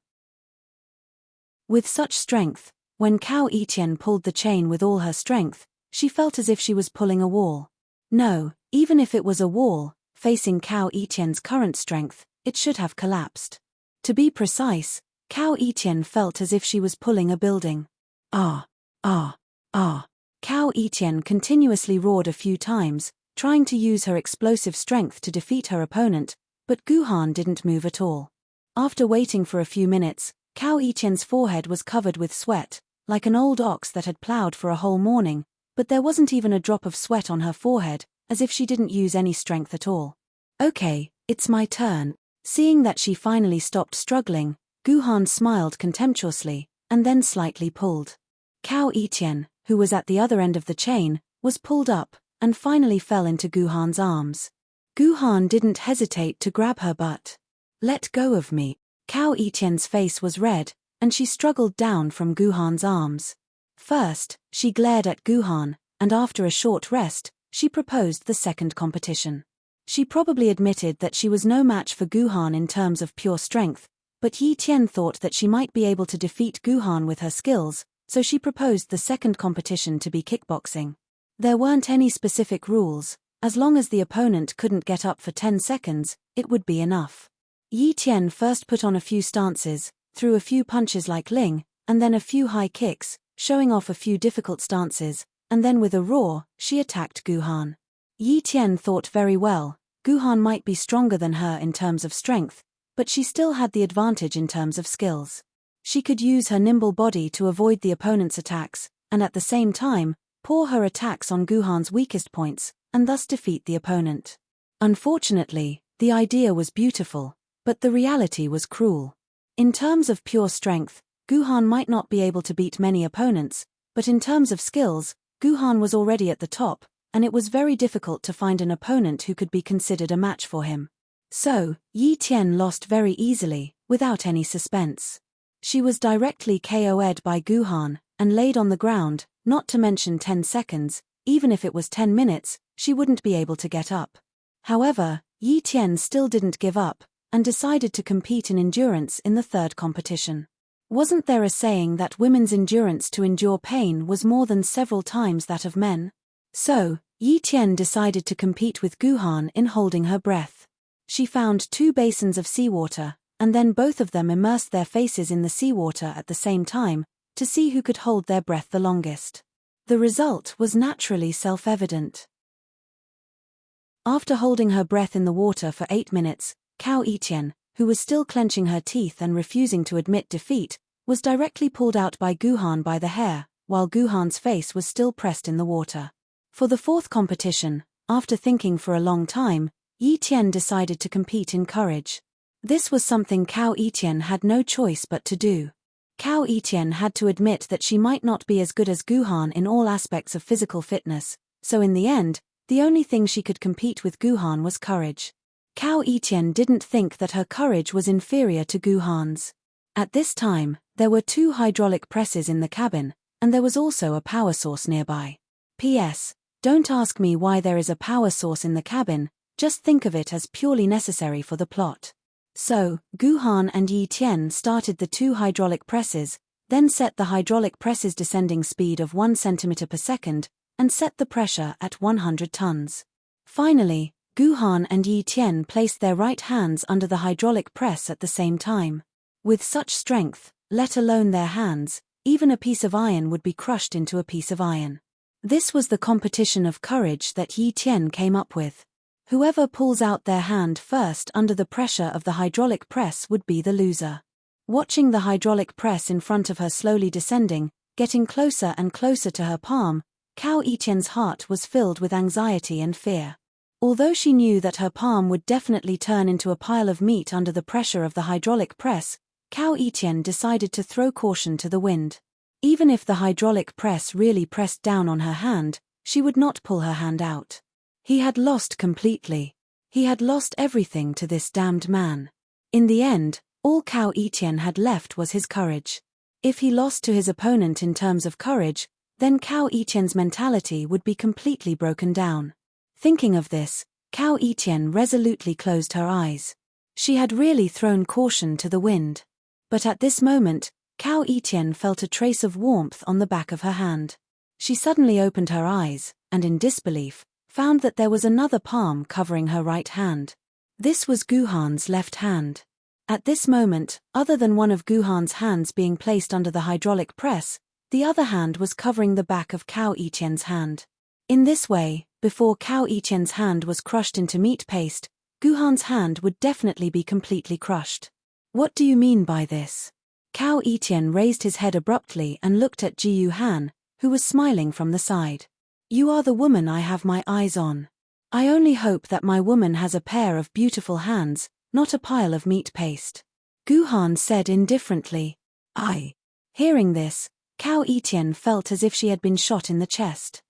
With such strength, when Cao Etienne pulled the chain with all her strength, she felt as if she was pulling a wall. No, even if it was a wall, facing Cao Etienne's current strength, it should have collapsed. To be precise, Cao Etienne felt as if she was pulling a building. Ah! Ah! Ah! Cao Etienne continuously roared a few times, trying to use her explosive strength to defeat her opponent, but Gu Han didn't move at all. After waiting for a few minutes, Cao Etienne's forehead was covered with sweat, like an old ox that had plowed for a whole morning, but there wasn't even a drop of sweat on her forehead, as if she didn't use any strength at all. Okay, it's my turn. Seeing that she finally stopped struggling, Gu Han smiled contemptuously, and then slightly pulled. Cao Etienne, who was at the other end of the chain, was pulled up, and finally fell into Gu Han's arms. Gu Han didn't hesitate to grab her butt. Let go of me. Cao Etienne's face was red, and she struggled down from Gu Han's arms. First, she glared at Gu Han, and after a short rest, she proposed the second competition. She probably admitted that she was no match for Gu Han in terms of pure strength, but Yi Tian thought that she might be able to defeat Gu Han with her skills, so she proposed the second competition to be kickboxing. There weren't any specific rules, as long as the opponent couldn't get up for 10 seconds, it would be enough. Yi Tian first put on a few stances, threw a few punches like Ling, and then a few high kicks, showing off a few difficult stances, and then with a roar, she attacked Gu Han. Yi Tian thought very well, Gu Han might be stronger than her in terms of strength, but she still had the advantage in terms of skills. She could use her nimble body to avoid the opponent's attacks, and at the same time, pour her attacks on Gu Han's weakest points, and thus defeat the opponent. Unfortunately, the idea was beautiful, but the reality was cruel. In terms of pure strength, Gu Han might not be able to beat many opponents, but in terms of skills, Gu Han was already at the top, and it was very difficult to find an opponent who could be considered a match for him. So, Yi Tian lost very easily, without any suspense. She was directly KO'd by Gu Han, and laid on the ground, not to mention 10 seconds, even if it was 10 minutes, she wouldn't be able to get up. However, Yi Tian still didn't give up, and decided to compete in endurance in the third competition. Wasn't there a saying that women's endurance to endure pain was more than several times that of men? So, Yi Tian decided to compete with Gu Han in holding her breath. She found 2 basins of seawater, and then both of them immersed their faces in the seawater at the same time, to see who could hold their breath the longest. The result was naturally self-evident. After holding her breath in the water for 8 minutes, Cao Etienne, who was still clenching her teeth and refusing to admit defeat, was directly pulled out by Gu Han by the hair, while Gu Han's face was still pressed in the water. For the fourth competition, after thinking for a long time, Yi Tian decided to compete in courage. This was something Cao Etienne had no choice but to do. Cao Etienne had to admit that she might not be as good as Gu Han in all aspects of physical fitness, so in the end, the only thing she could compete with Gu Han was courage. Cao Etienne didn't think that her courage was inferior to Gu Han's. At this time, there were 2 hydraulic presses in the cabin, and there was also a power source nearby. P.S. Don't ask me why there is a power source in the cabin, just think of it as purely necessary for the plot. So, Gu Han and Yi Tian started the 2 hydraulic presses, then set the hydraulic presses' descending speed of 1 centimeter per second, and set the pressure at 100 tons. Finally, Gu Han and Yi Tian placed their right hands under the hydraulic press at the same time. With such strength, let alone their hands, even a piece of iron would be crushed into a piece of iron. This was the competition of courage that Yi Tian came up with. Whoever pulls out their hand first under the pressure of the hydraulic press would be the loser. Watching the hydraulic press in front of her slowly descending, getting closer and closer to her palm, Cao Etienne's heart was filled with anxiety and fear. Although she knew that her palm would definitely turn into a pile of meat under the pressure of the hydraulic press, Cao Etienne decided to throw caution to the wind. Even if the hydraulic press really pressed down on her hand, she would not pull her hand out. He had lost completely. He had lost everything to this damned man. In the end, all Cao Etienne had left was his courage. If he lost to his opponent in terms of courage, then Cao Etienne's mentality would be completely broken down. Thinking of this, Cao Etienne resolutely closed her eyes. She had really thrown caution to the wind. But at this moment, Cao Etienne felt a trace of warmth on the back of her hand. She suddenly opened her eyes, and in disbelief, found that there was another palm covering her right hand. This was Guhan's left hand. At this moment, other than one of Guhan's hands being placed under the hydraulic press, the other hand was covering the back of Cao Etienne's hand. In this way, before Cao Etienne's hand was crushed into meat paste, Guhan's hand would definitely be completely crushed. What do you mean by this? Cao Etienne raised his head abruptly and looked at Jiyu Han, who was smiling from the side. You are the woman I have my eyes on. I only hope that my woman has a pair of beautiful hands, not a pile of meat paste. Guhan said indifferently. I. Hearing this, Cao Etienne felt as if she had been shot in the chest.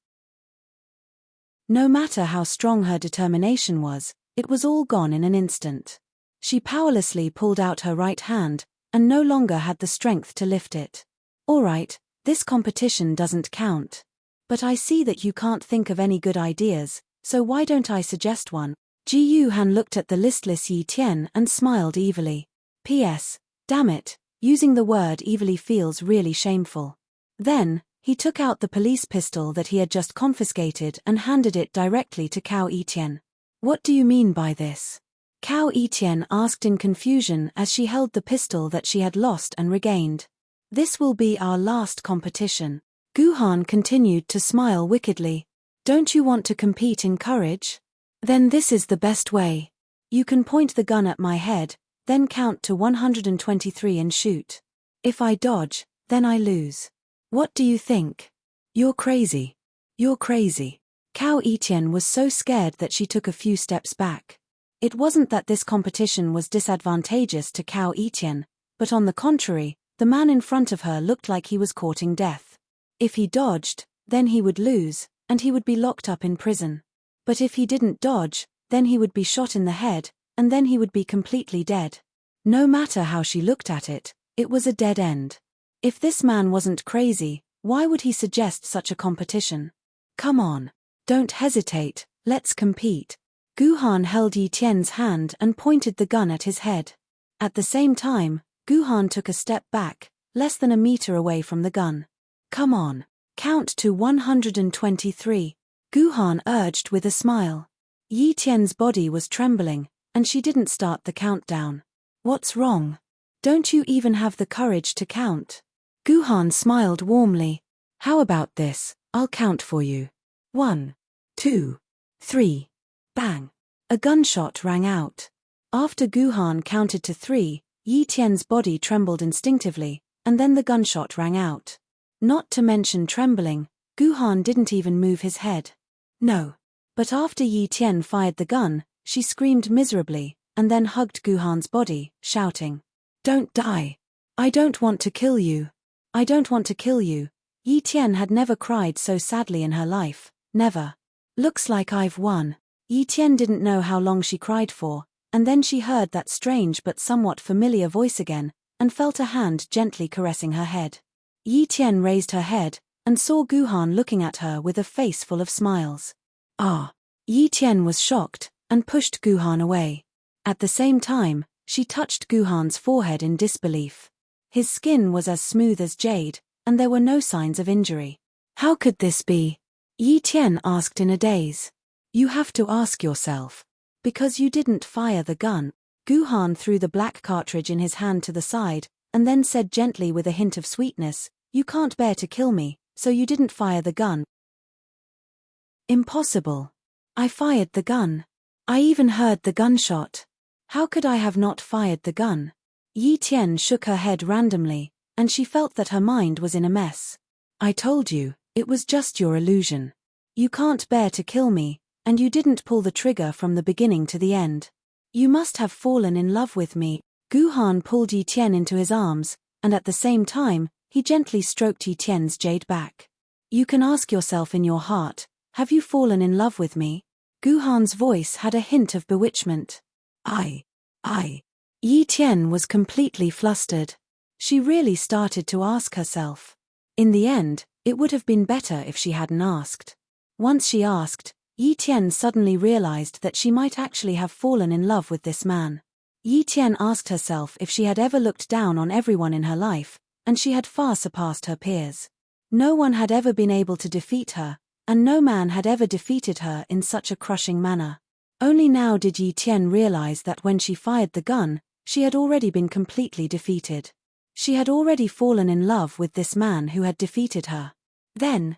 No matter how strong her determination was, it was all gone in an instant. She powerlessly pulled out her right hand, and no longer had the strength to lift it. All right, this competition doesn't count. But I see that you can't think of any good ideas, so why don't I suggest one? Jiyu Han looked at the listless Yi Tian and smiled evilly. P.S. Damn it, using the word evilly feels really shameful. Then, he took out the police pistol that he had just confiscated and handed it directly to Cao Etienne. What do you mean by this? Cao Etienne asked in confusion as she held the pistol that she had lost and regained. This will be our last competition. Guhan continued to smile wickedly. Don't you want to compete in courage? Then this is the best way. You can point the gun at my head, then count to 123 and shoot. If I dodge, then I lose. What do you think? You're crazy. You're crazy. Cao Etienne was so scared that she took a few steps back. It wasn't that this competition was disadvantageous to Cao Etienne, but on the contrary, the man in front of her looked like he was courting death. If he dodged, then he would lose, and he would be locked up in prison. But if he didn't dodge, then he would be shot in the head, and then he would be completely dead. No matter how she looked at it, it was a dead end. If this man wasn't crazy, why would he suggest such a competition? Come on. Don't hesitate, let's compete. Guhan held Yi Tian's hand and pointed the gun at his head. At the same time, Guhan took a step back, less than a meter away from the gun. Come on. Count to 123. Guhan urged with a smile. Yi Tian's body was trembling, and she didn't start the countdown. What's wrong? Don't you even have the courage to count? Guhan smiled warmly. How about this? I'll count for you. 1, 2, 3. Bang! A gunshot rang out. After Guhan counted to 3, Yi Tian's body trembled instinctively, and then the gunshot rang out. Not to mention trembling, Guhan didn't even move his head. No. But after Yi Tian fired the gun, she screamed miserably, and then hugged Guhan's body, shouting, Don't die. I don't want to kill you. I don't want to kill you. Yi Tian had never cried so sadly in her life, never. Looks like I've won. Yi Tian didn't know how long she cried for, and then she heard that strange but somewhat familiar voice again, and felt a hand gently caressing her head. Yi Tian raised her head, and saw Guhan looking at her with a face full of smiles. Ah! Yi Tian was shocked, and pushed Guhan away. At the same time, she touched Guhan's forehead in disbelief. His skin was as smooth as jade, and there were no signs of injury. How could this be? Yi Tian asked in a daze. You have to ask yourself. Because you didn't fire the gun. Guhan threw the black cartridge in his hand to the side, and then said gently with a hint of sweetness, You can't bear to kill me, so you didn't fire the gun. Impossible. I fired the gun. I even heard the gunshot. How could I have not fired the gun? Yi Tian shook her head randomly, and she felt that her mind was in a mess. I told you, it was just your illusion. You can't bear to kill me, and you didn't pull the trigger from the beginning to the end. You must have fallen in love with me. Guhan pulled Yi Tian into his arms, and at the same time, he gently stroked Yi Tian's jade back. You can ask yourself in your heart, have you fallen in love with me? Guhan's voice had a hint of bewitchment. I. Yi Tian was completely flustered. She really started to ask herself. In the end, it would have been better if she hadn't asked. Once she asked, Yi Tian suddenly realized that she might actually have fallen in love with this man. Yi Tian asked herself if she had ever looked down on everyone in her life, and she had far surpassed her peers. No one had ever been able to defeat her, and no man had ever defeated her in such a crushing manner. Only now did Yi Tian realize that when she fired the gun, she had already been completely defeated. She had already fallen in love with this man who had defeated her. Then.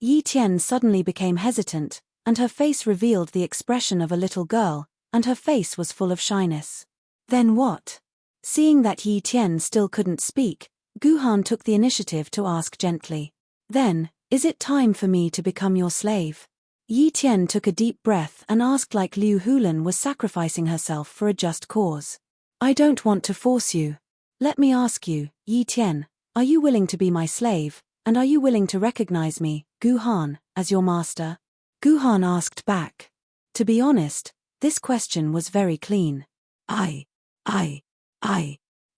Yi Tian suddenly became hesitant, and her face revealed the expression of a little girl, and her face was full of shyness. Then what? Seeing that Yi Tian still couldn't speak, Guhan took the initiative to ask gently. Then, is it time for me to become your slave? Yi Tian took a deep breath and asked like Liu Hulan was sacrificing herself for a just cause. I don't want to force you. Let me ask you, Yi Tian, are you willing to be my slave, and are you willing to recognize me, Guhan, as your master? Guhan asked back. To be honest, this question was very clean. I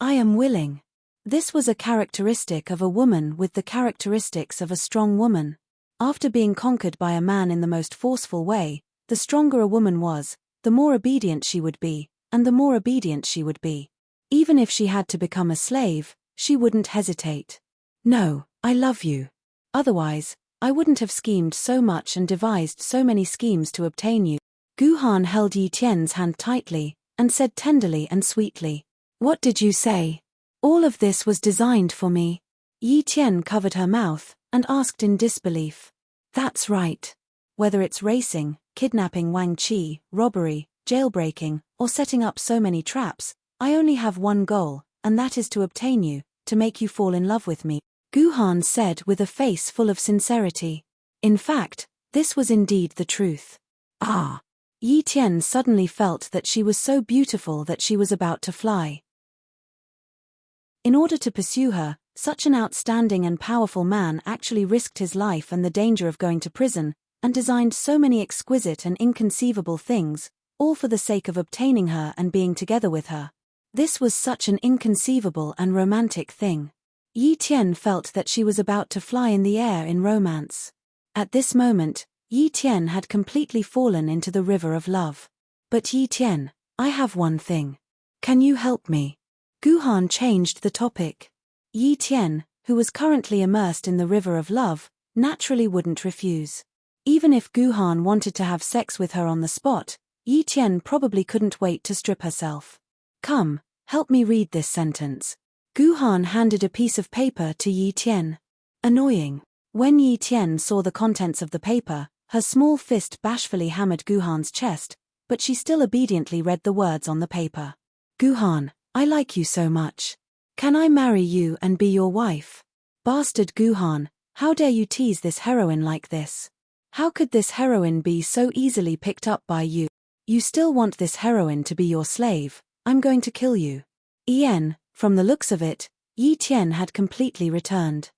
am willing. This was a characteristic of a woman with the characteristics of a strong woman. After being conquered by a man in the most forceful way, the stronger a woman was, the more obedient she would be, and the more obedient she would be. Even if she had to become a slave, she wouldn't hesitate. No, I love you. Otherwise, I wouldn't have schemed so much and devised so many schemes to obtain you. Guhan held Yi Tian's hand tightly, and said tenderly and sweetly, What did you say? All of this was designed for me. Yi Tian covered her mouth, and asked in disbelief. That's right. Whether it's racing, kidnapping Wang Qi, robbery, jailbreaking, or setting up so many traps, I only have one goal, and that is to obtain you, to make you fall in love with me, Guhan said with a face full of sincerity. In fact, this was indeed the truth. Yi Tian suddenly felt that she was so beautiful that she was about to fly. In order to pursue her, such an outstanding and powerful man actually risked his life and the danger of going to prison, and designed so many exquisite and inconceivable things, all for the sake of obtaining her and being together with her. This was such an inconceivable and romantic thing. Yi Tian felt that she was about to fly in the air in romance. At this moment, Yi Tian had completely fallen into the river of love. But Yi Tian, I have one thing. Can you help me? Guhan changed the topic. Yi Tian, who was currently immersed in the river of love, naturally wouldn't refuse. Even if Guhan wanted to have sex with her on the spot, Yi Tian probably couldn't wait to strip herself. Come, help me read this sentence. Guhan handed a piece of paper to Yi Tian. Annoying. When Yi Tian saw the contents of the paper, her small fist bashfully hammered Guhan's chest, but she still obediently read the words on the paper. Guhan, I like you so much. Can I marry you and be your wife? Bastard Guhan, how dare you tease this heroine like this? How could this heroine be so easily picked up by you? You still want this heroine to be your slave? I'm going to kill you. From the looks of it, Yi Tian had completely returned.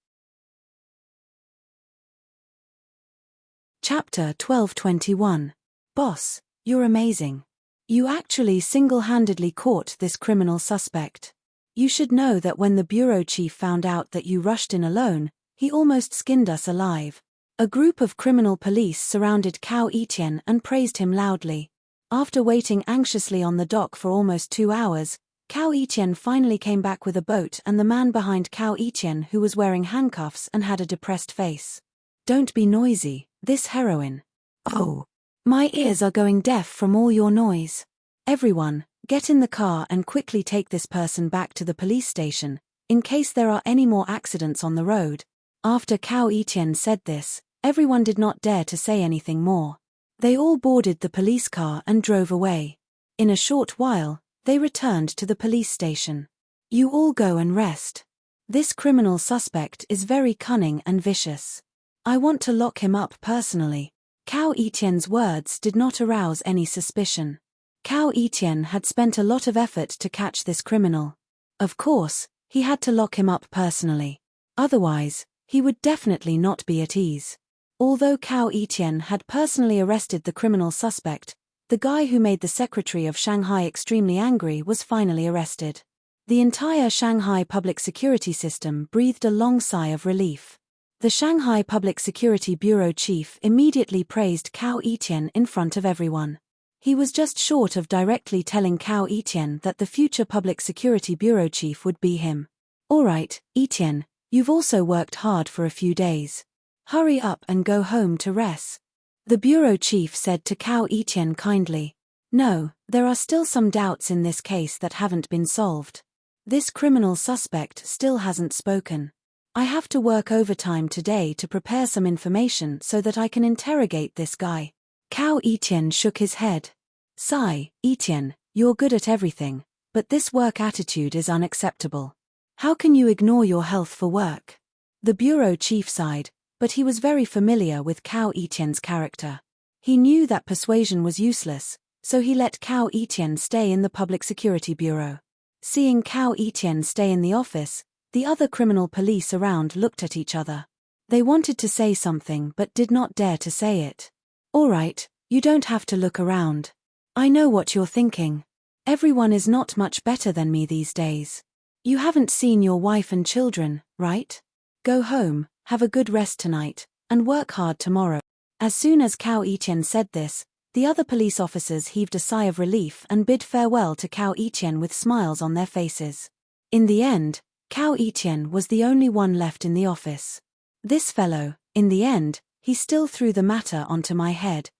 Chapter 1221. Boss, you're amazing. You actually single-handedly caught this criminal suspect. You should know that when the bureau chief found out that you rushed in alone, he almost skinned us alive. A group of criminal police surrounded Cao Etienne and praised him loudly. After waiting anxiously on the dock for almost 2 hours, Cao Etienne finally came back with a boat and the man behind Cao Etienne who was wearing handcuffs and had a depressed face. Don't be noisy, this heroine. Oh, my ears are going deaf from all your noise. Everyone, get in the car and quickly take this person back to the police station, in case there are any more accidents on the road. After Cao Etienne said this, everyone did not dare to say anything more. They all boarded the police car and drove away. In a short while, they returned to the police station. You all go and rest. This criminal suspect is very cunning and vicious. I want to lock him up personally. Cao Etienne's words did not arouse any suspicion. Cao Etienne had spent a lot of effort to catch this criminal. Of course, he had to lock him up personally. Otherwise, he would definitely not be at ease. Although Cao Etian had personally arrested the criminal suspect, the guy who made the secretary of Shanghai extremely angry was finally arrested. The entire Shanghai public security system breathed a long sigh of relief. The Shanghai Public Security Bureau chief immediately praised Cao Etian in front of everyone. He was just short of directly telling Cao Etian that the future Public Security Bureau chief would be him. "Alright, Etian, you've also worked hard for a few days. Hurry up and go home to rest," the bureau chief said to Cao Etian kindly. "No, there are still some doubts in this case that haven't been solved. This criminal suspect still hasn't spoken. I have to work overtime today to prepare some information so that I can interrogate this guy." Cao Etian shook his head. "Sigh, Etian, you're good at everything, but this work attitude is unacceptable. How can you ignore your health for work?" The bureau chief sighed, but he was very familiar with Cao Etian's character. He knew that persuasion was useless, so he let Cao Etian stay in the Public Security Bureau. Seeing Cao Etian stay in the office, the other criminal police around looked at each other. They wanted to say something but did not dare to say it. "Alright, you don't have to look around. I know what you're thinking. Everyone is not much better than me these days. You haven't seen your wife and children, right? Go home, have a good rest tonight, and work hard tomorrow." As soon as Cao Etian said this, the other police officers heaved a sigh of relief and bid farewell to Cao Etian with smiles on their faces. In the end, Cao Etian was the only one left in the office. "This fellow, in the end, he still threw the matter onto my head."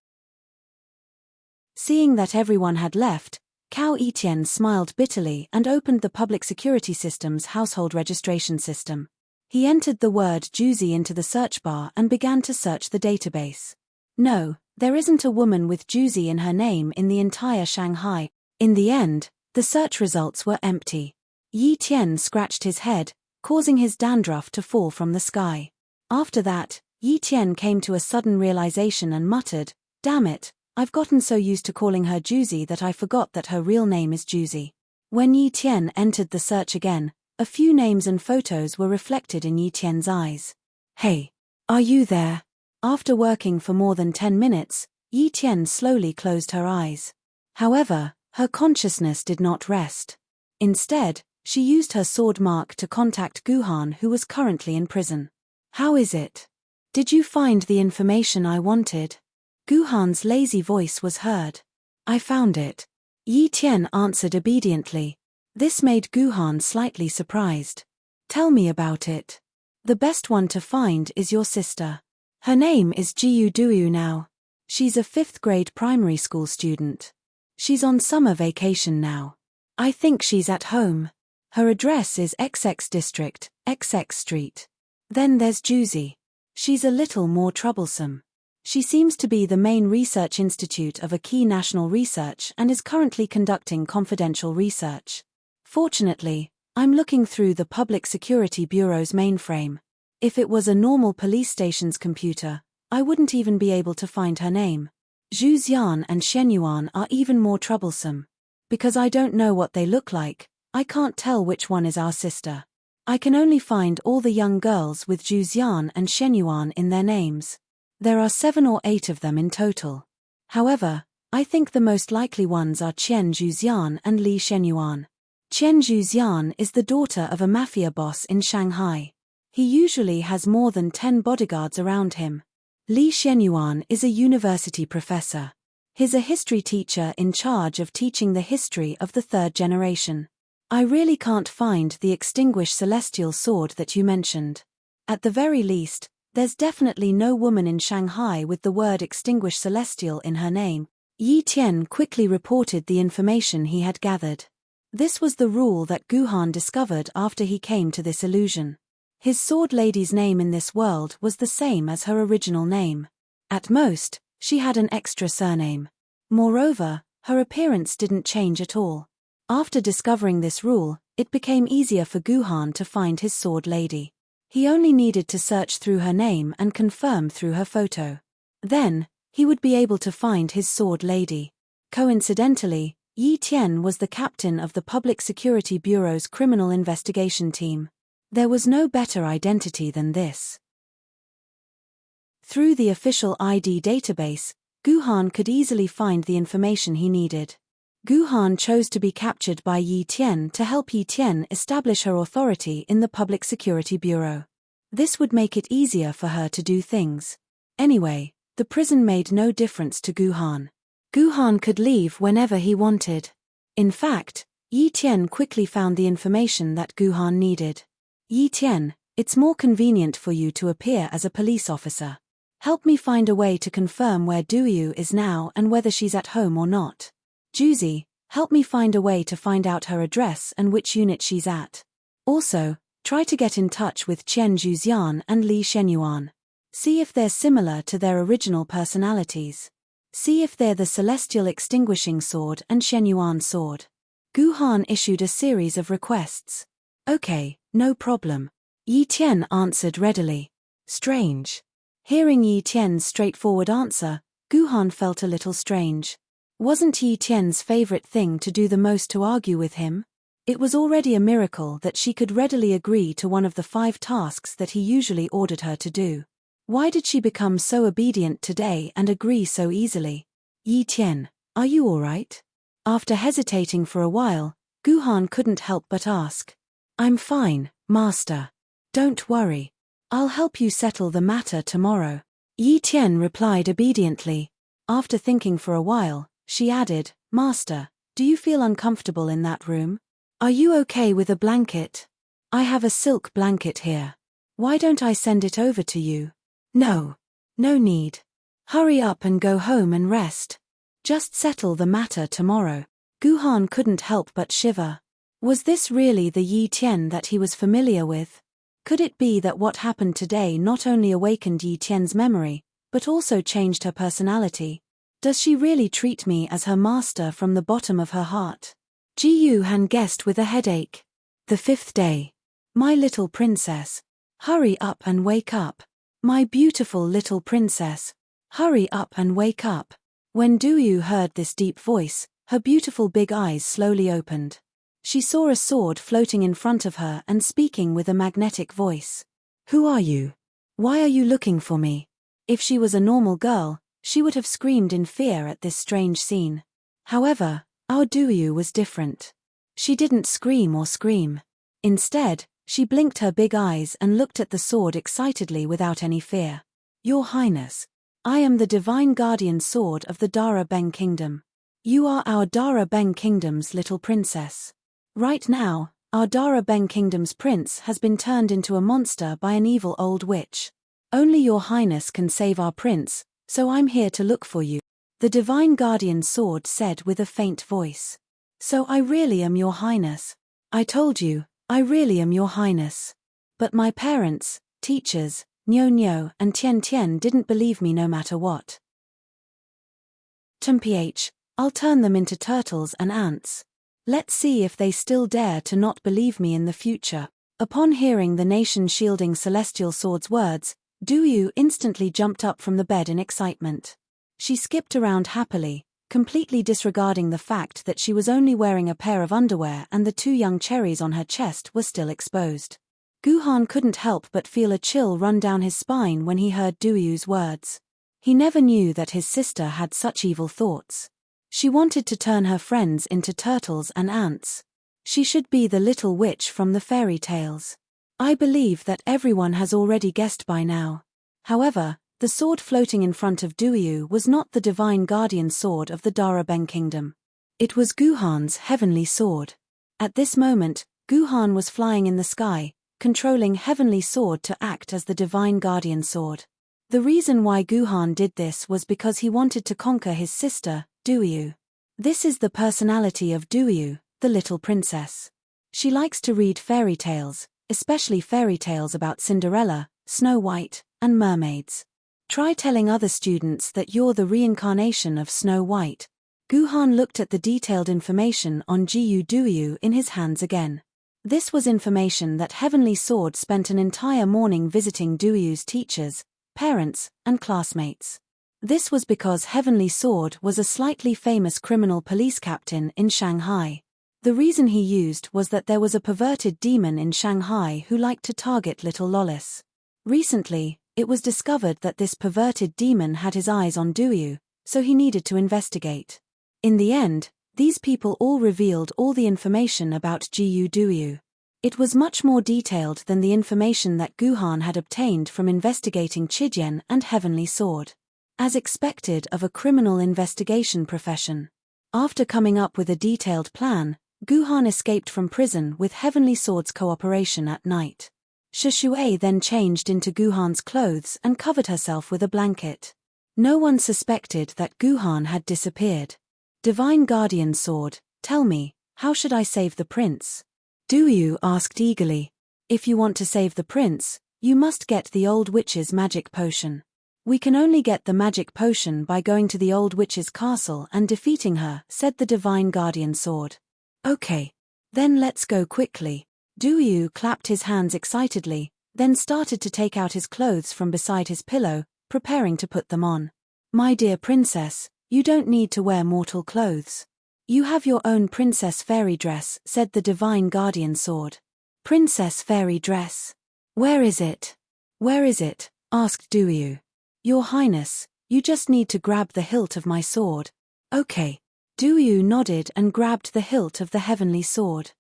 Seeing that everyone had left, Cao Etian smiled bitterly and opened the public security system's household registration system. He entered the word Juicy into the search bar and began to search the database. No, there isn't a woman with Juicy in her name in the entire Shanghai. In the end, the search results were empty. Yi Tian scratched his head, causing his dandruff to fall from the sky. After that, Yi Tian came to a sudden realization and muttered, "Damn it, I've gotten so used to calling her Juicy that I forgot that her real name is Juicy." When Yi Tian entered the search again, a few names and photos were reflected in Yi Tian's eyes. "Hey, are you there?" After working for more than 10 minutes, Yi Tian slowly closed her eyes. However, her consciousness did not rest. Instead, she used her sword mark to contact Guhan, who was currently in prison. "How is it? Did you find the information I wanted?" Guhan's lazy voice was heard. "I found it," Yi Tian answered obediently. This made Guhan slightly surprised. "Tell me about it." "The best one to find is your sister. Her name is Jiu Duyu now. She's a 5th grade primary school student. She's on summer vacation now. I think she's at home. Her address is XX District, XX Street. Then there's Juicy. She's a little more troublesome. She seems to be the main research institute of a key national research and is currently conducting confidential research. Fortunately, I'm looking through the Public Security Bureau's mainframe. If it was a normal police station's computer, I wouldn't even be able to find her name. Zhu Xian and Shen Yuan are even more troublesome. Because I don't know what they look like, I can't tell which one is our sister. I can only find all the young girls with Zhu Xian and Shen Yuan in their names. There are 7 or 8 of them in total. However, I think the most likely ones are Qian Zhuxian and Li Shenyuan. Qian Zhuxian is the daughter of a mafia boss in Shanghai. He usually has more than 10 bodyguards around him. Li Shenyuan is a university professor. He's a history teacher in charge of teaching the history of the 3rd generation. I really can't find the extinguished celestial sword that you mentioned. At the very least, there's definitely no woman in Shanghai with the word extinguished celestial in her name. Yi Tian quickly reported the information he had gathered. This was the rule that Guhan discovered after he came to this illusion. His sword lady's name in this world was the same as her original name. At most, she had an extra surname. Moreover, her appearance didn't change at all. After discovering this rule, it became easier for Guhan to find his sword lady. He only needed to search through her name and confirm through her photo. Then, he would be able to find his sword lady. Coincidentally, Yi Tian was the captain of the Public Security Bureau's criminal investigation team. There was no better identity than this. Through the official ID database, Guhan could easily find the information he needed. Guhan chose to be captured by Yi Tian to help Yi Tian establish her authority in the Public Security Bureau. This would make it easier for her to do things. Anyway, the prison made no difference to Guhan. Guhan could leave whenever he wanted. In fact, Yi Tian quickly found the information that Guhan needed. Yi Tian, it's more convenient for you to appear as a police officer. Help me find a way to confirm where Duyu is now and whether she's at home or not. Juzi, help me find a way to find out her address and which unit she's at. Also, try to get in touch with Qian Zhuxian and Li Shenyuan. See if they're similar to their original personalities. See if they're the Celestial Extinguishing Sword and Shenyuan Sword. Guhan issued a series of requests. Okay, no problem. Yi Tian answered readily. Strange. Hearing Yi Tian's straightforward answer, Guhan felt a little strange. Wasn't Yi Tian's favorite thing to do the most to argue with him? It was already a miracle that she could readily agree to one of the 5 tasks that he usually ordered her to do. Why did she become so obedient today and agree so easily? Yi Tian, are you all right? After hesitating for a while, Guhan couldn't help but ask. I'm fine, master. Don't worry. I'll help you settle the matter tomorrow. Yi Tian replied obediently. After thinking for a while, she added, Master, do you feel uncomfortable in that room? Are you okay with a blanket? I have a silk blanket here. Why don't I send it over to you? No. No need. Hurry up and go home and rest. Just settle the matter tomorrow. Guhan couldn't help but shiver. Was this really the Yi Tian that he was familiar with? Could it be that what happened today not only awakened Yi Tian's memory, but also changed her personality? Does she really treat me as her master from the bottom of her heart? Ji Yuhan guessed with a headache. The 5th day. My little princess. Hurry up and wake up. My beautiful little princess. Hurry up and wake up. When Duyu heard this deep voice, her beautiful big eyes slowly opened. She saw a sword floating in front of her and speaking with a magnetic voice. Who are you? Why are you looking for me? If she was a normal girl, she would have screamed in fear at this strange scene. However, our Duyu was different. She didn't scream or scream. Instead, she blinked her big eyes and looked at the sword excitedly without any fear. Your Highness, I am the divine guardian sword of the Dara Beng Kingdom. You are our Dara Beng Kingdom's little princess. Right now, our Dara Beng Kingdom's prince has been turned into a monster by an evil old witch. Only your Highness can save our prince, so I'm here to look for you. The divine guardian sword said with a faint voice. So I really am your Highness. I told you, I really am your Highness. But my parents, teachers, Niu Niu and Tian Tian didn't believe me no matter what. Mph, I'll turn them into turtles and ants. Let's see if they still dare to not believe me in the future. Upon hearing the nation-shielding celestial sword's words, Duyu instantly jumped up from the bed in excitement. She skipped around happily, completely disregarding the fact that she was only wearing a pair of underwear and the 2 young cherries on her chest were still exposed. Guhan couldn't help but feel a chill run down his spine when he heard Duyu's words. He never knew that his sister had such evil thoughts. She wanted to turn her friends into turtles and ants. She should be the little witch from the fairy tales. I believe that everyone has already guessed by now. However, the sword floating in front of Duyu was not the divine guardian sword of the Dara Beng Kingdom. It was Guhan's heavenly sword. At this moment, Guhan was flying in the sky, controlling heavenly sword to act as the divine guardian sword. The reason why Guhan did this was because he wanted to conquer his sister, Duyu. This is the personality of Duyu, the little princess. She likes to read fairy tales, especially fairy tales about Cinderella, Snow White, and mermaids. Try telling other students that you're the reincarnation of Snow White. Guhan looked at the detailed information on Jiyu Duyu in his hands again. This was information that Heavenly Sword spent an entire morning visiting Duyu's teachers, parents, and classmates. This was because Heavenly Sword was a slightly famous criminal police captain in Shanghai. The reason he used was that there was a perverted demon in Shanghai who liked to target little lollis. Recently, It was discovered that this perverted demon had his eyes on Duyu, so he needed to investigate. In the end, these people all revealed all the information about Gu Duyu. It was much more detailed than the information that Guhan had obtained from investigating Chidian and Heavenly Sword. As expected of a criminal investigation profession. After coming up with a detailed plan, Guhan escaped from prison with Heavenly Sword's cooperation at night. Shishui then changed into Guhan's clothes and covered herself with a blanket. No one suspected that Guhan had disappeared. Divine Guardian Sword, tell me, how should I save the prince? Duyu asked eagerly. If you want to save the prince, you must get the old witch's magic potion. We can only get the magic potion by going to the old witch's castle and defeating her, said the Divine Guardian Sword. Okay. Then let's go quickly. Duyu clapped his hands excitedly, then started to take out his clothes from beside his pillow, preparing to put them on. My dear princess, you don't need to wear mortal clothes. You have your own princess fairy dress, said the Divine Guardian Sword. Princess fairy dress? Where is it? Where is it? Asked Duyu. Your Highness, you just need to grab the hilt of my sword. Okay. Duyu nodded and grabbed the hilt of the heavenly sword.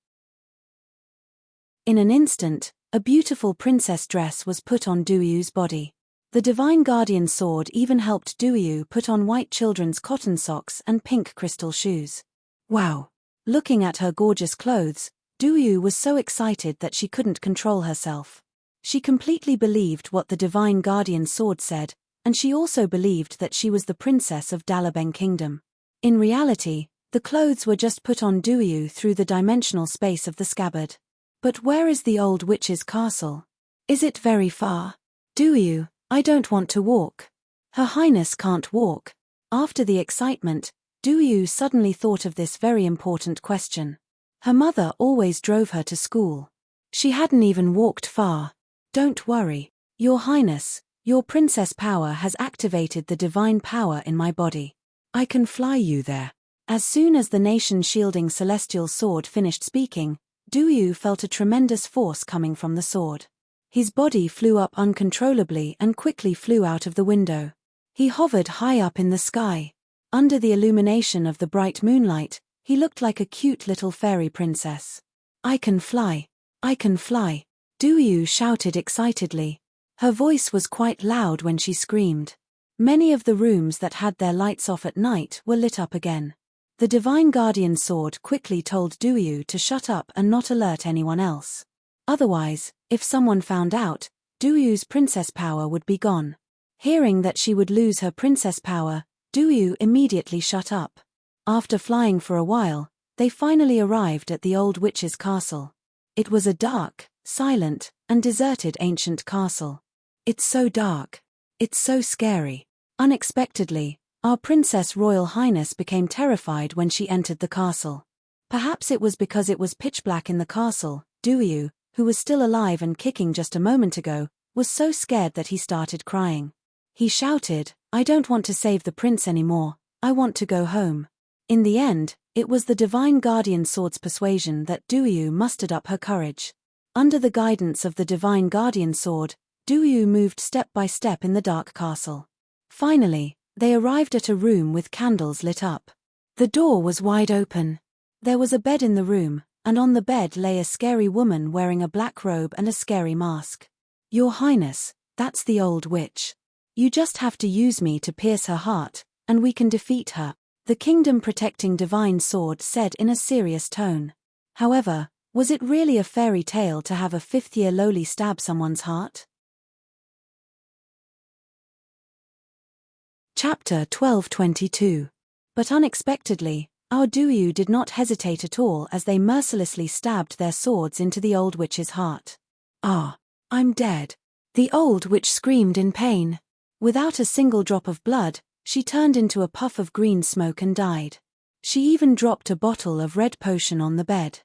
In an instant, a beautiful princess dress was put on Duyu's body. The Divine Guardian Sword even helped Duyu put on white children's cotton socks and pink crystal shoes. Wow! Looking at her gorgeous clothes, Duyu was so excited that she couldn't control herself. She completely believed what the Divine Guardian Sword said, and she also believed that she was the princess of Dalabeng Kingdom. In reality, the clothes were just put on Duyu through the dimensional space of the scabbard. But where is the old witch's castle? Is it very far? Duyu, I don't want to walk. Her Highness can't walk. After the excitement, Duyu suddenly thought of this very important question. Her mother always drove her to school. She hadn't even walked far. Don't worry, Your Highness, your princess power has activated the divine power in my body. I can fly you there. As soon as the nation-shielding celestial sword finished speaking, Duyu felt a tremendous force coming from the sword. His body flew up uncontrollably and quickly flew out of the window. He hovered high up in the sky. Under the illumination of the bright moonlight, he looked like a cute little fairy princess. I can fly. I can fly. Duyu shouted excitedly. Her voice was quite loud when she screamed. Many of the rooms that had their lights off at night were lit up again. The Divine Guardian Sword quickly told Duyu to shut up and not alert anyone else. Otherwise, if someone found out, Duyu's princess power would be gone. Hearing that she would lose her princess power, Duyu immediately shut up. After flying for a while, they finally arrived at the old witch's castle. It was a dark, silent, and deserted ancient castle. It's so dark. It's so scary. Unexpectedly, our Princess Royal Highness became terrified when she entered the castle. Perhaps it was because it was pitch black in the castle. Duyu, who was still alive and kicking just a moment ago, was so scared that he started crying. He shouted, I don't want to save the prince anymore, I want to go home. In the end, it was the Divine Guardian Sword's persuasion that Duyu mustered up her courage. Under the guidance of the Divine Guardian Sword, Duyu moved step by step in the dark castle. Finally, they arrived at a room with candles lit up. The door was wide open. There was a bed in the room, and on the bed lay a scary woman wearing a black robe and a scary mask. Your Highness, that's the old witch. You just have to use me to pierce her heart, and we can defeat her, the kingdom-protecting divine sword said in a serious tone. However, was it really a fairy tale to have a fifth-year loli stab someone's heart? Chapter 1222. But unexpectedly, our Duyu did not hesitate at all as they mercilessly stabbed their swords into the old witch's heart. Ah, I'm dead. The old witch screamed in pain. Without a single drop of blood, she turned into a puff of green smoke and died. She even dropped a bottle of red potion on the bed.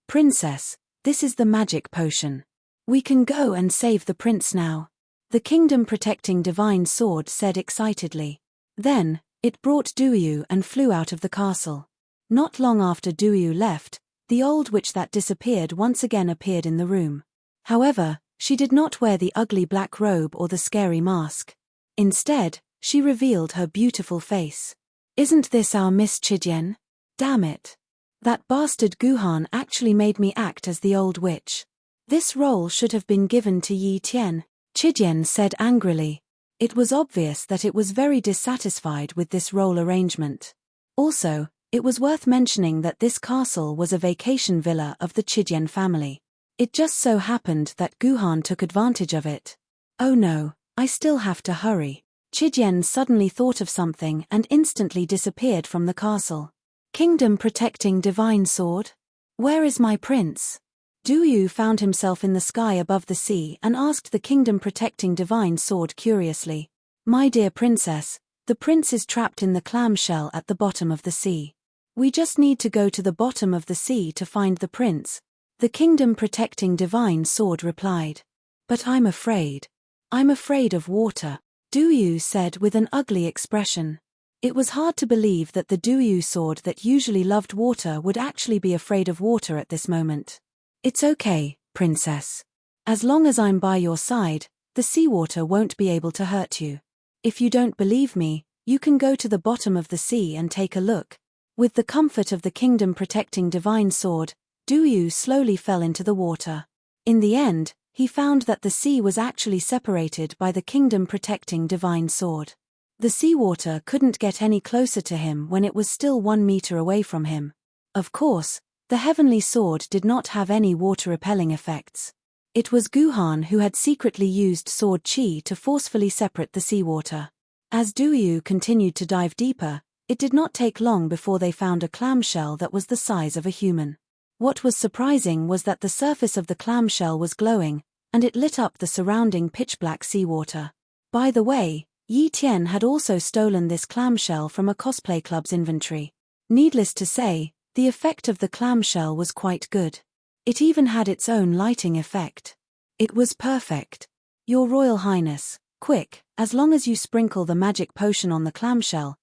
Princess, this is the magic potion. We can go and save the prince now, the kingdom-protecting divine sword said excitedly. Then, it brought Duyu and flew out of the castle. Not long after Duyu left, the old witch that disappeared once again appeared in the room. However, She did not wear the ugly black robe or the scary mask. Instead, she revealed her beautiful face. Isn't this our Miss Chidian? Damn it. That bastard Guhan actually made me act as the old witch. This role should have been given to Yi Tian, Chidian said angrily. It was obvious that it was very dissatisfied with this role arrangement. Also, it was worth mentioning that this castle was a vacation villa of the Chidian family. It just so happened that Guhan took advantage of it. Oh no, I still have to hurry. Chidian suddenly thought of something and instantly disappeared from the castle. Kingdom protecting divine sword? Where is my prince? Du Yu found himself in the sky above the sea and asked the kingdom protecting divine sword curiously. My dear princess, the prince is trapped in the clamshell at the bottom of the sea. We just need to go to the bottom of the sea to find the prince, the kingdom protecting divine sword replied. But I'm afraid. I'm afraid of water, Du Yu said with an ugly expression. It was hard to believe that the Du Yu sword that usually loved water would actually be afraid of water at this moment. It's okay, princess. As long as I'm by your side, the seawater won't be able to hurt you. If you don't believe me, you can go to the bottom of the sea and take a look. With the comfort of the kingdom protecting divine sword, Du Yu slowly fell into the water. In the end, he found that the sea was actually separated by the kingdom protecting divine sword. The seawater couldn't get any closer to him when it was still 1 meter away from him. Of course, the heavenly sword did not have any water-repelling effects. It was Guhan who had secretly used sword chi to forcefully separate the seawater. As Du Yu continued to dive deeper, it did not take long before they found a clamshell that was the size of a human. What was surprising was that the surface of the clamshell was glowing, and it lit up the surrounding pitch-black seawater. By the way, Yi Tian had also stolen this clamshell from a cosplay club's inventory. Needless to say, the effect of the clamshell was quite good. It even had its own lighting effect. It was perfect. Your Royal Highness, quick, as long as you sprinkle the magic potion on the clamshell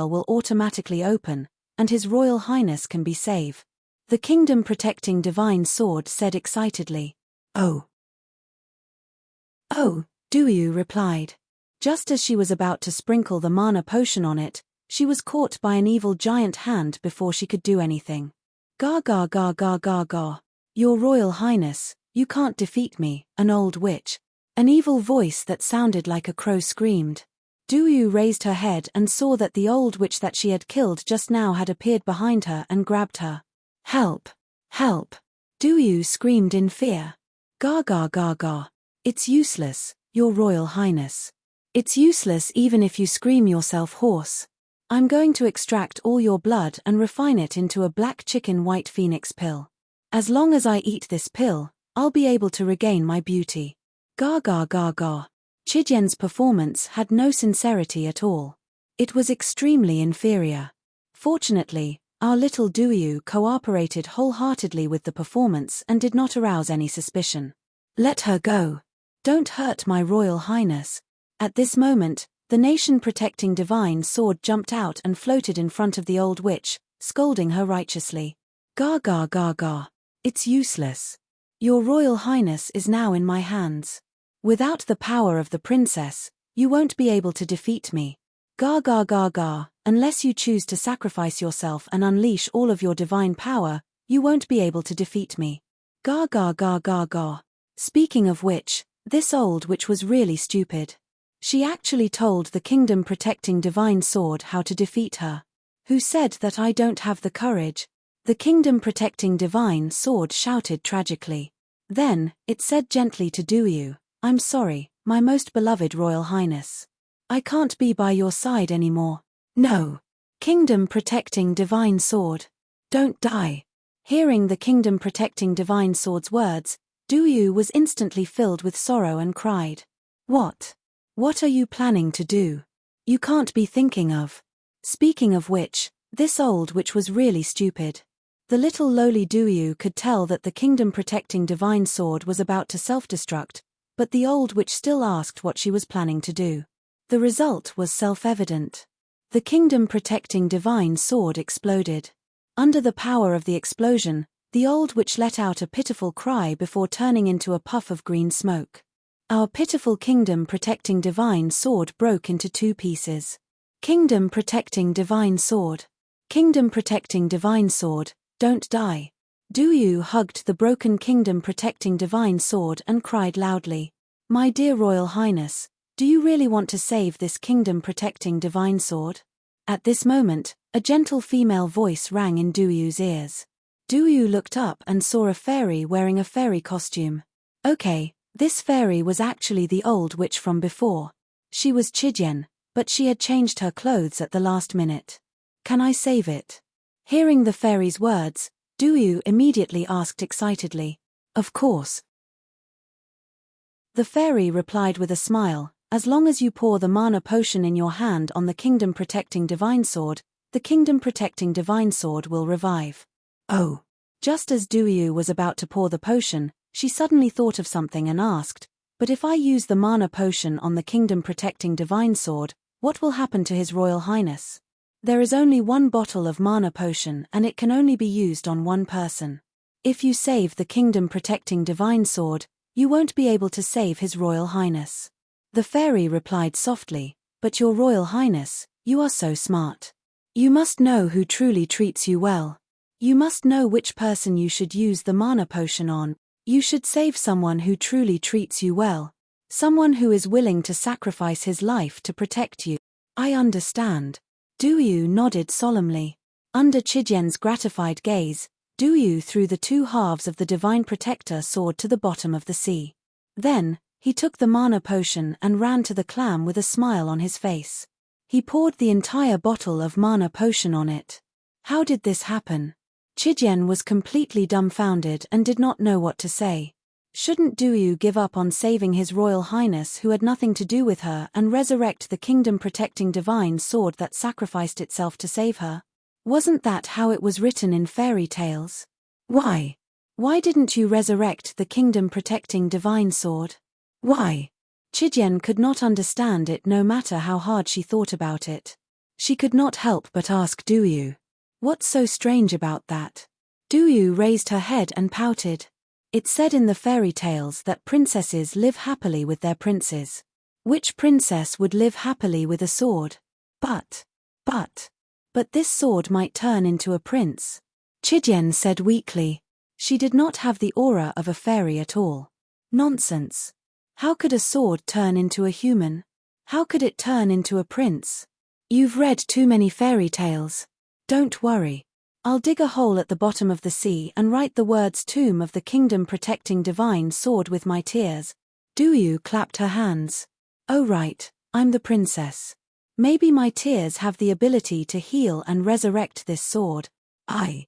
will automatically open, and His Royal Highness can be safe. The kingdom protecting divine sword said excitedly. Oh, Du Yu replied. Just as she was about to sprinkle the mana potion on it, she was caught by an evil giant hand before she could do anything. Ga ga ga ga ga ga. Your Royal Highness, you can't defeat me, an old witch. An evil voice that sounded like a crow screamed. Du Yu raised her head and saw that the old witch that she had killed just now had appeared behind her and grabbed her. Help! Help! Du Yu screamed in fear. Ga ga ga ga. It's useless, Your Royal Highness. It's useless even if you scream yourself hoarse. I'm going to extract all your blood and refine it into a black chicken white phoenix pill. As long as I eat this pill, I'll be able to regain my beauty. Ga ga ga ga. Chidian's performance had no sincerity at all. It was extremely inferior. Fortunately, our little Du Yu cooperated wholeheartedly with the performance and did not arouse any suspicion. Let her go. Don't hurt my Royal Highness. At this moment, the nation-protecting divine sword jumped out and floated in front of the old witch, scolding her righteously. Ga ga ga ga. It's useless. Your Royal Highness is now in my hands. Without the power of the princess, you won't be able to defeat me. Ga ga ga ga. Unless you choose to sacrifice yourself and unleash all of your divine power, you won't be able to defeat me. Ga ga ga ga ga. Speaking of which, this old witch was really stupid. She actually told the kingdom-protecting divine sword how to defeat her. Who said that I don't have the courage? The kingdom-protecting divine sword shouted tragically. Then, it said gently to Du Yu, I'm sorry, my most beloved Royal Highness. I can't be by your side anymore. No. Kingdom-protecting divine sword. Don't die. Hearing the kingdom-protecting divine sword's words, Du Yu was instantly filled with sorrow and cried. What? What are you planning to do? You can't be thinking of. Speaking of which, this old witch was really stupid. The little lowly Du Yu could tell that the kingdom-protecting divine sword was about to self-destruct, but the old witch still asked what she was planning to do. The result was self-evident. The kingdom-protecting divine sword exploded. Under the power of the explosion, The old witch let out a pitiful cry before turning into a puff of green smoke. Our pitiful kingdom-protecting divine sword broke into 2 pieces. Kingdom-protecting divine sword. Kingdom-protecting divine sword, don't die. Duyu hugged the broken kingdom-protecting divine sword and cried loudly. My dear Royal Highness, do you really want to save this kingdom-protecting divine sword? At this moment, a gentle female voice rang in Duyu's ears. Duyu looked up and saw a fairy wearing a fairy costume. Okay, this fairy was actually the old witch from before. She was Chijian, but she had changed her clothes at the last minute. Can I save it? Hearing the fairy's words, Duyu immediately asked excitedly. Of course. The fairy replied with a smile, as long as you pour the mana potion in your hand on the kingdom-protecting divine sword, the kingdom-protecting divine sword will revive. Oh. Just as Duyu was about to pour the potion, she suddenly thought of something and asked, but if I use the mana potion on the kingdom-protecting divine sword, what will happen to His Royal Highness? There is only 1 bottle of mana potion and it can only be used on 1 person. If you save the kingdom-protecting divine sword, you won't be able to save His Royal Highness. The fairy replied softly, but Your Royal Highness, you are so smart. You must know who truly treats you well. You must know which person you should use the mana potion on. You should save someone who truly treats you well. Someone who is willing to sacrifice his life to protect you. I understand. Duyu nodded solemnly. Under Chijian's gratified gaze, Duyu threw the 2 halves of the Divine Protector sword to the bottom of the sea. Then, he took the mana potion and ran to the clam with a smile on his face. He poured the entire bottle of mana potion on it. How did this happen? Chijian was completely dumbfounded and did not know what to say. Shouldn't Duyu give up on saving His Royal Highness who had nothing to do with her and resurrect the kingdom-protecting divine sword that sacrificed itself to save her? Wasn't that how it was written in fairy tales? Why? Why didn't you resurrect the kingdom-protecting divine sword? Why? Chijian could not understand it no matter how hard she thought about it. She could not help but ask Duyu. What's so strange about that? Duyu raised her head and pouted. It's said in the fairy tales that princesses live happily with their princes. Which princess would live happily with a sword? But this sword might turn into a prince. Chijian said weakly. She did not have the aura of a fairy at all. Nonsense. How could a sword turn into a human? How could it turn into a prince? You've read too many fairy tales. Don't worry. I'll dig a hole at the bottom of the sea and write the words Tomb of the Kingdom-Protecting Divine Sword with my tears. Duyu clapped her hands. Oh right, I'm the princess. Maybe my tears have the ability to heal and resurrect this sword. I.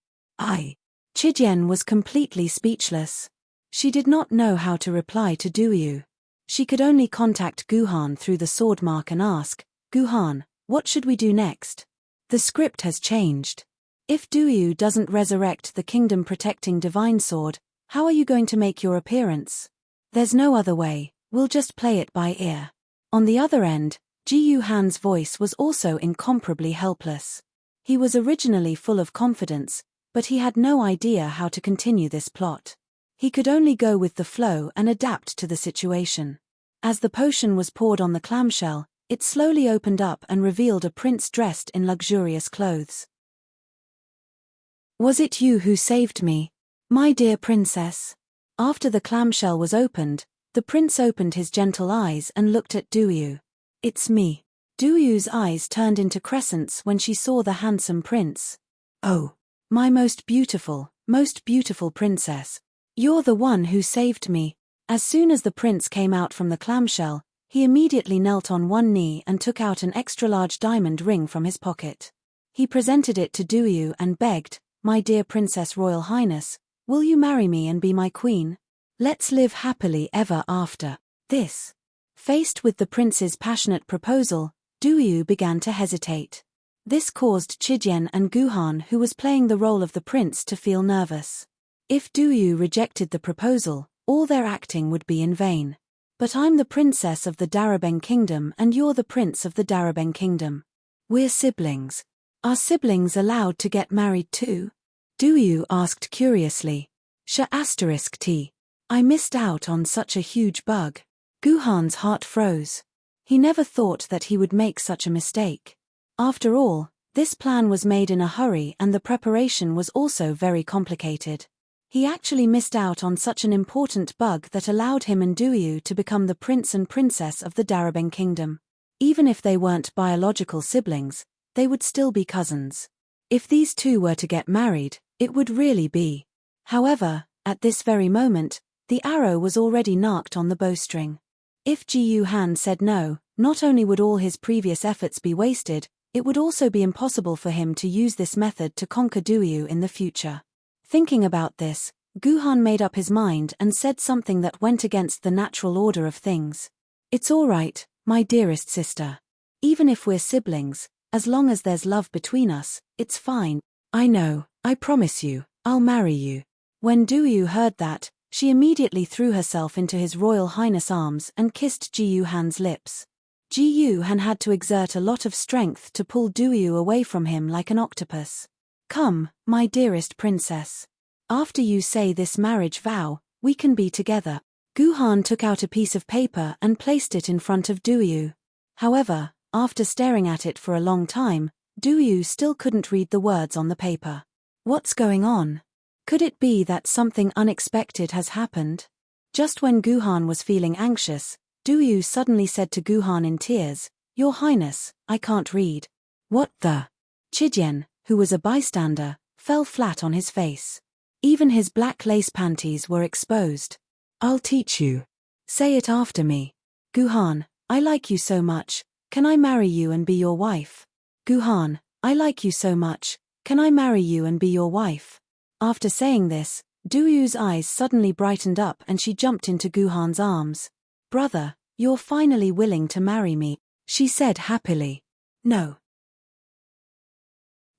Chijian was completely speechless. She did not know how to reply to Duyu. She could only contact Guhan through the sword mark and ask, Guhan, what should we do next? The script has changed. If Duyu doesn't resurrect the kingdom-protecting divine sword, how are you going to make your appearance? There's no other way, we'll just play it by ear. On the other end, Ji Yuhan's voice was also incomparably helpless. He was originally full of confidence, but he had no idea how to continue this plot. He could only go with the flow and adapt to the situation. As the potion was poured on the clamshell, it slowly opened up and revealed a prince dressed in luxurious clothes. Was it you who saved me, my dear princess? After the clamshell was opened, the prince opened his gentle eyes and looked at Duyu. It's me. Duyu's eyes turned into crescents when she saw the handsome prince. Oh, my most beautiful princess. You're the one who saved me. As soon as the prince came out from the clamshell, he immediately knelt on one knee and took out an extra-large diamond ring from his pocket. He presented it to Duyu and begged, My dear Princess Royal Highness, will you marry me and be my queen? Let's live happily ever after. This. Faced with the prince's passionate proposal, Duyu began to hesitate. This caused Chijian and Guhan, who was playing the role of the prince, to feel nervous. If Duyu rejected the proposal, all their acting would be in vain. But I'm the princess of the Darabeng Kingdom and you're the prince of the Darabeng Kingdom. We're siblings. Are siblings allowed to get married too? Duyu asked curiously. T. I missed out on such a huge bug. Guhan's heart froze. He never thought that he would make such a mistake. After all, this plan was made in a hurry and the preparation was also very complicated. He actually missed out on such an important bug that allowed him and Duyu to become the prince and princess of the Darabang kingdom. Even if they weren't biological siblings, they would still be cousins. If these two were to get married, it would really be. However, at this very moment, the arrow was already narked on the bowstring. If Ji Han said no, not only would all his previous efforts be wasted, it would also be impossible for him to use this method to conquer Duyu in the future. Thinking about this, Guhan made up his mind and said something that went against the natural order of things. It's all right, my dearest sister. Even if we're siblings, as long as there's love between us, it's fine. I know, I promise you, I'll marry you. When Duyu heard that, she immediately threw herself into His Royal Highness' arms and kissed Ji Han's lips. Ji Han had to exert a lot of strength to pull Duyu away from him like an octopus. Come, my dearest princess. After you say this marriage vow, we can be together. Guhan took out a piece of paper and placed it in front of Duyu. However, after staring at it for a long time, Duyu still couldn't read the words on the paper. What's going on? Could it be that something unexpected has happened? Just when Guhan was feeling anxious, Duyu suddenly said to Guhan in tears, Your Highness, I can't read. What the? Chidian, who was a bystander, fell flat on his face. Even his black lace panties were exposed. I'll teach you. Say it after me. Guhan, I like you so much, can I marry you and be your wife? Guhan, I like you so much, can I marry you and be your wife? After saying this, Duyu's eyes suddenly brightened up and she jumped into Guhan's arms. Brother, you're finally willing to marry me, she said happily. No.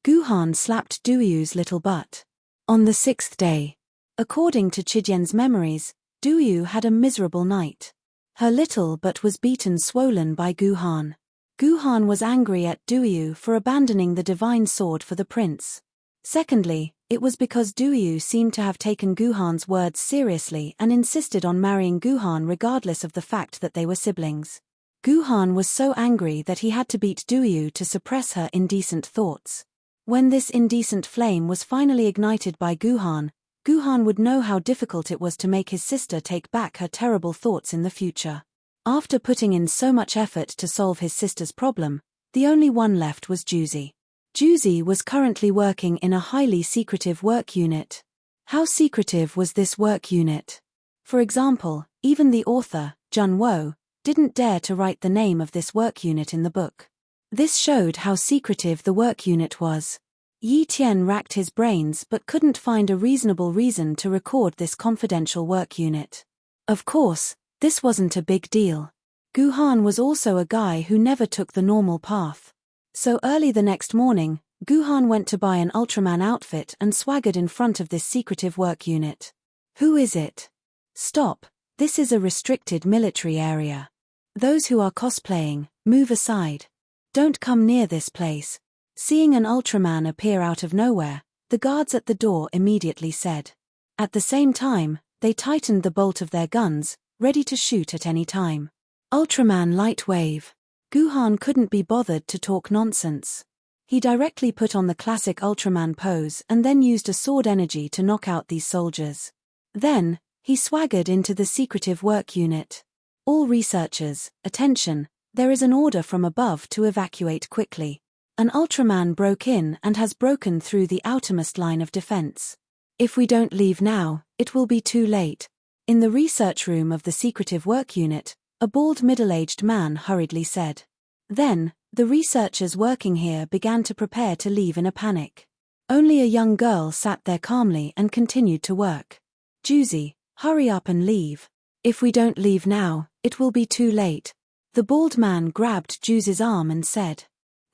Guhan slapped Duyu's little butt. On the 6th day. According to Chidian's memories, Duyu had a miserable night. Her little butt was beaten swollen by Guhan. Guhan was angry at Duyu for abandoning the divine sword for the prince. Secondly, it was because Duyu seemed to have taken Guhan's words seriously and insisted on marrying Guhan regardless of the fact that they were siblings. Guhan was so angry that he had to beat Duyu to suppress her indecent thoughts. When this indecent flame was finally ignited by Guhan, Guhan would know how difficult it was to make his sister take back her terrible thoughts in the future. After putting in so much effort to solve his sister's problem, the only one left was Juzi. Juzi was currently working in a highly secretive work unit. How secretive was this work unit? For example, even the author, Jun Wo, didn't dare to write the name of this work unit in the book. This showed how secretive the work unit was. Yi Tian racked his brains but couldn't find a reasonable reason to record this confidential work unit. Of course, this wasn't a big deal. Guhan was also a guy who never took the normal path. So early the next morning, Guhan went to buy an Ultraman outfit and swaggered in front of this secretive work unit. Who is it? Stop, this is a restricted military area. Those who are cosplaying, move aside. Don't come near this place. Seeing an Ultraman appear out of nowhere, the guards at the door immediately said. At the same time, they tightened the bolt of their guns, ready to shoot at any time. Ultraman Light Wave. Guhan couldn't be bothered to talk nonsense. He directly put on the classic Ultraman pose and then used a sword energy to knock out these soldiers. Then, he swaggered into the secretive work unit. All researchers, attention, there is an order from above to evacuate quickly. An Ultraman broke in and has broken through the outermost line of defense. If we don't leave now, it will be too late. In the research room of the secretive work unit, a bald middle-aged man hurriedly said. Then, the researchers working here began to prepare to leave in a panic. Only a young girl sat there calmly and continued to work. Juzi, hurry up and leave. If we don't leave now, it will be too late. The bald man grabbed Juzi's arm and said.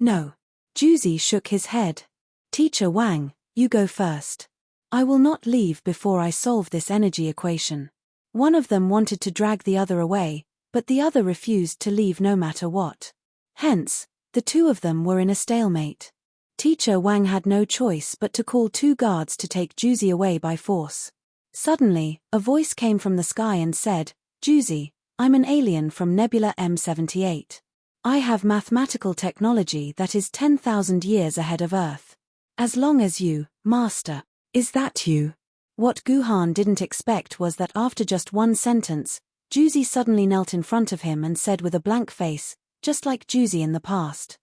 No. Juzi shook his head. Teacher Wang, you go first. I will not leave before I solve this energy equation. One of them wanted to drag the other away, but the other refused to leave no matter what. Hence, the two of them were in a stalemate. Teacher Wang had no choice but to call 2 guards to take Juzi away by force. Suddenly, a voice came from the sky and said, "Juzi, I'm an alien from Nebula M78. I have mathematical technology that is 10,000 years ahead of Earth. As long as you, Master." "Is that you?" What Guhan didn't expect was that after just one sentence, Juzi suddenly knelt in front of him and said with a blank face, just like Juzi in the past,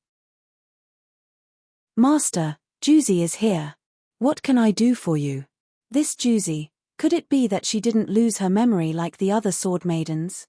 "Master, Juzi is here. What can I do for you?" This Juzi, could it be that she didn't lose her memory like the other sword maidens?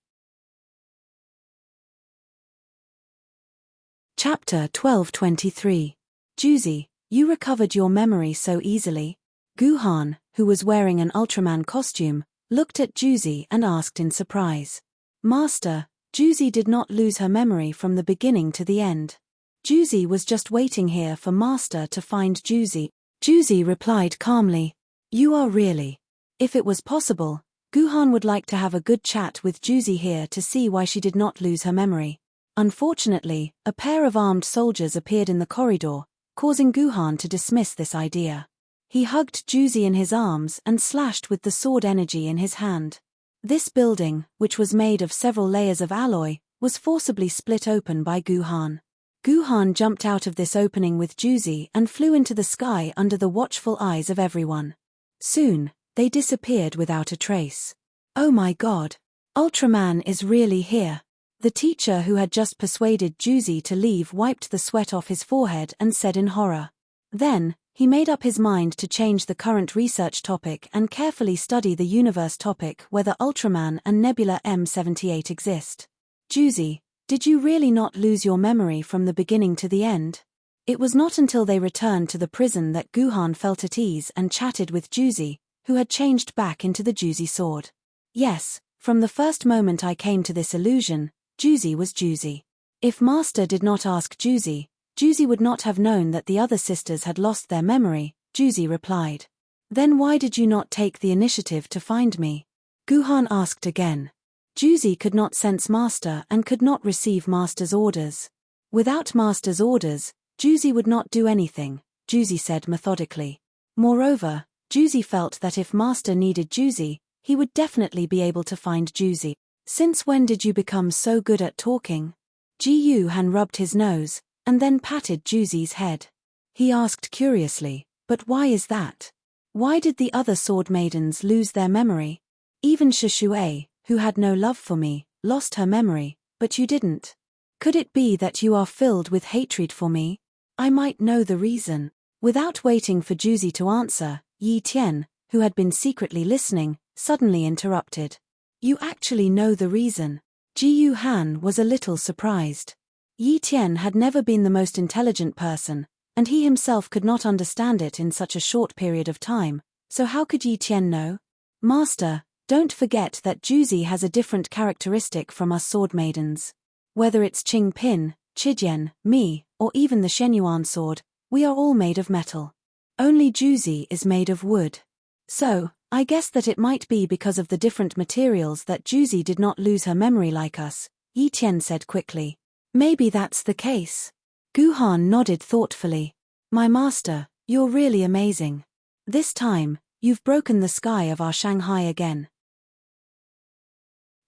Chapter 12:23. Juzi, you recovered your memory so easily? Guhan, who was wearing an Ultraman costume, looked at Juzi and asked in surprise. "Master, Juzi did not lose her memory from the beginning to the end. Juzi was just waiting here for Master to find Juzi." Juzi replied calmly, "You are really." If it was possible, Guhan would like to have a good chat with Juzi here to see why she did not lose her memory. Unfortunately, a pair of armed soldiers appeared in the corridor, causing Guhan to dismiss this idea. He hugged Juzi in his arms and slashed with the sword energy in his hand. This building, which was made of several layers of alloy, was forcibly split open by Guhan. Guhan jumped out of this opening with Juzi and flew into the sky under the watchful eyes of everyone. Soon, they disappeared without a trace. "Oh my God! Ultraman is really here." The teacher who had just persuaded Juzi to leave wiped the sweat off his forehead and said in horror. Then, he made up his mind to change the current research topic and carefully study the universe topic whether Ultraman and Nebula M78 exist. "Juzi, did you really not lose your memory from the beginning to the end?" It was not until they returned to the prison that Guhan felt at ease and chatted with Juzi, who had changed back into the Juzi sword. "Yes, from the first moment I came to this illusion, Juzi was Juzi. If Master did not ask Juzi, Juzi would not have known that the other sisters had lost their memory," Juzi replied. "Then why did you not take the initiative to find me?" Guhan asked again. Juzi could not sense Master and could not receive Master's orders. Without Master's orders, Juzi would not do anything, Juzi said methodically. Moreover, Juzi felt that if Master needed Juzi, he would definitely be able to find Juzi. "Since when did you become so good at talking?" Ji-Yu-Han rubbed his nose, and then patted Juzi's head. He asked curiously, "But why is that? Why did the other sword maidens lose their memory? Even Shishue, who had no love for me, lost her memory, but you didn't. Could it be that you are filled with hatred for me? I might know the reason." Without waiting for Juzi to answer, Yi Tian, who had been secretly listening, suddenly interrupted. "You actually know the reason." Ji-Yu-Han was a little surprised. Yi Tian had never been the most intelligent person, and he himself could not understand it in such a short period of time, so how could Yi Tian know? "Master, don't forget that Juzi has a different characteristic from us sword maidens. Whether it's Qing Pin, Chijian, me, or even the Shenyuan sword, we are all made of metal. Only Juzi is made of wood. So, I guess that it might be because of the different materials that Juzi did not lose her memory like us," Yi Tian said quickly. "Maybe that's the case." Guhan nodded thoughtfully. "My master, you're really amazing. This time, you've broken the sky of our Shanghai again.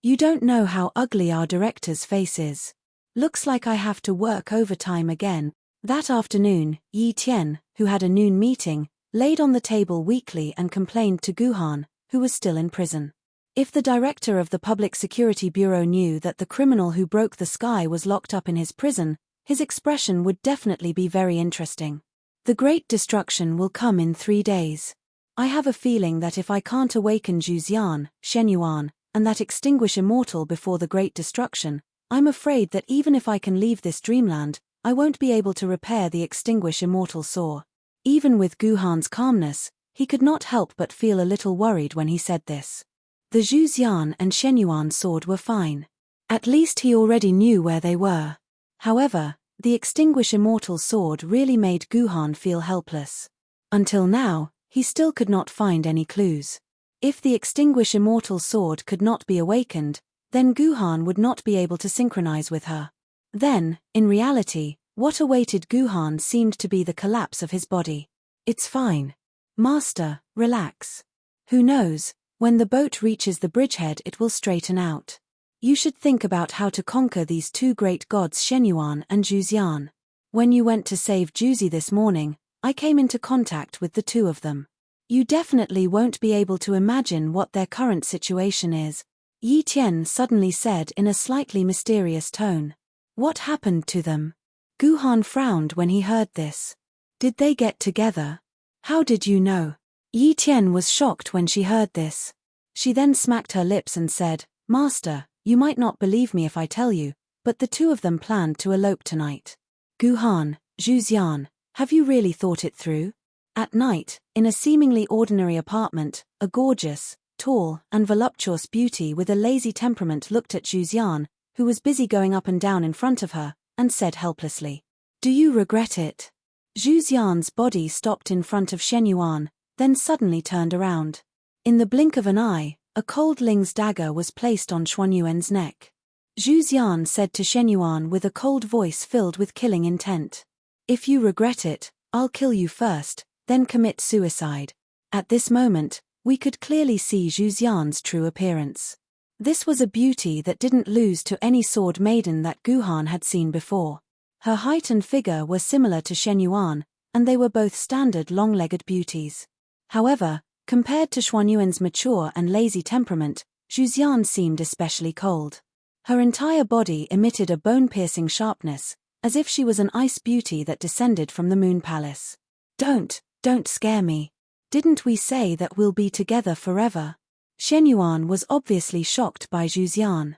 You don't know how ugly our director's face is. Looks like I have to work overtime again." That afternoon, Yi Tian, who had a noon meeting, laid on the table weakly and complained to Guhan, who was still in prison. If the director of the Public Security Bureau knew that the criminal who broke the sky was locked up in his prison, his expression would definitely be very interesting. "The great destruction will come in 3 days. I have a feeling that if I can't awaken Juzian, Shenyuan, and that extinguish immortal before the great destruction, I'm afraid that even if I can leave this dreamland, I won't be able to repair the extinguish immortal saw." Even with Guhan's calmness, he could not help but feel a little worried when he said this. The Juzian and Shenyuan sword were fine. At least he already knew where they were. However, the extinguish immortal sword really made Guhan feel helpless. Until now, he still could not find any clues. If the extinguish immortal sword could not be awakened, then Guhan would not be able to synchronize with her. Then, in reality, What awaited Guhan seemed to be the collapse of his body. It's fine. Master, relax. Who knows, when the boat reaches the bridgehead it will straighten out. You should think about how to conquer these two great gods Shenyuan and Juzian. When you went to save Juzi this morning, I came into contact with the two of them. You definitely won't be able to imagine what their current situation is, Yi Tian suddenly said in a slightly mysterious tone. What happened to them? Guhan frowned when he heard this. Did they get together? How did you know? Yi Tian was shocked when she heard this. She then smacked her lips and said, Master, you might not believe me if I tell you, but the two of them planned to elope tonight. Guhan, Zhuxian, have you really thought it through? At night, in a seemingly ordinary apartment, a gorgeous, tall, and voluptuous beauty with a lazy temperament looked at Zhuxian, who was busy going up and down in front of her, and said helplessly, Do you regret it? Zhuxian's body stopped in front of Shenyuan, then suddenly turned around. In the blink of an eye, a cold Ling's dagger was placed on Xuanyuan's neck. Zhuxian said to Shenyuan with a cold voice filled with killing intent. If you regret it, I'll kill you first, then commit suicide. At this moment, we could clearly see Zhuxian's true appearance. This was a beauty that didn't lose to any sword maiden that Guhan had seen before. Her height and figure were similar to Shenyuan, and they were both standard long-legged beauties. However, compared to Xuanyuan's mature and lazy temperament, Zhuxian seemed especially cold. Her entire body emitted a bone-piercing sharpness, as if she was an ice beauty that descended from the Moon Palace. Don't scare me. Didn't we say that we'll be together forever? Shenyuan was obviously shocked by Zhuxian.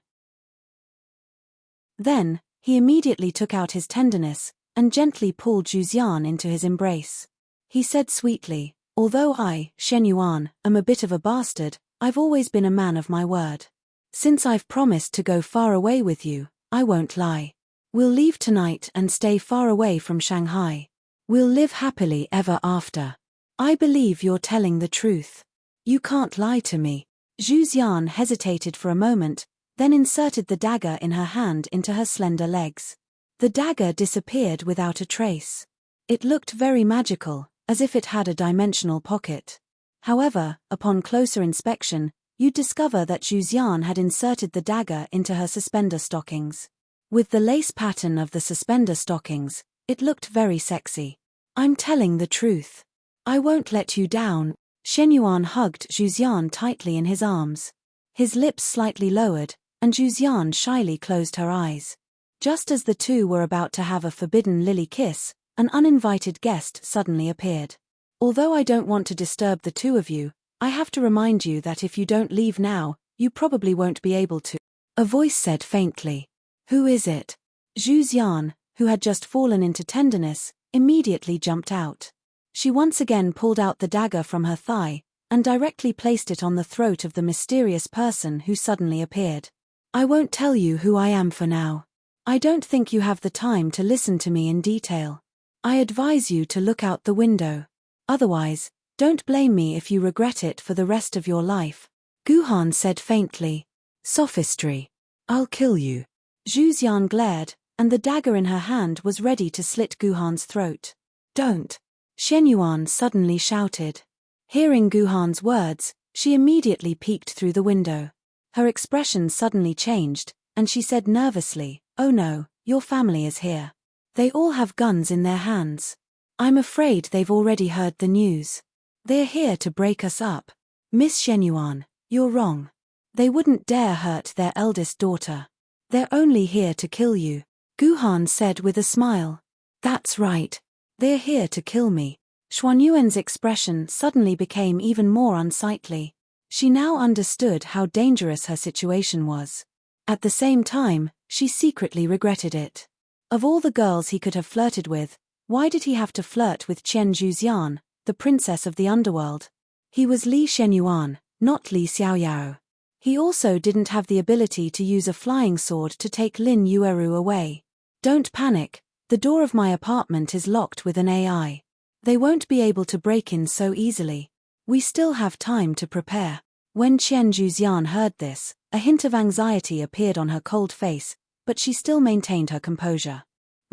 Then, he immediately took out his tenderness, and gently pulled Zhuxian into his embrace. He said sweetly, Although I, Shenyuan, am a bit of a bastard, I've always been a man of my word. Since I've promised to go far away with you, I won't lie. We'll leave tonight and stay far away from Shanghai. We'll live happily ever after. I believe you're telling the truth. You can't lie to me. Zhuxian hesitated for a moment, then inserted the dagger in her hand into her slender legs. The dagger disappeared without a trace. It looked very magical, as if it had a dimensional pocket. However, upon closer inspection, you'd discover that Zhuxian had inserted the dagger into her suspender stockings. With the lace pattern of the suspender stockings, it looked very sexy. I'm telling the truth. I won't let you down. Shenyuan hugged Zhuxian tightly in his arms. His lips slightly lowered, and Zhuxian shyly closed her eyes. Just as the two were about to have a forbidden lily kiss, an uninvited guest suddenly appeared. Although I don't want to disturb the two of you, I have to remind you that if you don't leave now, you probably won't be able to. A voice said faintly. Who is it? Zhuxian, who had just fallen into tenderness, immediately jumped out. She once again pulled out the dagger from her thigh, and directly placed it on the throat of the mysterious person who suddenly appeared. I won't tell you who I am for now. I don't think you have the time to listen to me in detail. I advise you to look out the window. Otherwise, don't blame me if you regret it for the rest of your life. Guhan said faintly. Sophistry. I'll kill you. Zhuxian glared, and the dagger in her hand was ready to slit Guhan's throat. Don't. Shenyuan suddenly shouted. Hearing Guhan's words, she immediately peeked through the window. Her expression suddenly changed, and she said nervously, Oh no, your family is here. They all have guns in their hands. I'm afraid they've already heard the news. They're here to break us up. Miss Shenyuan, you're wrong. They wouldn't dare hurt their eldest daughter. They're only here to kill you. Guhan said with a smile. That's right. They're here to kill me. Xuanyuan's expression suddenly became even more unsightly. She now understood how dangerous her situation was. At the same time, she secretly regretted it. Of all the girls he could have flirted with, why did he have to flirt with Qian Zhuxian, the princess of the underworld? He was Li Shenyuan, not Li Xiaoyao. He also didn't have the ability to use a flying sword to take Lin Yueru away. Don't panic, the door of my apartment is locked with an AI. They won't be able to break in so easily. We still have time to prepare. When Qian Zhuxian heard this, a hint of anxiety appeared on her cold face, but she still maintained her composure.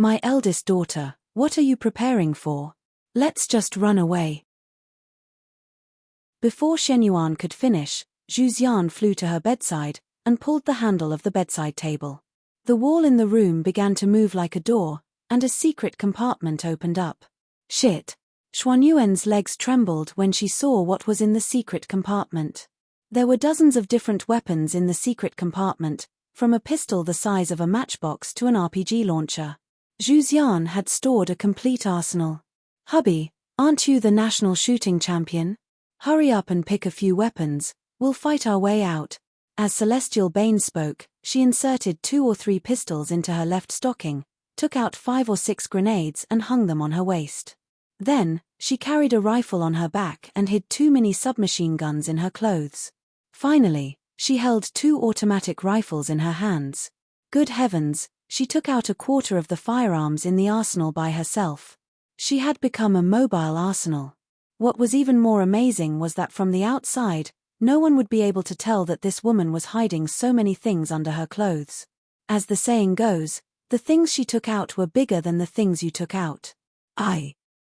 My eldest daughter, what are you preparing for? Let's just run away. Before Shen Yuan could finish, Zhu Xian flew to her bedside and pulled the handle of the bedside table. The wall in the room began to move like a door, and a secret compartment opened up. Shit! Xuan Yuan's legs trembled when she saw what was in the secret compartment. There were dozens of different weapons in the secret compartment, from a pistol the size of a matchbox to an RPG launcher. Zhu Xian had stored a complete arsenal. Hubby, aren't you the national shooting champion? Hurry up and pick a few weapons, we'll fight our way out. As Celestial Bane spoke, she inserted 2 or 3 pistols into her left stocking, took out 5 or 6 grenades and hung them on her waist. Then, she carried a rifle on her back and hid 2 mini submachine guns in her clothes. Finally, she held 2 automatic rifles in her hands. Good heavens, she took out a quarter of the firearms in the arsenal by herself. She had become a mobile arsenal. What was even more amazing was that from the outside, no one would be able to tell that this woman was hiding so many things under her clothes. As the saying goes, the things she took out were bigger than the things you took out.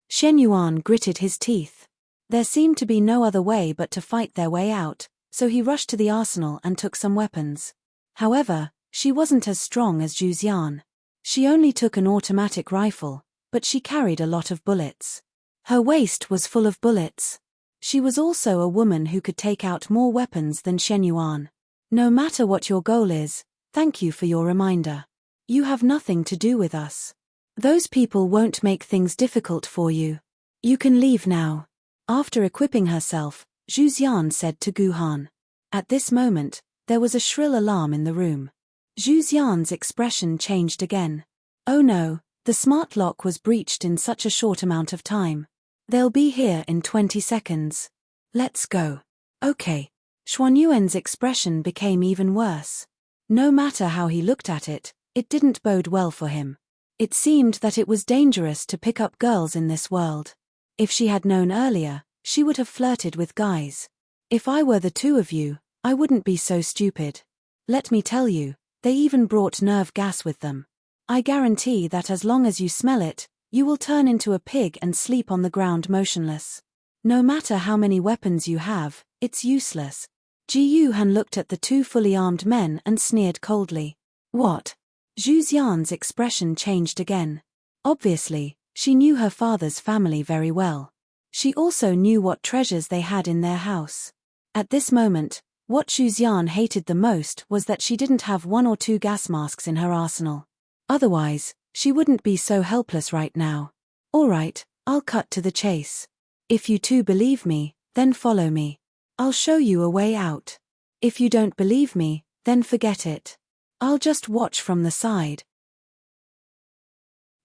Shen Yuan gritted his teeth. There seemed to be no other way but to fight their way out, so he rushed to the arsenal and took some weapons. However, she wasn't as strong as Zhu Xian. She only took an automatic rifle, but she carried a lot of bullets. Her waist was full of bullets. She was also a woman who could take out more weapons than Shen Yuan. No matter what your goal is, thank you for your reminder. You have nothing to do with us. Those people won't make things difficult for you. You can leave now. After equipping herself, Zhu Xian said to Gu Han. At this moment, there was a shrill alarm in the room. Zhu Xian's expression changed again. Oh no, the smart lock was breached in such a short amount of time. They'll be here in 20 seconds. Let's go. Okay. Xuan Yuan's expression became even worse. No matter how he looked at it, it didn't bode well for him. It seemed that it was dangerous to pick up girls in this world. If she had known earlier, she would have flirted with guys. If I were the 2 of you, I wouldn't be so stupid. Let me tell you, they even brought nerve gas with them. I guarantee that as long as you smell it, you will turn into a pig and sleep on the ground motionless. No matter how many weapons you have, it's useless. Ji Yuhan looked at the 2 fully armed men and sneered coldly. What? Zhu Xian's expression changed again. Obviously, she knew her father's family very well. She also knew what treasures they had in their house. At this moment, what Zhu Xian hated the most was that she didn't have 1 or 2 gas masks in her arsenal. Otherwise, she wouldn't be so helpless right now. Alright, I'll cut to the chase. If you 2 believe me, then follow me. I'll show you a way out. If you don't believe me, then forget it. I'll just watch from the side.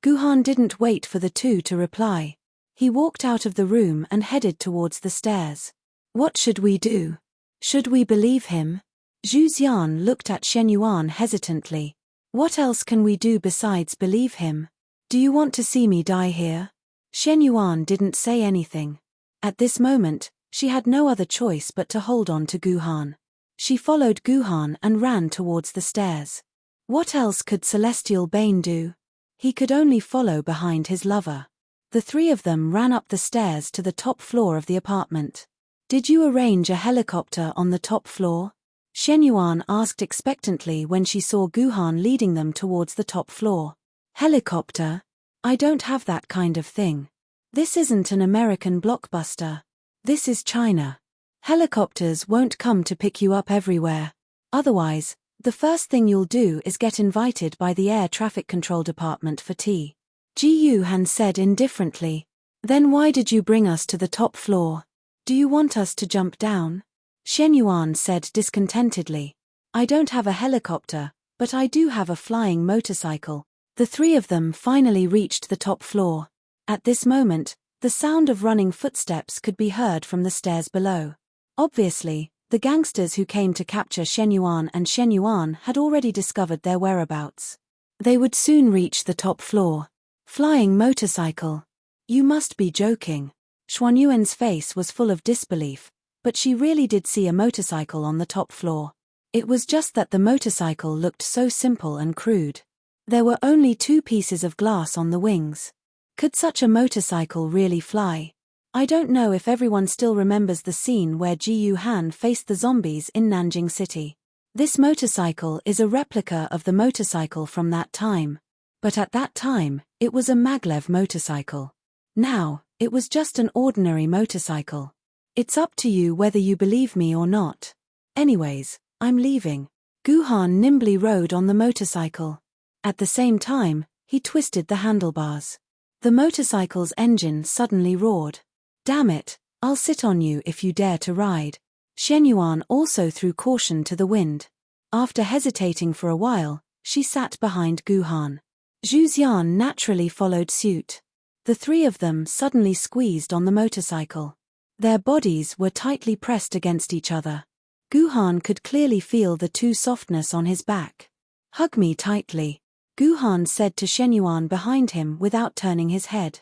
Gu Han didn't wait for the 2 to reply. He walked out of the room and headed towards the stairs. What should we do? Should we believe him? Zhu Xian looked at Shen Yuan hesitantly. What else can we do besides believe him? Do you want to see me die here? Shen Yuan didn't say anything. At this moment, she had no other choice but to hold on to Gu Han. She followed Gu Han and ran towards the stairs. What else could Celestial Bane do? He could only follow behind his lover. The 3 of them ran up the stairs to the top floor of the apartment. Did you arrange a helicopter on the top floor? Shen Yuan asked expectantly when she saw Gu Han leading them towards the top floor. Helicopter? I don't have that kind of thing. This isn't an American blockbuster. This is China. Helicopters won't come to pick you up everywhere. Otherwise, the first thing you'll do is get invited by the Air Traffic Control Department for tea. Ji Yuhan said indifferently. Then why did you bring us to the top floor? Do you want us to jump down? Shen Yuan said discontentedly. I don't have a helicopter, but I do have a flying motorcycle. The 3 of them finally reached the top floor. At this moment, the sound of running footsteps could be heard from the stairs below. Obviously, the gangsters who came to capture Shen Yuan and Shen Yuan had already discovered their whereabouts. They would soon reach the top floor. Flying motorcycle. You must be joking. Xuan Yuan's face was full of disbelief, but she really did see a motorcycle on the top floor. It was just that the motorcycle looked so simple and crude. There were only 2 pieces of glass on the wings. Could such a motorcycle really fly? I don't know if everyone still remembers the scene where Ji Han faced the zombies in Nanjing City. This motorcycle is a replica of the motorcycle from that time. But at that time, it was a maglev motorcycle. Now, it was just an ordinary motorcycle. It's up to you whether you believe me or not. Anyways, I'm leaving. Guhan nimbly rode on the motorcycle. At the same time, he twisted the handlebars. The motorcycle's engine suddenly roared. Damn it, I'll sit on you if you dare to ride. Shenyuan also threw caution to the wind. After hesitating for a while, she sat behind Guhan. Zhuxian naturally followed suit. The 3 of them suddenly squeezed on the motorcycle. Their bodies were tightly pressed against each other. Guhan could clearly feel the softness on his back. Hug me tightly, Guhan said to Shenyuan behind him without turning his head.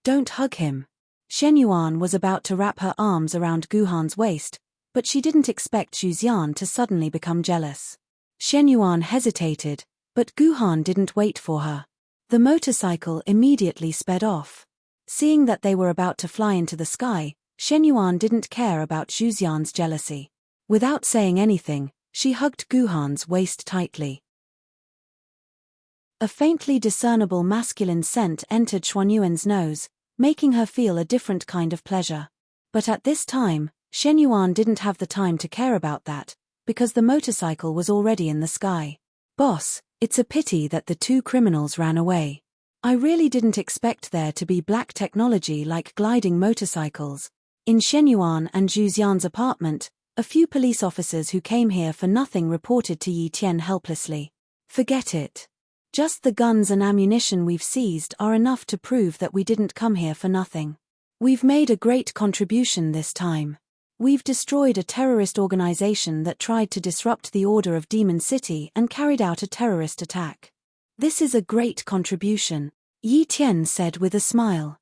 Don't hug him. Shenyuan was about to wrap her arms around Guhan's waist, but she didn't expect Zhuxian to suddenly become jealous. Shenyuan hesitated, but Guhan didn't wait for her. The motorcycle immediately sped off. Seeing that they were about to fly into the sky, Shenyuan didn't care about Zhuxian's jealousy. Without saying anything, she hugged Guhan's waist tightly. A faintly discernible masculine scent entered Xuanyuan's nose, making her feel a different kind of pleasure. But at this time, Shenyuan didn't have the time to care about that, because the motorcycle was already in the sky. Boss, it's a pity that the 2 criminals ran away. I really didn't expect there to be black technology like gliding motorcycles. In Shenyuan and Zhuxian's apartment, a few police officers who came here for nothing reported to Yi Tian helplessly. Forget it. Just the guns and ammunition we've seized are enough to prove that we didn't come here for nothing. We've made a great contribution this time. We've destroyed a terrorist organization that tried to disrupt the order of Demon City and carried out a terrorist attack. This is a great contribution, Yi Tian said with a smile.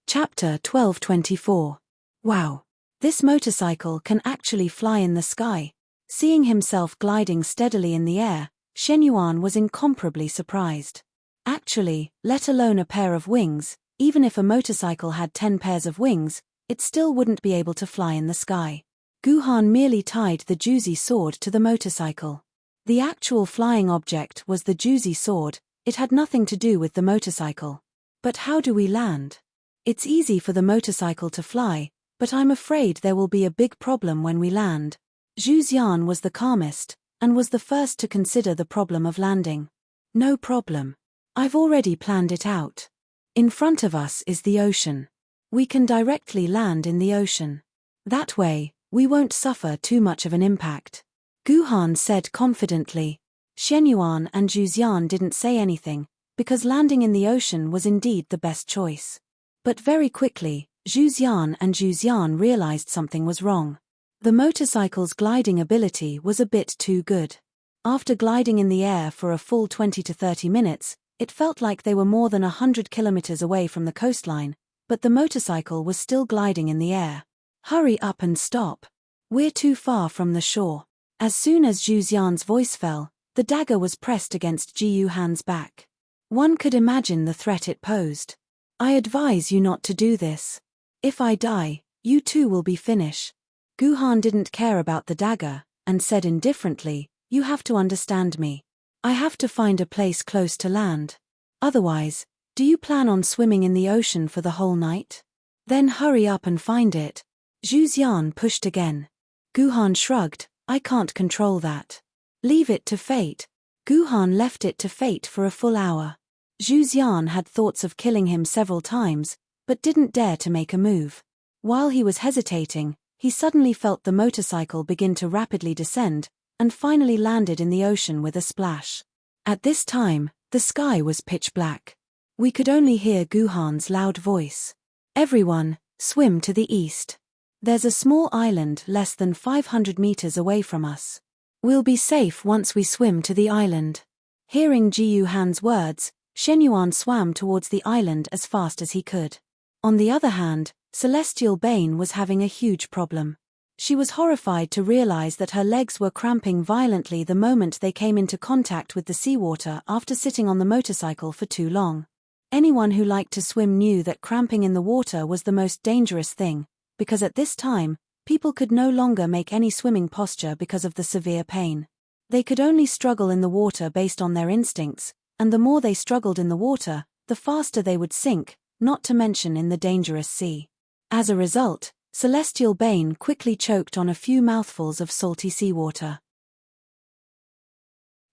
Chapter 1224. Wow. This motorcycle can actually fly in the sky. Seeing himself gliding steadily in the air, Shenyuan was incomparably surprised. Actually, let alone a pair of wings, even if a motorcycle had 10 pairs of wings, it still wouldn't be able to fly in the sky. Guhan merely tied the Juzi sword to the motorcycle. The actual flying object was the Juzi sword, it had nothing to do with the motorcycle. But how do we land? It's easy for the motorcycle to fly, but I'm afraid there will be a big problem when we land. Zhuxian was the calmest, and was the first to consider the problem of landing. No problem. I've already planned it out. In front of us is the ocean. We can directly land in the ocean. That way, we won't suffer too much of an impact. Guhan said confidently. Shenyuan and Zhuxian didn't say anything, because landing in the ocean was indeed the best choice. But very quickly, Zhuxian realized something was wrong. The motorcycle's gliding ability was a bit too good. After gliding in the air for a full 20 to 30 minutes, it felt like they were more than 100 kilometers away from the coastline, but the motorcycle was still gliding in the air. Hurry up and stop. We're too far from the shore. As soon as Zhuxian's voice fell, the dagger was pressed against Ji Han's back. One could imagine the threat it posed. I advise you not to do this. If I die, you too will be finished. Guhan didn't care about the dagger, and said indifferently, you have to understand me. I have to find a place close to land. Otherwise, do you plan on swimming in the ocean for the whole night? Then hurry up and find it. Zhuxian pushed again. Guhan shrugged, I can't control that. Leave it to fate. Guhan left it to fate for a full hour. Zhuxian had thoughts of killing him several times, but didn't dare to make a move. While he was hesitating, he suddenly felt the motorcycle begin to rapidly descend, and finally landed in the ocean with a splash. At this time, the sky was pitch black. We could only hear Guhan's loud voice. Everyone, swim to the east. There's a small island less than 500 meters away from us. We'll be safe once we swim to the island. Hearing Ji Han's words, Shenyuan swam towards the island as fast as he could. On the other hand, Celestial Bane was having a huge problem. She was horrified to realize that her legs were cramping violently the moment they came into contact with the seawater after sitting on the motorcycle for too long. Anyone who liked to swim knew that cramping in the water was the most dangerous thing, because at this time, people could no longer make any swimming posture because of the severe pain. They could only struggle in the water based on their instincts, and the more they struggled in the water, the faster they would sink, not to mention in the dangerous sea. As a result, Celestial Bane quickly choked on a few mouthfuls of salty seawater.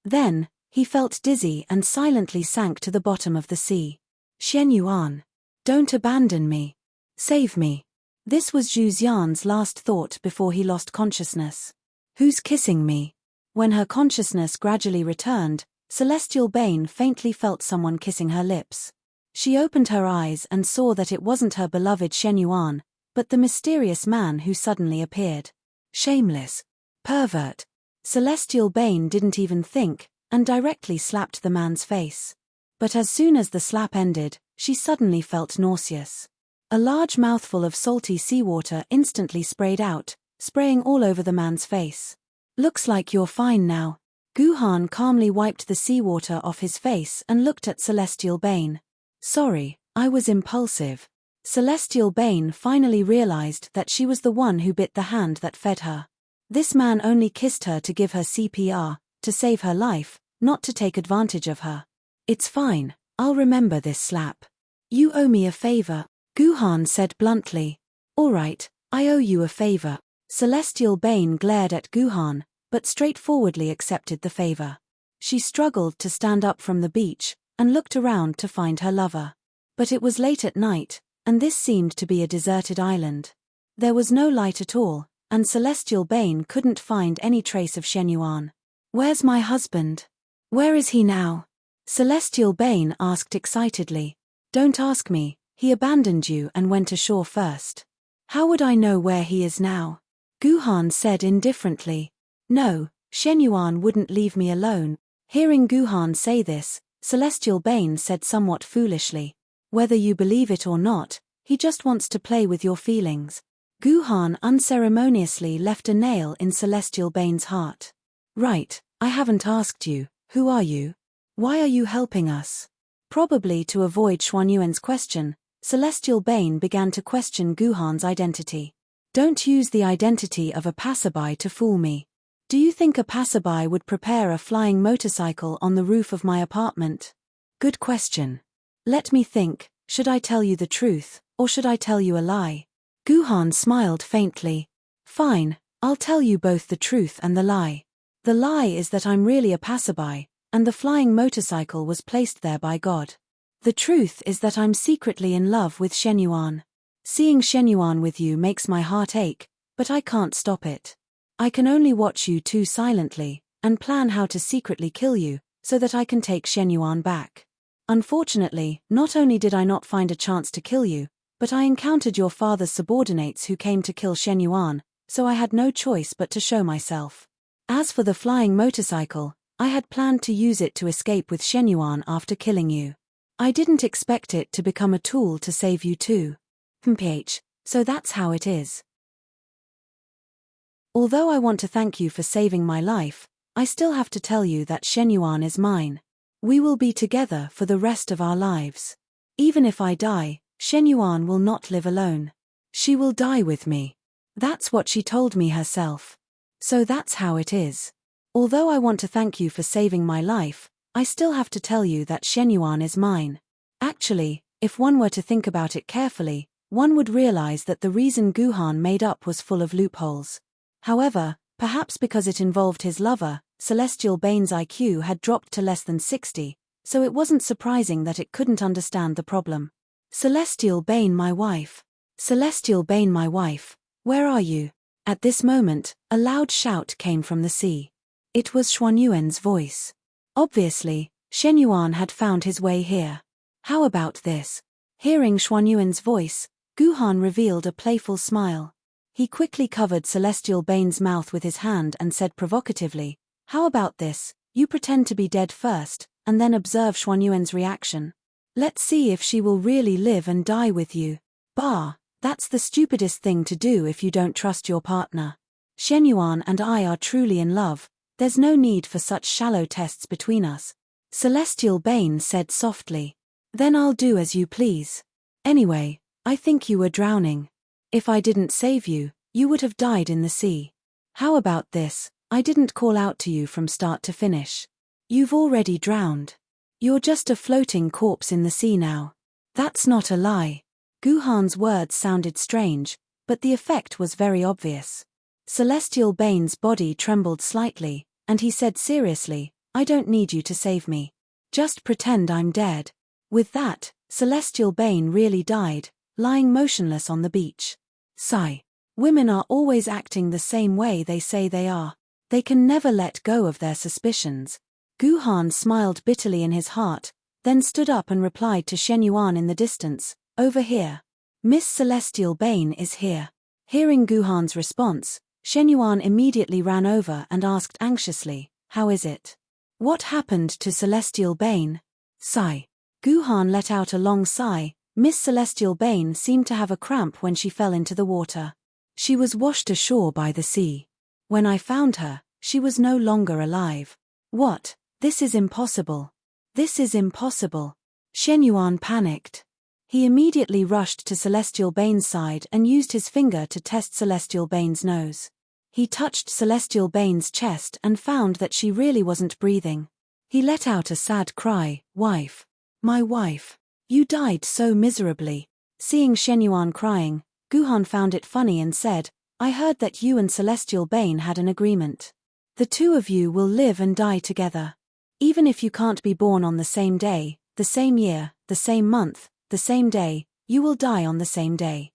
Then, he felt dizzy and silently sank to the bottom of the sea. Shen Yuan. Don't abandon me. Save me. This was Zhu Xian's last thought before he lost consciousness. Who's kissing me? When her consciousness gradually returned, Celestial Bane faintly felt someone kissing her lips. She opened her eyes and saw that it wasn't her beloved Shen Yuan, but the mysterious man who suddenly appeared. Shameless. Pervert. Celestial Bane didn't even think, and directly slapped the man's face. But as soon as the slap ended, she suddenly felt nauseous. A large mouthful of salty seawater instantly sprayed out, spraying all over the man's face. Looks like you're fine now. Guhan calmly wiped the seawater off his face and looked at Celestial Bane. Sorry, I was impulsive. Celestial Bane finally realized that she was the one who bit the hand that fed her. This man only kissed her to give her CPR, to save her life, not to take advantage of her. It's fine, I'll remember this slap. You owe me a favor, Guhan said bluntly. Alright, I owe you a favor. Celestial Bane glared at Guhan, but straightforwardly accepted the favor. She struggled to stand up from the beach, and looked around to find her lover. But it was late at night, and this seemed to be a deserted island. There was no light at all, and Celestial Bane couldn't find any trace of Shen Yuan. Where's my husband? Where is he now? Celestial Bane asked excitedly. Don't ask me, he abandoned you and went ashore first. How would I know where he is now? Guhan said indifferently. No, Shen Yuan wouldn't leave me alone. Hearing Guhan say this, Celestial Bane said somewhat foolishly. Whether you believe it or not, he just wants to play with your feelings. Guhan unceremoniously left a nail in Celestial Bane's heart. Right, I haven't asked you, who are you? Why are you helping us? Probably to avoid Xuanyuan's question, Celestial Bane began to question Guhan's identity. Don't use the identity of a passerby to fool me. Do you think a passerby would prepare a flying motorcycle on the roof of my apartment? Good question. Let me think, should I tell you the truth, or should I tell you a lie? Guhan smiled faintly. Fine, I'll tell you both the truth and the lie. The lie is that I'm really a passerby, and the flying motorcycle was placed there by God. The truth is that I'm secretly in love with Shen Yuan. Seeing Shen Yuan with you makes my heart ache, but I can't stop it. I can only watch you two silently, and plan how to secretly kill you, so that I can take Shen Yuan back. Unfortunately, not only did I not find a chance to kill you, but I encountered your father's subordinates who came to kill Shen Yuan, so I had no choice but to show myself. As for the flying motorcycle, I had planned to use it to escape with Shen Yuan after killing you. I didn't expect it to become a tool to save you too. So that's how it is. Although I want to thank you for saving my life, I still have to tell you that Shen Yuan is mine. We will be together for the rest of our lives. Even if I die, Shen Yuan will not live alone. She will die with me. That's what she told me herself. So that's how it is. Although I want to thank you for saving my life, I still have to tell you that Shen Yuan is mine. Actually, if one were to think about it carefully, one would realize that the reason Guhan made up was full of loopholes. However, perhaps because it involved his lover, Celestial Bane's IQ had dropped to less than 60, so it wasn't surprising that it couldn't understand the problem. Celestial Bane, my wife. Celestial Bane, my wife, where are you? At this moment, a loud shout came from the sea. It was Xuanyuan's voice. Obviously, Shen Yuan had found his way here. How about this? Hearing Xuanyuan's voice, Guhan revealed a playful smile. He quickly covered Celestial Bane's mouth with his hand and said provocatively, how about this, you pretend to be dead first, and then observe Xuanyuan's reaction. Let's see if she will really live and die with you. Bah, That's the stupidest thing to do if you don't trust your partner. Shen Yuan and I are truly in love, there's no need for such shallow tests between us. Celestial Bane said softly. Then I'll do as you please. Anyway, I think you were drowning. If I didn't save you, you would have died in the sea. How about this? I didn't call out to you from start to finish. You've already drowned. You're just a floating corpse in the sea now. That's not a lie. Guhan's words sounded strange, but the effect was very obvious. Celestial Bane's body trembled slightly, and he said seriously, I don't need you to save me. Just pretend I'm dead. With that, Celestial Bane really died, lying motionless on the beach. Sigh. Women are always acting the same way they say they are. They can never let go of their suspicions. Guhan smiled bitterly in his heart, then stood up and replied to Shen Yuan in the distance, over here. Miss Celestial Bane is here. Hearing Guhan's response, Shen Yuan immediately ran over and asked anxiously, how is it? What happened to Celestial Bane? Sigh. Guhan let out a long sigh. Miss Celestial Bane seemed to have a cramp when she fell into the water. She was washed ashore by the sea. When I found her, she was no longer alive. What? This is impossible. This is impossible. Shen Yuan panicked. He immediately rushed to Celestial Bane's side and used his finger to test Celestial Bane's nose. He touched Celestial Bane's chest and found that she really wasn't breathing. He let out a sad cry, wife. My wife. You died so miserably. Seeing Shen Yuan crying, Guhan found it funny and said, I heard that you and Celestial Bane had an agreement. The two of you will live and die together. Even if you can't be born on the same day, the same year, the same month, the same day, you will die on the same day.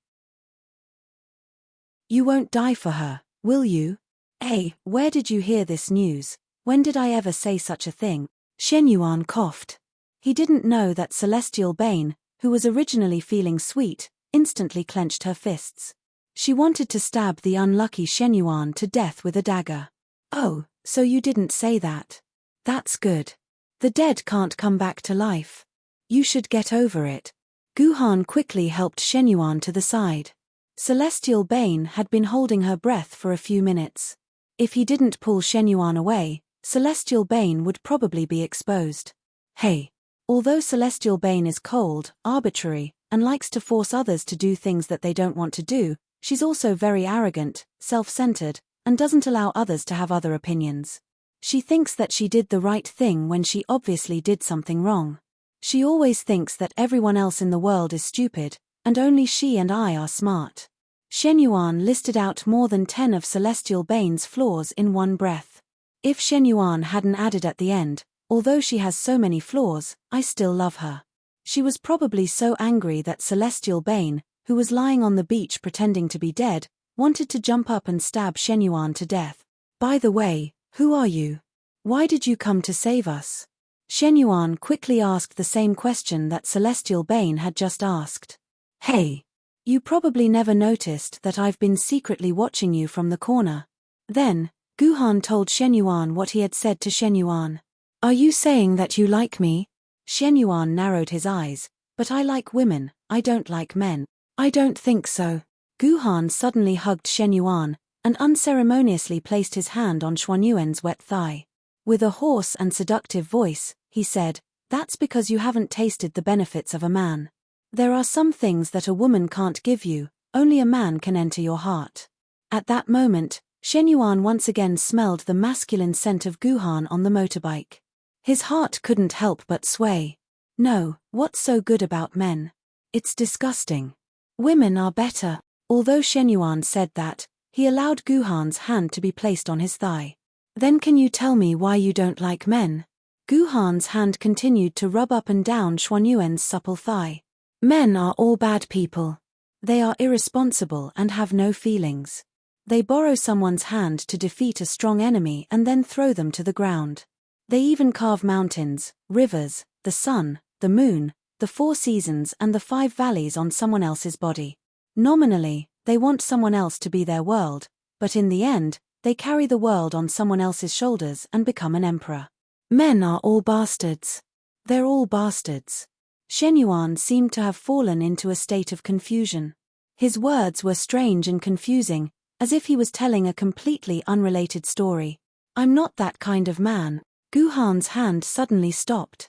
You won't die for her, will you? Hey, where did you hear this news? When did I ever say such a thing? Shen Yuan coughed. He didn't know that Celestial Bane, who was originally feeling sweet, instantly clenched her fists. She wanted to stab the unlucky Shen Yuan to death with a dagger. Oh, so you didn't say that. That's good. The dead can't come back to life. You should get over it. Guhan quickly helped Shen Yuan to the side. Celestial Bane had been holding her breath for a few minutes. If he didn't pull Shen Yuan away, Celestial Bane would probably be exposed. Hey. Although Celestial Bane is cold, arbitrary, and likes to force others to do things that they don't want to do, she's also very arrogant, self-centered, and doesn't allow others to have other opinions. She thinks that she did the right thing when she obviously did something wrong. She always thinks that everyone else in the world is stupid, and only she and I are smart. Shen Yuan listed out more than 10 of Celestial Bane's flaws in one breath. If Shen Yuan hadn't added at the end, although she has so many flaws, I still love her. She was probably so angry that Celestial Bane, who was lying on the beach pretending to be dead, wanted to jump up and stab Shen Yuan to death. By the way, who are you? Why did you come to save us? Shen Yuan quickly asked the same question that Celestial Bane had just asked. Hey! You probably never noticed that I've been secretly watching you from the corner. Then, Guhan told Shen Yuan what he had said to Shen Yuan. Are you saying that you like me? Shen Yuan narrowed his eyes. But I like women, I don't like men. I don't think so. Guhan suddenly hugged Shen Yuan, and unceremoniously placed his hand on Xuan Yuan's wet thigh. With a hoarse and seductive voice, he said, That's because you haven't tasted the benefits of a man. There are some things that a woman can't give you, only a man can enter your heart. At that moment, Shen Yuan once again smelled the masculine scent of Guhan on the motorbike. His heart couldn't help but sway. No, what's so good about men? It's disgusting. Women are better. Although Shen Yuan said that, he allowed Guhan's hand to be placed on his thigh. Then can you tell me why you don't like men? Guhan's hand continued to rub up and down Xuan Yuan's supple thigh. Men are all bad people. They are irresponsible and have no feelings. They borrow someone's hand to defeat a strong enemy and then throw them to the ground. They even carve mountains, rivers, the sun, the moon, the 4 seasons and the 5 valleys on someone else's body. Nominally, they want someone else to be their world, but in the end, they carry the world on someone else's shoulders and become an emperor. Men are all bastards. They're all bastards. Shen Yuan seemed to have fallen into a state of confusion. His words were strange and confusing, as if he was telling a completely unrelated story. I'm not that kind of man. Guhan's hand suddenly stopped.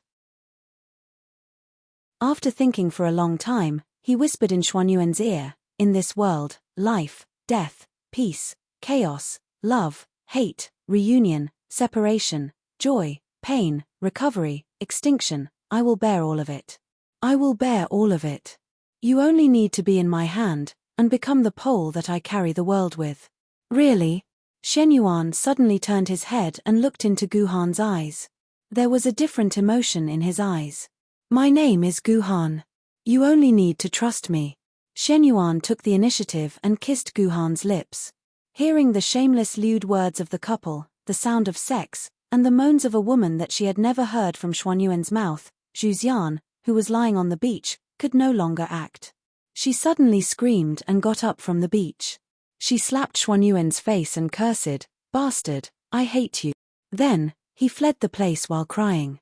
After thinking for a long time, he whispered in Xuanyuan's ear, in this world, life, death, peace, chaos, love, hate, reunion, separation, joy, pain, recovery, extinction, I will bear all of it. I will bear all of it. You only need to be in my hand, and become the pole that I carry the world with. Really? Shenyuan suddenly turned his head and looked into Guhan's eyes. There was a different emotion in his eyes. My name is Guhan. You only need to trust me. Shenyuan took the initiative and kissed Guhan's lips. Hearing the shameless lewd words of the couple, the sound of sex, and the moans of a woman that she had never heard from Xuanyuan's mouth, Zhuxian, who was lying on the beach, could no longer act. She suddenly screamed and got up from the beach. She slapped Xuanyuan's face and cursed, "Bastard, I hate you." Then, he fled the place while crying.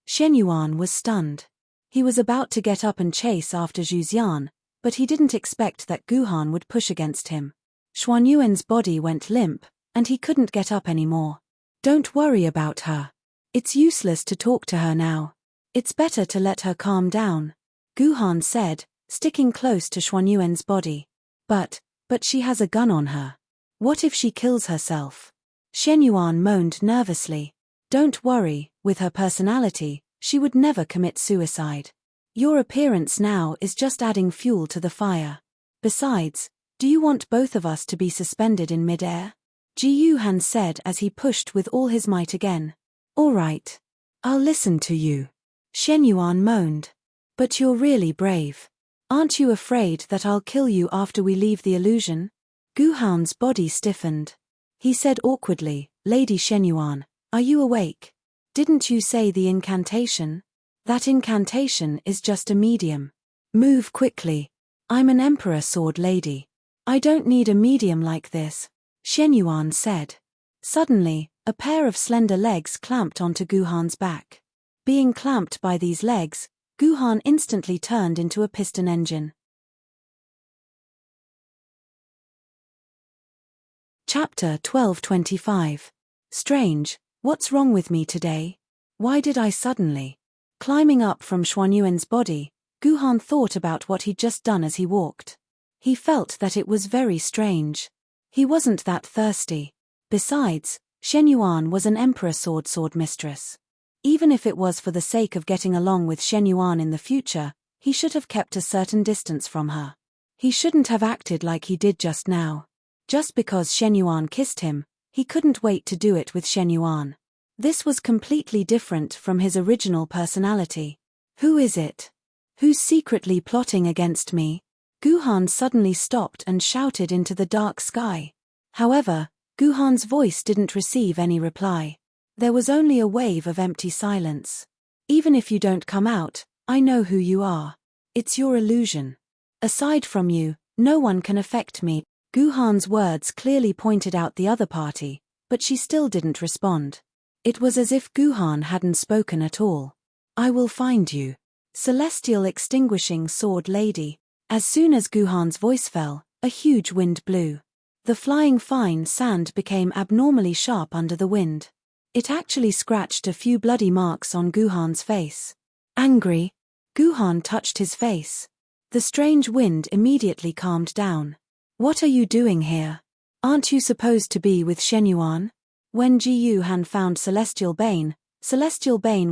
Shenyuan was stunned. He was about to get up and chase after Zhuxian, but he didn't expect that Guhan would push against him. Xuanyuan's body went limp, and he couldn't get up anymore. Don't worry about her. It's useless to talk to her now. It's better to let her calm down, Guhan said, sticking close to Xuanyuan's body. But she has a gun on her. What if she kills herself? Shenyuan moaned nervously. Don't worry, with her personality, she would never commit suicide. Your appearance now is just adding fuel to the fire. Besides, do you want both of us to be suspended in mid-air? Ji Yuhan said as he pushed with all his might again. All right. I'll listen to you. Shenyuan moaned. But you're really brave. Aren't you afraid that I'll kill you after we leave the illusion? Guhan's body stiffened. He said awkwardly, Lady Shenyuan, are you awake? Didn't you say the incantation? That incantation is just a medium. Move quickly. I'm an emperor sword lady. I don't need a medium like this, Shenyuan said. Suddenly, a pair of slender legs clamped onto Guhan's back. Being clamped by these legs, Guhan instantly turned into a piston engine. Chapter 12:25. Strange, what's wrong with me today? Why did I suddenly? Climbing up from Xuanyuan's body, Guhan thought about what he'd just done as he walked. He felt that it was very strange. He wasn't that thirsty. Besides, Shenyuan was an emperor sword mistress. Even if it was for the sake of getting along with Shenyuan in the future, he should have kept a certain distance from her. He shouldn't have acted like he did just now. Just because Shenyuan kissed him, he couldn't wait to do it with Shenyuan. This was completely different from his original personality. Who is it? Who's secretly plotting against me? Guhan suddenly stopped and shouted into the dark sky. However, Guhan's voice didn't receive any reply. There was only a wave of empty silence. Even if you don't come out, I know who you are. It's your illusion. Aside from you, no one can affect me. Guhan's words clearly pointed out the other party, but she still didn't respond. It was as if Guhan hadn't spoken at all. I will find you. Celestial extinguishing sword lady. As soon as Guhan's voice fell, a huge wind blew. The flying fine sand became abnormally sharp under the wind. It actually scratched a few bloody marks on Guhan's face. Angry, Guhan touched his face. The strange wind immediately calmed down. What are you doing here? Aren't you supposed to be with Shenyuan? When Ji Yuhan found Celestial Bane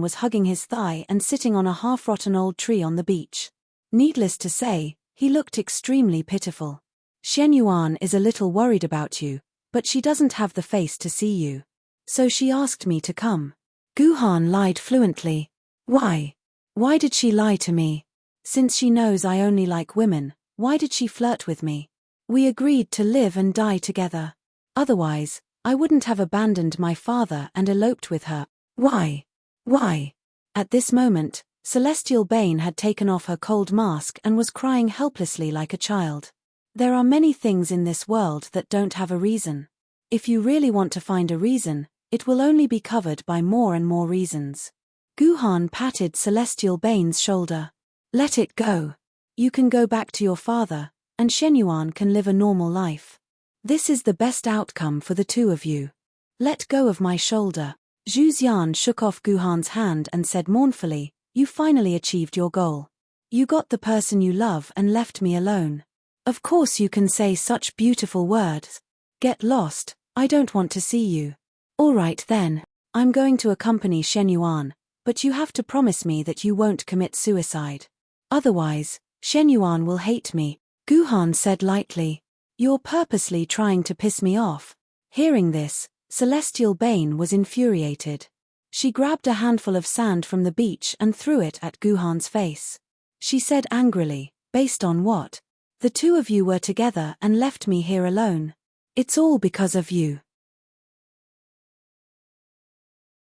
was hugging his thigh and sitting on a half-rotten old tree on the beach. Needless to say, he looked extremely pitiful. Shenyuan is a little worried about you, but she doesn't have the face to see you. So she asked me to come. Guhan lied fluently. Why? Why did she lie to me? Since she knows I only like women, why did she flirt with me? We agreed to live and die together. Otherwise, I wouldn't have abandoned my father and eloped with her. Why? Why? At this moment, Celestial Bane had taken off her cold mask and was crying helplessly like a child. There are many things in this world that don't have a reason. If you really want to find a reason, it will only be covered by more and more reasons. Guhan patted Celestial Bane's shoulder. Let it go. You can go back to your father, and Shenyuan can live a normal life. This is the best outcome for the two of you. Let go of my shoulder. Zhu Xian shook off Guhan's hand and said mournfully, you finally achieved your goal. You got the person you love and left me alone. Of course you can say such beautiful words. Get lost, I don't want to see you. All right then, I'm going to accompany Shenyuan, but you have to promise me that you won't commit suicide. Otherwise, Shenyuan will hate me, Guhan said lightly. You're purposely trying to piss me off. Hearing this, Celestial Bane was infuriated. She grabbed a handful of sand from the beach and threw it at Guhan's face. She said angrily, based on what? The two of you were together and left me here alone. It's all because of you.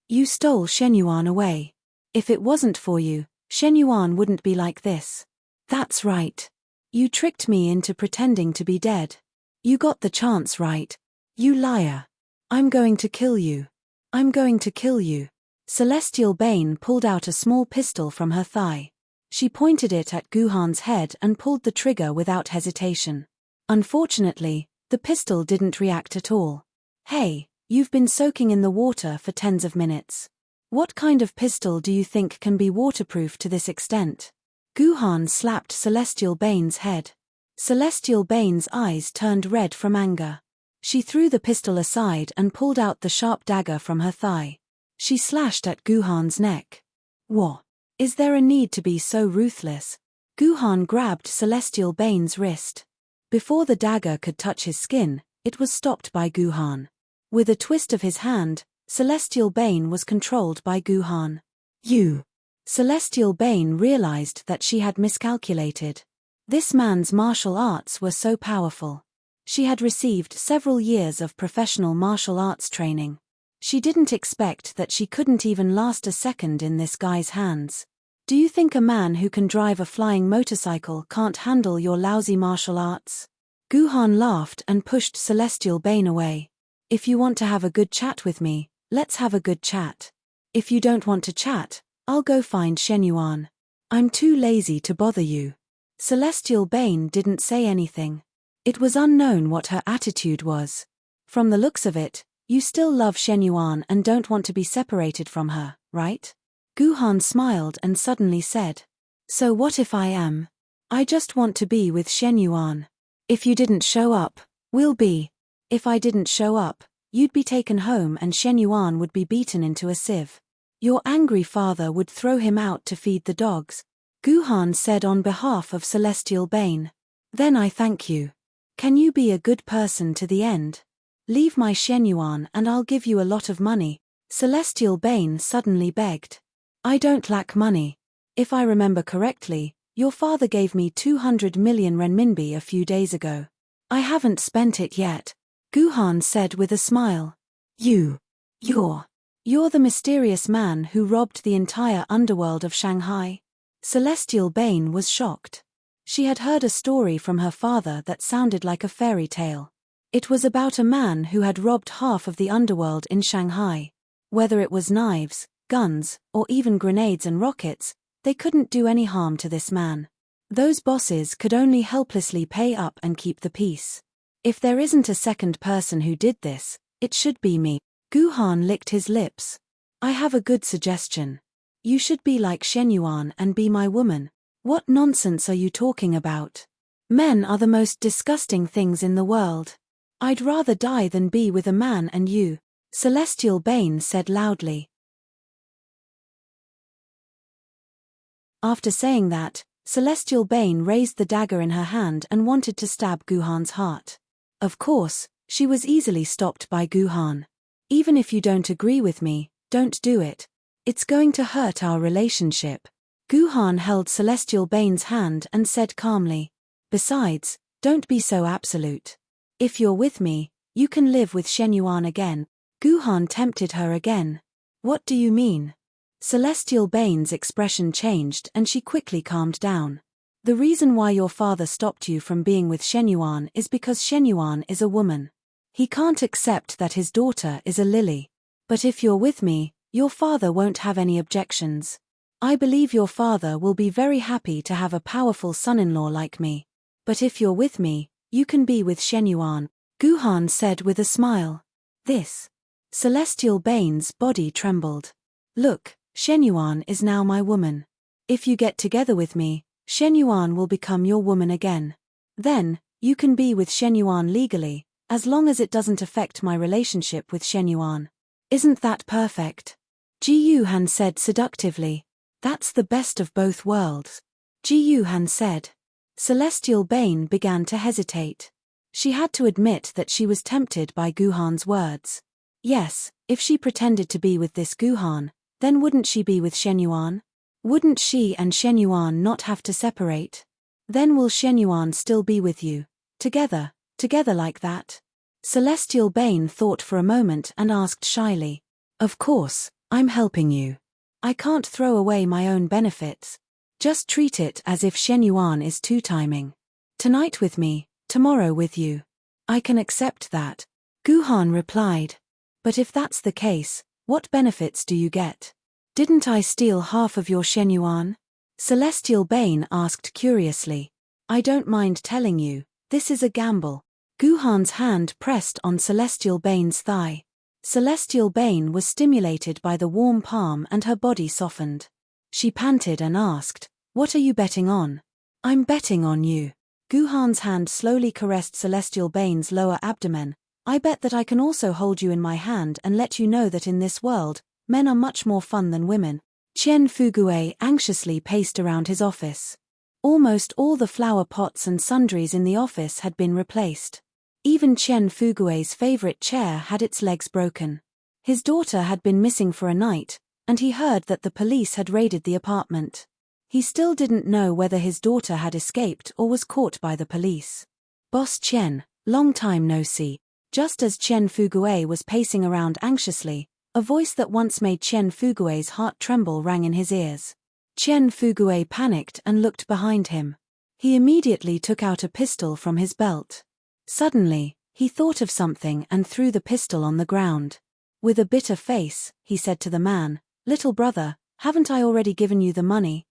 You stole Shenyuan away. If it wasn't for you, Shenyuan wouldn't be like this. That's right. You tricked me into pretending to be dead. You got the chance right. You liar. I'm going to kill you. I'm going to kill you. Celestial Bane pulled out a small pistol from her thigh. She pointed it at Guhan's head and pulled the trigger without hesitation. Unfortunately, the pistol didn't react at all. Hey, you've been soaking in the water for tens of minutes. What kind of pistol do you think can be waterproof to this extent? Guhan slapped Celestial Bane's head. Celestial Bane's eyes turned red from anger. She threw the pistol aside and pulled out the sharp dagger from her thigh. She slashed at Guhan's neck. What? Is there a need to be so ruthless? Guhan grabbed Celestial Bane's wrist. Before the dagger could touch his skin, it was stopped by Guhan. With a twist of his hand, Celestial Bane was controlled by Guhan. You! Celestial Bane realized that she had miscalculated. This man's martial arts were so powerful. She had received several years of professional martial arts training. She didn't expect that she couldn't even last a second in this guy's hands. Do you think a man who can drive a flying motorcycle can't handle your lousy martial arts? Guhan laughed and pushed Celestial Bane away. If you want to have a good chat with me, let's have a good chat. If you don't want to chat, I'll go find Shenyuan. I'm too lazy to bother you. Celestial Bane didn't say anything. It was unknown what her attitude was. From the looks of it, you still love Shenyuan and don't want to be separated from her, right? Guhan smiled and suddenly said. So what if I am? I just want to be with Shenyuan. If you didn't show up, we'll be. If I didn't show up, you'd be taken home and Shenyuan would be beaten into a sieve. Your angry father would throw him out to feed the dogs. Guhan said on behalf of Celestial Bane. Then I thank you. Can you be a good person to the end? Leave my Shenyuan and I'll give you a lot of money. Celestial Bane suddenly begged. I don't lack money. If I remember correctly, your father gave me 200 million renminbi a few days ago. I haven't spent it yet. Guhan said with a smile. You're the mysterious man who robbed the entire underworld of Shanghai? Celestial Bane was shocked. She had heard a story from her father that sounded like a fairy tale. It was about a man who had robbed half of the underworld in Shanghai. Whether it was knives, guns, or even grenades and rockets, they couldn't do any harm to this man. Those bosses could only helplessly pay up and keep the peace. If there isn't a second person who did this, it should be me. Guhan licked his lips. I have a good suggestion. You should be like Shenyuan and be my woman. What nonsense are you talking about? Men are the most disgusting things in the world. I'd rather die than be with a man and you, Celestial Bane said loudly. After saying that, Celestial Bane raised the dagger in her hand and wanted to stab Guhan's heart. Of course, she was easily stopped by Guhan. Even if you don't agree with me, don't do it. It's going to hurt our relationship. Guhan held Celestial Bane's hand and said calmly. Besides, don't be so absolute. If you're with me, you can live with Shenyuan again. Guhan tempted her again. What do you mean? Celestial Bane's expression changed and she quickly calmed down. The reason why your father stopped you from being with Shenyuan is because Shenyuan is a woman. He can't accept that his daughter is a lily. But if you're with me, your father won't have any objections. I believe your father will be very happy to have a powerful son-in-law like me. But if you're with me, you can be with Shenyuan, Guhan said with a smile. This. Celestial Bane's body trembled. Look, Shenyuan is now my woman. If you get together with me, Shenyuan will become your woman again. Then, you can be with Shenyuan legally, as long as it doesn't affect my relationship with Shenyuan. Isn't that perfect? Ji Yuhan said seductively. That's the best of both worlds. Ji Yuhan said. Celestial Bane began to hesitate. She had to admit that she was tempted by Guhan's words. Yes, if she pretended to be with this Guhan, then wouldn't she be with Shenyuan? Wouldn't she and Shenyuan not have to separate? Then will Shenyuan still be with you? Together like that? Celestial Bane thought for a moment and asked shyly. Of course, I'm helping you. I can't throw away my own benefits. Just treat it as if Shenyuan is two-timing. Tonight with me, tomorrow with you. I can accept that, Guhan replied. But if that's the case, what benefits do you get? Didn't I steal half of your Shenyuan? Celestial Bane asked curiously. I don't mind telling you, this is a gamble. Guhan's hand pressed on Celestial Bane's thigh. Celestial Bane was stimulated by the warm palm and her body softened. She panted and asked, What are you betting on? I'm betting on you. Guhan's hand slowly caressed Celestial Bane's lower abdomen. I bet that I can also hold you in my hand and let you know that in this world, men are much more fun than women. Chen Fugue anxiously paced around his office. Almost all the flower pots and sundries in the office had been replaced. Even Chen Fugue's favorite chair had its legs broken. His daughter had been missing for a night, and he heard that the police had raided the apartment. He still didn't know whether his daughter had escaped or was caught by the police. Boss Chen, long time no see. Just as Chen Fugue was pacing around anxiously, a voice that once made Chen Fugue's heart tremble rang in his ears. Chen Fugue panicked and looked behind him. He immediately took out a pistol from his belt. Suddenly, he thought of something and threw the pistol on the ground. With a bitter face, he said to the man, Little brother, haven't I already given you the money?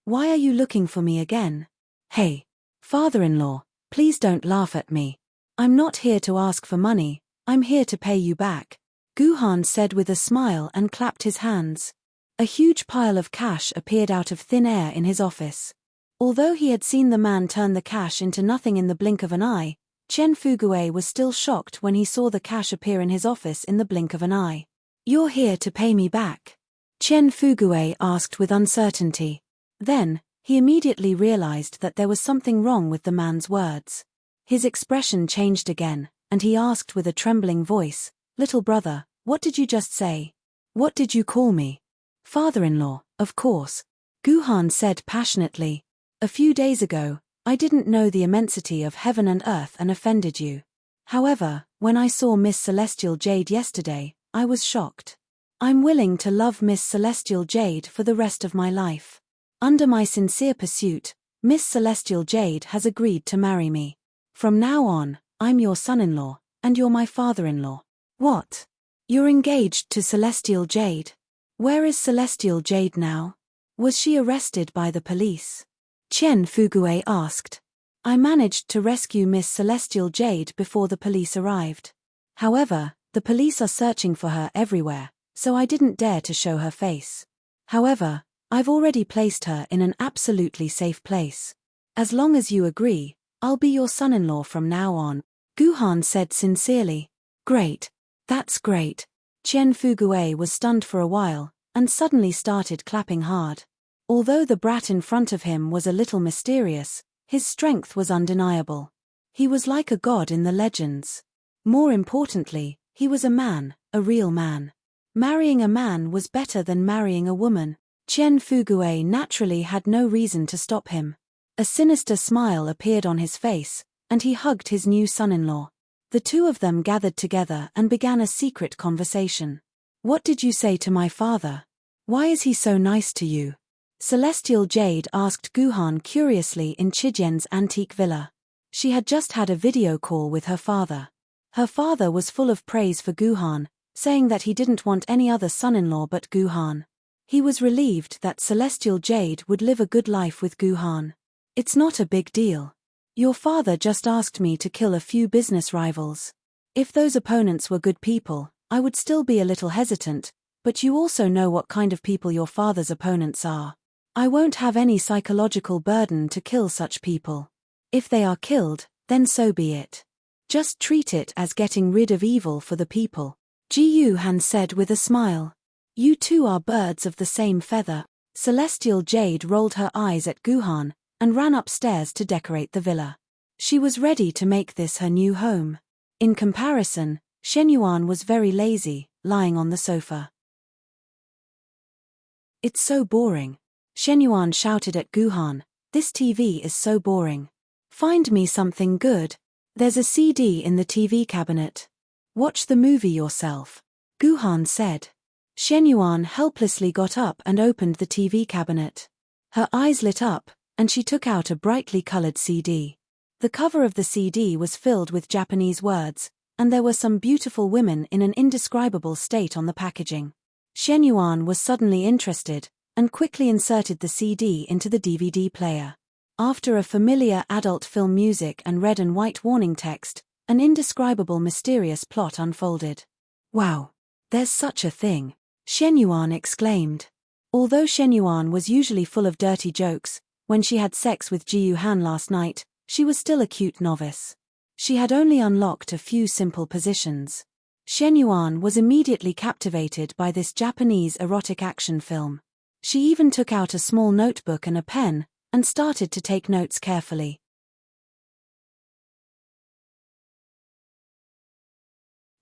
Why are you looking for me again? Hey, father-in-law, please don't laugh at me. I'm not here to ask for money, I'm here to pay you back, Guhan said with a smile and clapped his hands. A huge pile of cash appeared out of thin air in his office. Although he had seen the man turn the cash into nothing in the blink of an eye, Chen Fugue was still shocked when he saw the cash appear in his office in the blink of an eye. You're here to pay me back? Chen Fugue asked with uncertainty. Then, he immediately realized that there was something wrong with the man's words. His expression changed again, and he asked with a trembling voice, Little brother, what did you just say? What did you call me? Father-in-law, of course, Guhan said passionately. A few days ago, I didn't know the immensity of heaven and earth and offended you. However, when I saw Miss Celestial Jade yesterday, I was shocked. I'm willing to love Miss Celestial Jade for the rest of my life. Under my sincere pursuit, Miss Celestial Jade has agreed to marry me. From now on, I'm your son-in-law, and you're my father-in-law. What? You're engaged to Celestial Jade? Where is Celestial Jade now? Was she arrested by the police? Chen Fugue asked. I managed to rescue Miss Celestial Jade before the police arrived. However, the police are searching for her everywhere, so I didn't dare to show her face. However, I've already placed her in an absolutely safe place. As long as you agree, I'll be your son-in-law from now on, Guhan said sincerely. Great. That's great. Chen Fugue was stunned for a while, and suddenly started clapping hard. Although the brat in front of him was a little mysterious, his strength was undeniable. He was like a god in the legends. More importantly, he was a man, a real man. Marrying a man was better than marrying a woman. Chen Fugue naturally had no reason to stop him. A sinister smile appeared on his face, and he hugged his new son-in-law. The two of them gathered together and began a secret conversation. What did you say to my father? Why is he so nice to you? Celestial Jade asked Guhan curiously in Chijian's antique villa. She had just had a video call with her father. Her father was full of praise for Guhan, saying that he didn't want any other son-in-law but Guhan. He was relieved that Celestial Jade would live a good life with Guhan. It's not a big deal. Your father just asked me to kill a few business rivals. If those opponents were good people, I would still be a little hesitant, but you also know what kind of people your father's opponents are. I won't have any psychological burden to kill such people. If they are killed, then so be it. Just treat it as getting rid of evil for the people, Ji Yuhan said with a smile. You two are birds of the same feather. Celestial Jade rolled her eyes at Guhan and ran upstairs to decorate the villa. She was ready to make this her new home. In comparison, Shenyuan was very lazy, lying on the sofa. It's so boring. Shenyuan shouted at Guhan, this TV is so boring. Find me something good. There's a CD in the TV cabinet. Watch the movie yourself, Guhan said. Shenyuan helplessly got up and opened the TV cabinet. Her eyes lit up, and she took out a brightly colored CD. The cover of the CD was filled with Japanese words, and there were some beautiful women in an indescribable state on the packaging. Shenyuan was suddenly interested, and quickly inserted the CD into the DVD player. After a familiar adult film music and red and white warning text, an indescribable mysterious plot unfolded. Wow! There's such a thing! Shenyuan exclaimed. Although Shenyuan was usually full of dirty jokes, when she had sex with Ji Yuhan last night, she was still a cute novice. She had only unlocked a few simple positions. Shenyuan was immediately captivated by this Japanese erotic action film. She even took out a small notebook and a pen, and started to take notes carefully.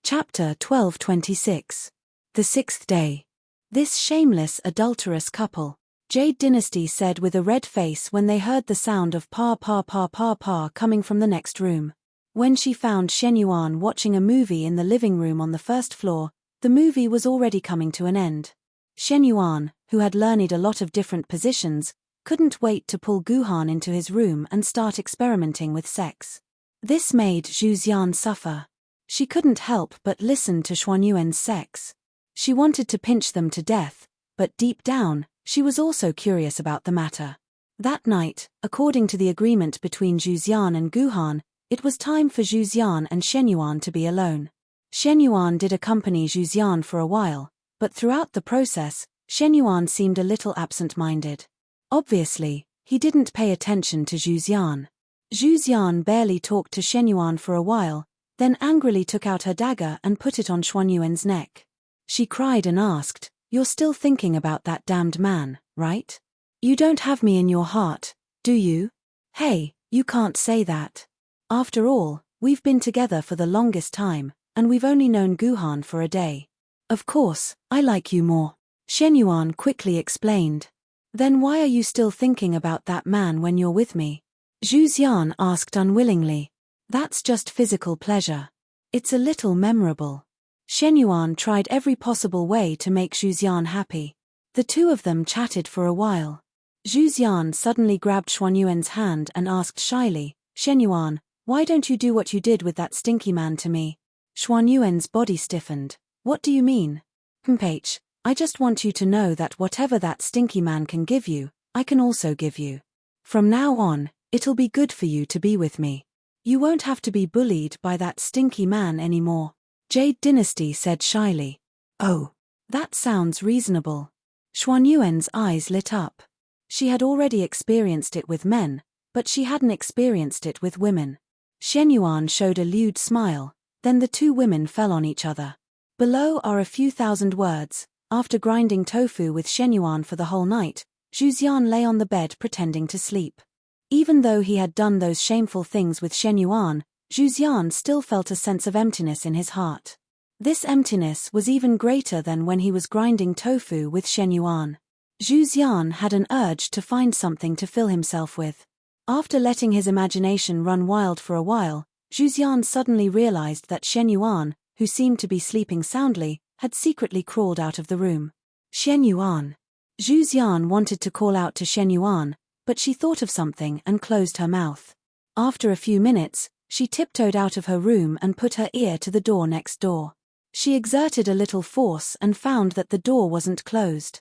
Chapter 12:26. The Sixth Day. This shameless adulterous couple, Jade Dynasty said with a red face when they heard the sound of pa pa pa pa pa coming from the next room. When she found Shenyuan watching a movie in the living room on the first floor, the movie was already coming to an end. Shenyuan, who had learned a lot of different positions, couldn't wait to pull Guhan into his room and start experimenting with sex. This made Zhu Xian suffer. She couldn't help but listen to Xuanyuan's sex. She wanted to pinch them to death, but deep down, she was also curious about the matter. That night, according to the agreement between Zhu Xian and Guhan, it was time for Zhu Xian and Shenyuan to be alone. Shenyuan did accompany Zhu Xian for a while, but throughout the process, Shenyuan seemed a little absent-minded. Obviously, he didn't pay attention to Zhu Xian. Zhu Xian barely talked to Shenyuan for a while, then angrily took out her dagger and put it on Xuanyuan's neck. She cried and asked, "You're still thinking about that damned man, right? You don't have me in your heart, do you? Hey, you can't say that. After all, we've been together for the longest time, and we've only known Guhan for a day. Of course, I like you more," Shenyuan quickly explained. "Then why are you still thinking about that man when you're with me?" Zhu Xian asked unwillingly. "That's just physical pleasure. It's a little memorable." Shenyuan tried every possible way to make Zhu Xian happy. The two of them chatted for a while. Zhu Xian suddenly grabbed Xuanyuan's hand and asked shyly, "Shenyuan, why don't you do what you did with that stinky man to me?" Xuanyuan's body stiffened. "What do you mean?" "Mph, I just want you to know that whatever that stinky man can give you, I can also give you. From now on, it'll be good for you to be with me. You won't have to be bullied by that stinky man anymore," Jade Dynasty said shyly. "Oh, that sounds reasonable." Xuanyuan's eyes lit up. She had already experienced it with men, but she hadn't experienced it with women. Shenyuan showed a lewd smile, then the two women fell on each other. Below are a few thousand words. After grinding tofu with Shenyuan for the whole night, Zhu Xian lay on the bed pretending to sleep. Even though he had done those shameful things with Shenyuan, Zhu Xian still felt a sense of emptiness in his heart. This emptiness was even greater than when he was grinding tofu with Shenyuan. Zhu Xian had an urge to find something to fill himself with. After letting his imagination run wild for a while, Zhu Xian suddenly realized that Shenyuan, who seemed to be sleeping soundly, had secretly crawled out of the room. "Shenyuan." Zhu Xian wanted to call out to Shenyuan, but she thought of something and closed her mouth. After a few minutes, she tiptoed out of her room and put her ear to the door next door. She exerted a little force and found that the door wasn't closed.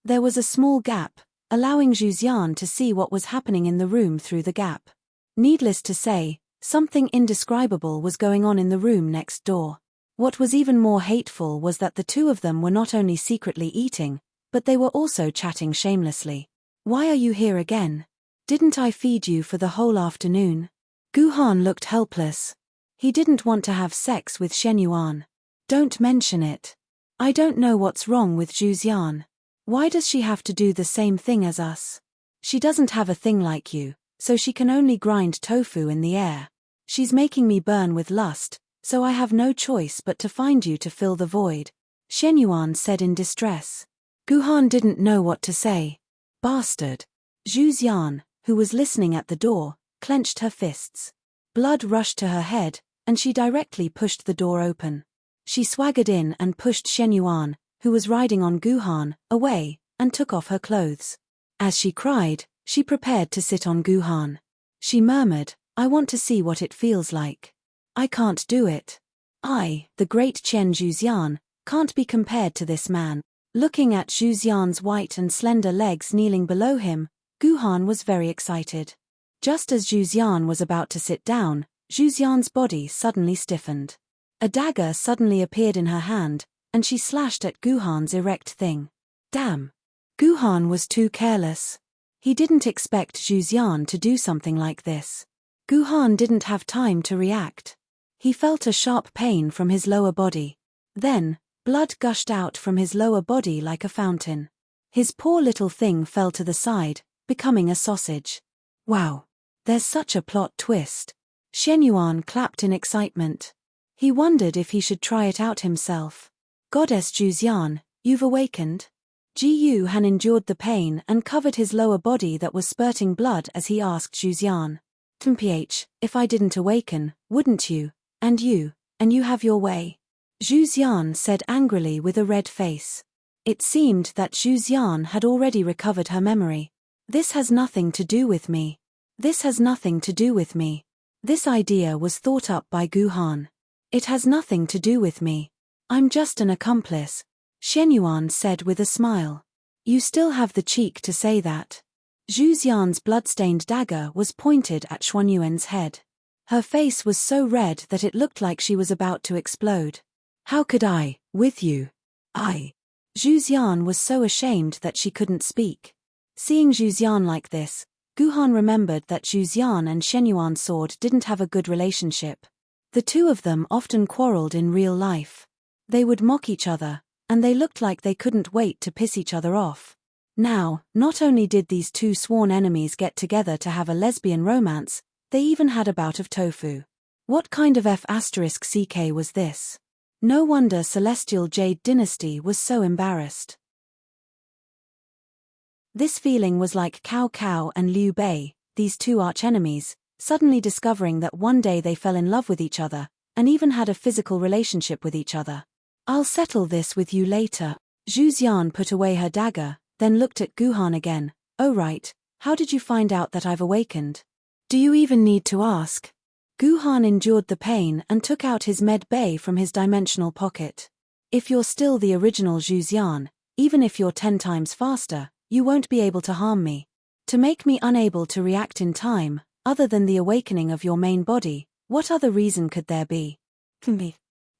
There was a small gap, allowing Zhuxian to see what was happening in the room through the gap. Needless to say, something indescribable was going on in the room next door. What was even more hateful was that the two of them were not only secretly eating, but they were also chatting shamelessly. "Why are you here again? Didn't I feed you for the whole afternoon?" Guhan looked helpless. He didn't want to have sex with Shen Yuan. "Don't mention it. I don't know what's wrong with Zhuxian. Why does she have to do the same thing as us? She doesn't have a thing like you, so she can only grind tofu in the air. She's making me burn with lust, so I have no choice but to find you to fill the void," Shen Yuan said in distress. Guhan didn't know what to say. "Bastard." Zhuxian, who was listening at the door, clenched her fists. Blood rushed to her head, and she directly pushed the door open. She swaggered in and pushed Shen Yuan, who was riding on Guhan, away, and took off her clothes. As she cried, she prepared to sit on Guhan. She murmured, "I want to see what it feels like. I can't do it. I, the great Chen Zhuxian, can't be compared to this man." Looking at Zhuxian's white and slender legs kneeling below him, Guhan was very excited. Just as Zhuxian was about to sit down, Zhuxian's body suddenly stiffened. A dagger suddenly appeared in her hand, and she slashed at Guhan's erect thing. Damn! Guhan was too careless. He didn't expect Zhuxian to do something like this. Guhan didn't have time to react. He felt a sharp pain from his lower body. Then, blood gushed out from his lower body like a fountain. His poor little thing fell to the side, becoming a sausage. Wow! There's such a plot twist. Shen Yuan clapped in excitement. He wondered if he should try it out himself. "Goddess Zhuxian, you've awakened?" Ji Han endured the pain and covered his lower body that was spurting blood as he asked Zhuxian. "Mph, if I didn't awaken, wouldn't you? And you have your way." Zhuxian said angrily with a red face. It seemed that Zhuxian had already recovered her memory. "This has nothing to do with me. This has nothing to do with me. This idea was thought up by Guhan. It has nothing to do with me. I'm just an accomplice," Shen Yuan said with a smile. "You still have the cheek to say that." Zhuxian's blood-stained dagger was pointed at Xuanyuan's head. Her face was so red that it looked like she was about to explode. "How could I, with you? Zhuxian was so ashamed that she couldn't speak. Seeing Zhuxian like this, Guhan remembered that Zhuxian and Shen Yuan's sword didn't have a good relationship. The two of them often quarreled in real life. They would mock each other, and they looked like they couldn't wait to piss each other off. Now, not only did these two sworn enemies get together to have a lesbian romance, they even had a bout of tofu. What kind of F***CK was this? No wonder Celestial Jade Dynasty was so embarrassed. This feeling was like Cao Cao and Liu Bei, these two archenemies, suddenly discovering that one day they fell in love with each other, and even had a physical relationship with each other. "I'll settle this with you later." Zhuxian put away her dagger, then looked at Guhan again. "Oh right, how did you find out that I've awakened? Do you even need to ask?" Guhan endured the pain and took out his med bay from his dimensional pocket. "If you're still the original Zhuxian, even if you're 10 times faster, you won't be able to harm me. To make me unable to react in time, other than the awakening of your main body, what other reason could there be?"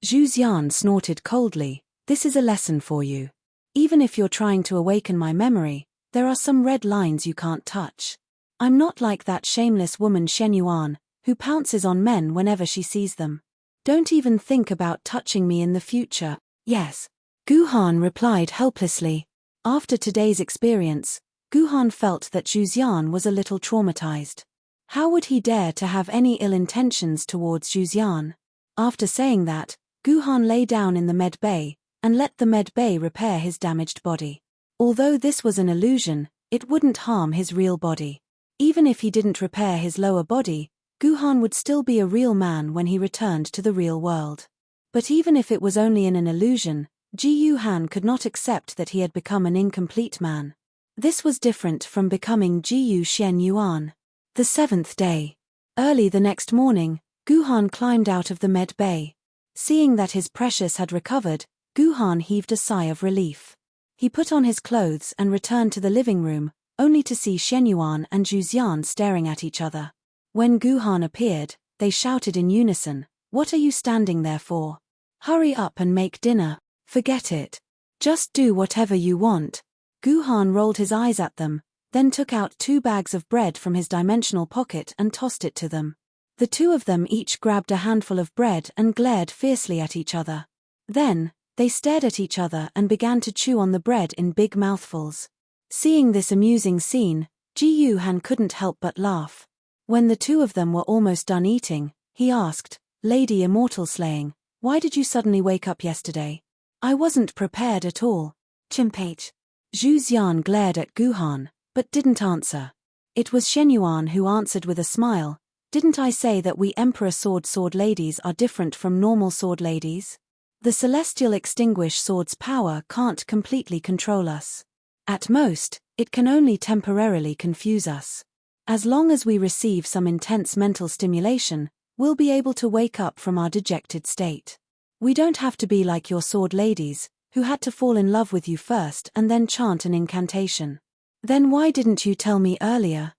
Zhuxian snorted coldly. "This is a lesson for you. Even if you're trying to awaken my memory, there are some red lines you can't touch. I'm not like that shameless woman Shen Yuan, who pounces on men whenever she sees them. Don't even think about touching me in the future." "Yes," Guhan replied helplessly. After today's experience, Guhan felt that Zhuxian was a little traumatized. How would he dare to have any ill intentions towards Zhuxian? After saying that, Guhan lay down in the med bay, and let the med bay repair his damaged body. Although this was an illusion, it wouldn't harm his real body. Even if he didn't repair his lower body, Guhan would still be a real man when he returned to the real world. But even if it was only in an illusion, Ji Han could not accept that he had become an incomplete man. This was different from becoming Ji Shen Yuan. The 7th day. Early the next morning, Guhan climbed out of the med bay. Seeing that his precious had recovered, Guhan heaved a sigh of relief. He put on his clothes and returned to the living room, only to see Shenyuan and Zhuxian staring at each other. When Guhan appeared, they shouted in unison, "What are you standing there for? Hurry up and make dinner, forget it. Just do whatever you want." Guhan rolled his eyes at them, then took out 2 bags of bread from his dimensional pocket and tossed it to them. The 2 of them each grabbed a handful of bread and glared fiercely at each other. Then, they stared at each other and began to chew on the bread in big mouthfuls. Seeing this amusing scene, Ji Yuhan couldn't help but laugh. When the 2 of them were almost done eating, he asked, "Lady Immortal Slaying, why did you suddenly wake up yesterday? I wasn't prepared at all." Chimpate. Zhu Xian glared at Guhan, but didn't answer. It was Shenyuan who answered with a smile, "Didn't I say that we Emperor sword ladies are different from normal sword ladies? The celestial extinguished sword's power can't completely control us. At most, it can only temporarily confuse us. As long as we receive some intense mental stimulation, we'll be able to wake up from our dejected state. We don't have to be like your sword ladies, who had to fall in love with you first and then chant an incantation. Then why didn't you tell me earlier?"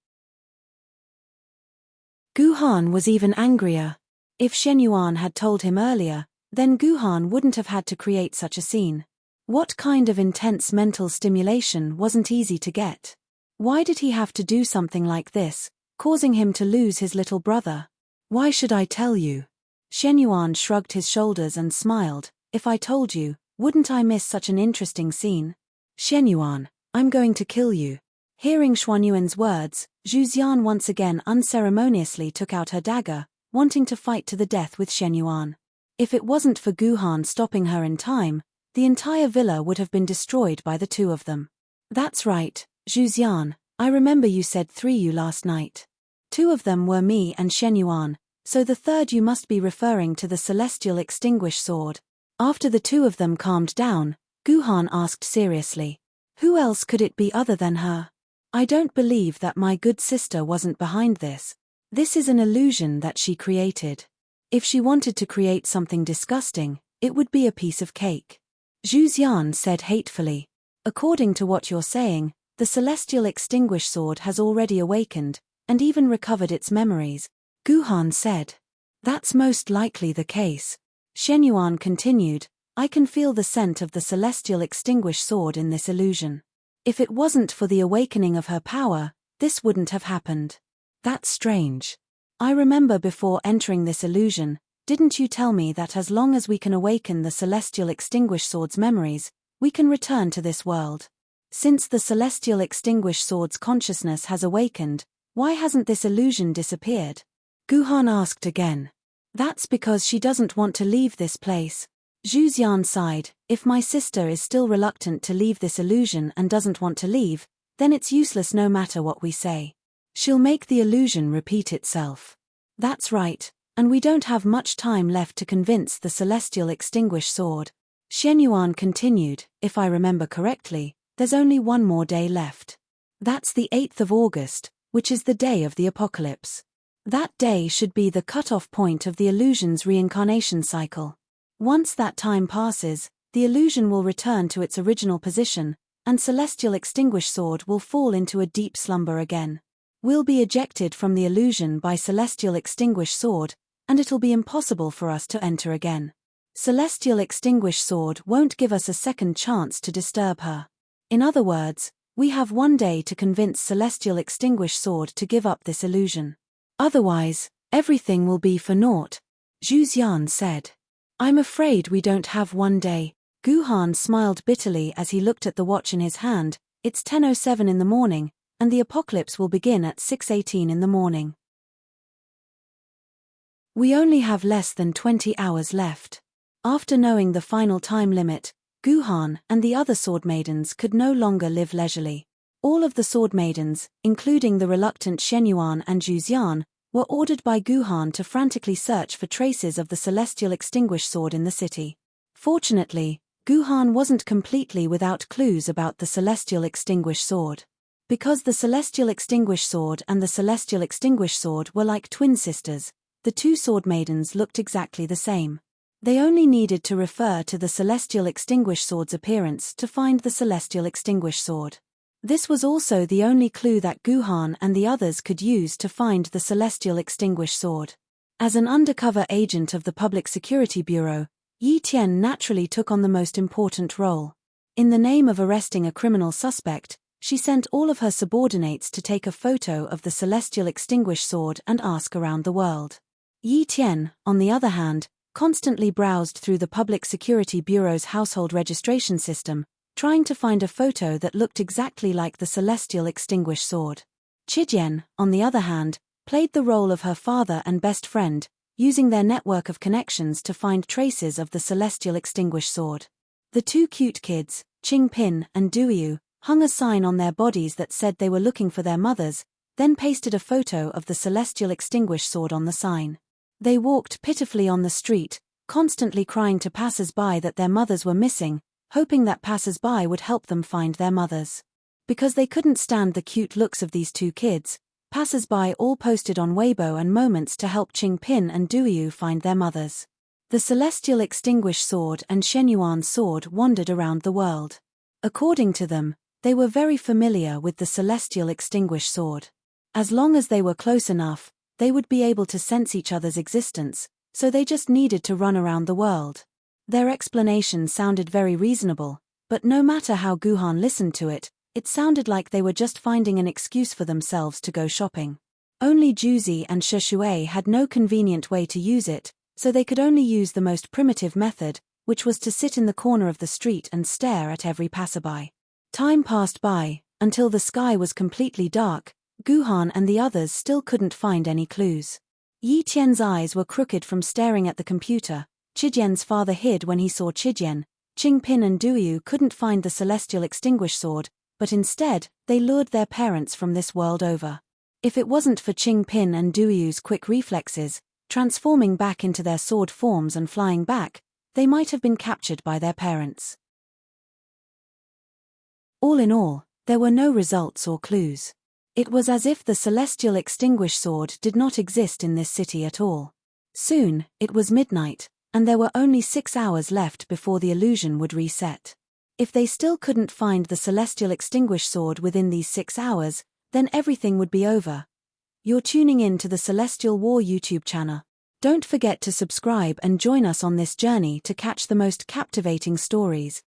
Guhan was even angrier. If Shenyuan had told him earlier, then Guhan wouldn't have had to create such a scene. What kind of intense mental stimulation wasn't easy to get? Why did he have to do something like this, causing him to lose his little brother? "Why should I tell you?" Shenyuan shrugged his shoulders and smiled, "If I told you, wouldn't I miss such an interesting scene? Shenyuan, I'm going to kill you." Hearing Xuanyuan's words, Zhu Xian once again unceremoniously took out her dagger, wanting to fight to the death with Shenyuan. If it wasn't for Guhan stopping her in time, the entire villa would have been destroyed by the 2 of them. "That's right, Zhu Xian, I remember you said 3 you last night. 2 of them were me and Shenyuan, so the 3rd you must be referring to the celestial extinguished sword." After the 2 of them calmed down, Guhan asked seriously, "Who else could it be other than her? I don't believe that my good sister wasn't behind this. This is an illusion that she created. If she wanted to create something disgusting, it would be a piece of cake." Zhu Xian said hatefully, "According to what you're saying, the celestial extinguished sword has already awakened, and even recovered its memories." Guhan said, "That's most likely the case." Shenyuan continued, "I can feel the scent of the celestial extinguished sword in this illusion. If it wasn't for the awakening of her power, this wouldn't have happened. That's strange. I remember before entering this illusion, didn't you tell me that as long as we can awaken the celestial extinguished sword's memories, we can return to this world? Since the celestial extinguished sword's consciousness has awakened, why hasn't this illusion disappeared?" Guhan asked again. "That's because she doesn't want to leave this place." Zhu Xian sighed, "If my sister is still reluctant to leave this illusion and doesn't want to leave, then it's useless no matter what we say. She'll make the illusion repeat itself." "That's right, and we don't have much time left to convince the celestial extinguished sword." Shenyuan continued, "If I remember correctly, there's only 1 more day left. That's the 8th of August, which is the day of the apocalypse. That day should be the cutoff point of the illusion's reincarnation cycle. Once that time passes, the illusion will return to its original position, and celestial extinguished sword will fall into a deep slumber again. We'll be ejected from the illusion by celestial extinguished sword, and it'll be impossible for us to enter again. Celestial extinguished sword won't give us a second chance to disturb her. In other words, we have 1 day to convince celestial extinguished sword to give up this illusion. Otherwise, everything will be for naught." Zhu Xian said. "I'm afraid we don't have 1 day." Guhan smiled bitterly as he looked at the watch in his hand. "It's 10:07 in the morning, and the apocalypse will begin at 6:18 in the morning. We only have less than 20 hours left." After knowing the final time limit, Guhan and the other sword maidens could no longer live leisurely. All of the sword maidens, including the reluctant Shenyuan and Zhu Xian, were ordered by Guhan to frantically search for traces of the celestial extinguished sword in the city. Fortunately, Guhan wasn't completely without clues about the celestial extinguished sword. Because the celestial extinguished sword and the celestial extinguished sword were like twin sisters, the 2 sword maidens looked exactly the same. They only needed to refer to the Celestial Extinguished Sword's appearance to find the Celestial Extinguished Sword. This was also the only clue that Guhan and the others could use to find the Celestial Extinguished Sword. As an undercover agent of the Public Security Bureau, Yi Tian naturally took on the most important role. In the name of arresting a criminal suspect, she sent all of her subordinates to take a photo of the Celestial Extinguished Sword and ask around the world. Yi Tian, on the other hand, constantly browsed through the Public Security Bureau's household registration system, trying to find a photo that looked exactly like the Celestial Extinguished Sword. Chijian, on the other hand, played the role of her father and best friend, using their network of connections to find traces of the Celestial Extinguished Sword. The two cute kids, Qingpin and Duyu, hung a sign on their bodies that said they were looking for their mothers, then pasted a photo of the Celestial Extinguished Sword on the sign. They walked pitifully on the street, constantly crying to passers-by that their mothers were missing, hoping that passers-by would help them find their mothers. Because they couldn't stand the cute looks of these two kids, passers-by all posted on Weibo and Moments to help Qingpin and Duyu find their mothers. The Celestial Extinguished Sword and Shenyuan's sword wandered around the world. According to them, they were very familiar with the Celestial Extinguished Sword. As long as they were close enough, they would be able to sense each other's existence, so they just needed to run around the world. Their explanation sounded very reasonable, but no matter how Guhan listened to it, it sounded like they were just finding an excuse for themselves to go shopping. Only Juzi and Shishui had no convenient way to use it, so they could only use the most primitive method, which was to sit in the corner of the street and stare at every passerby. Time passed by, until the sky was completely dark. Guhan and the others still couldn't find any clues. Yi Tian's eyes were crooked from staring at the computer. Chijian's father hid when he saw Chijian. Qingpin and Duyu couldn't find the Celestial Extinguished Sword, but instead, they lured their parents from this world over. If it wasn't for Qingpin and Duyu's quick reflexes, transforming back into their sword forms and flying back, they might have been captured by their parents. All in all, there were no results or clues. It was as if the Celestial Extinguished Sword did not exist in this city at all. Soon, it was midnight, and there were only 6 hours left before the illusion would reset. If they still couldn't find the Celestial Extinguished Sword within these 6 hours, then everything would be over. You're tuning in to the Celestial War YouTube channel. Don't forget to subscribe and join us on this journey to catch the most captivating stories.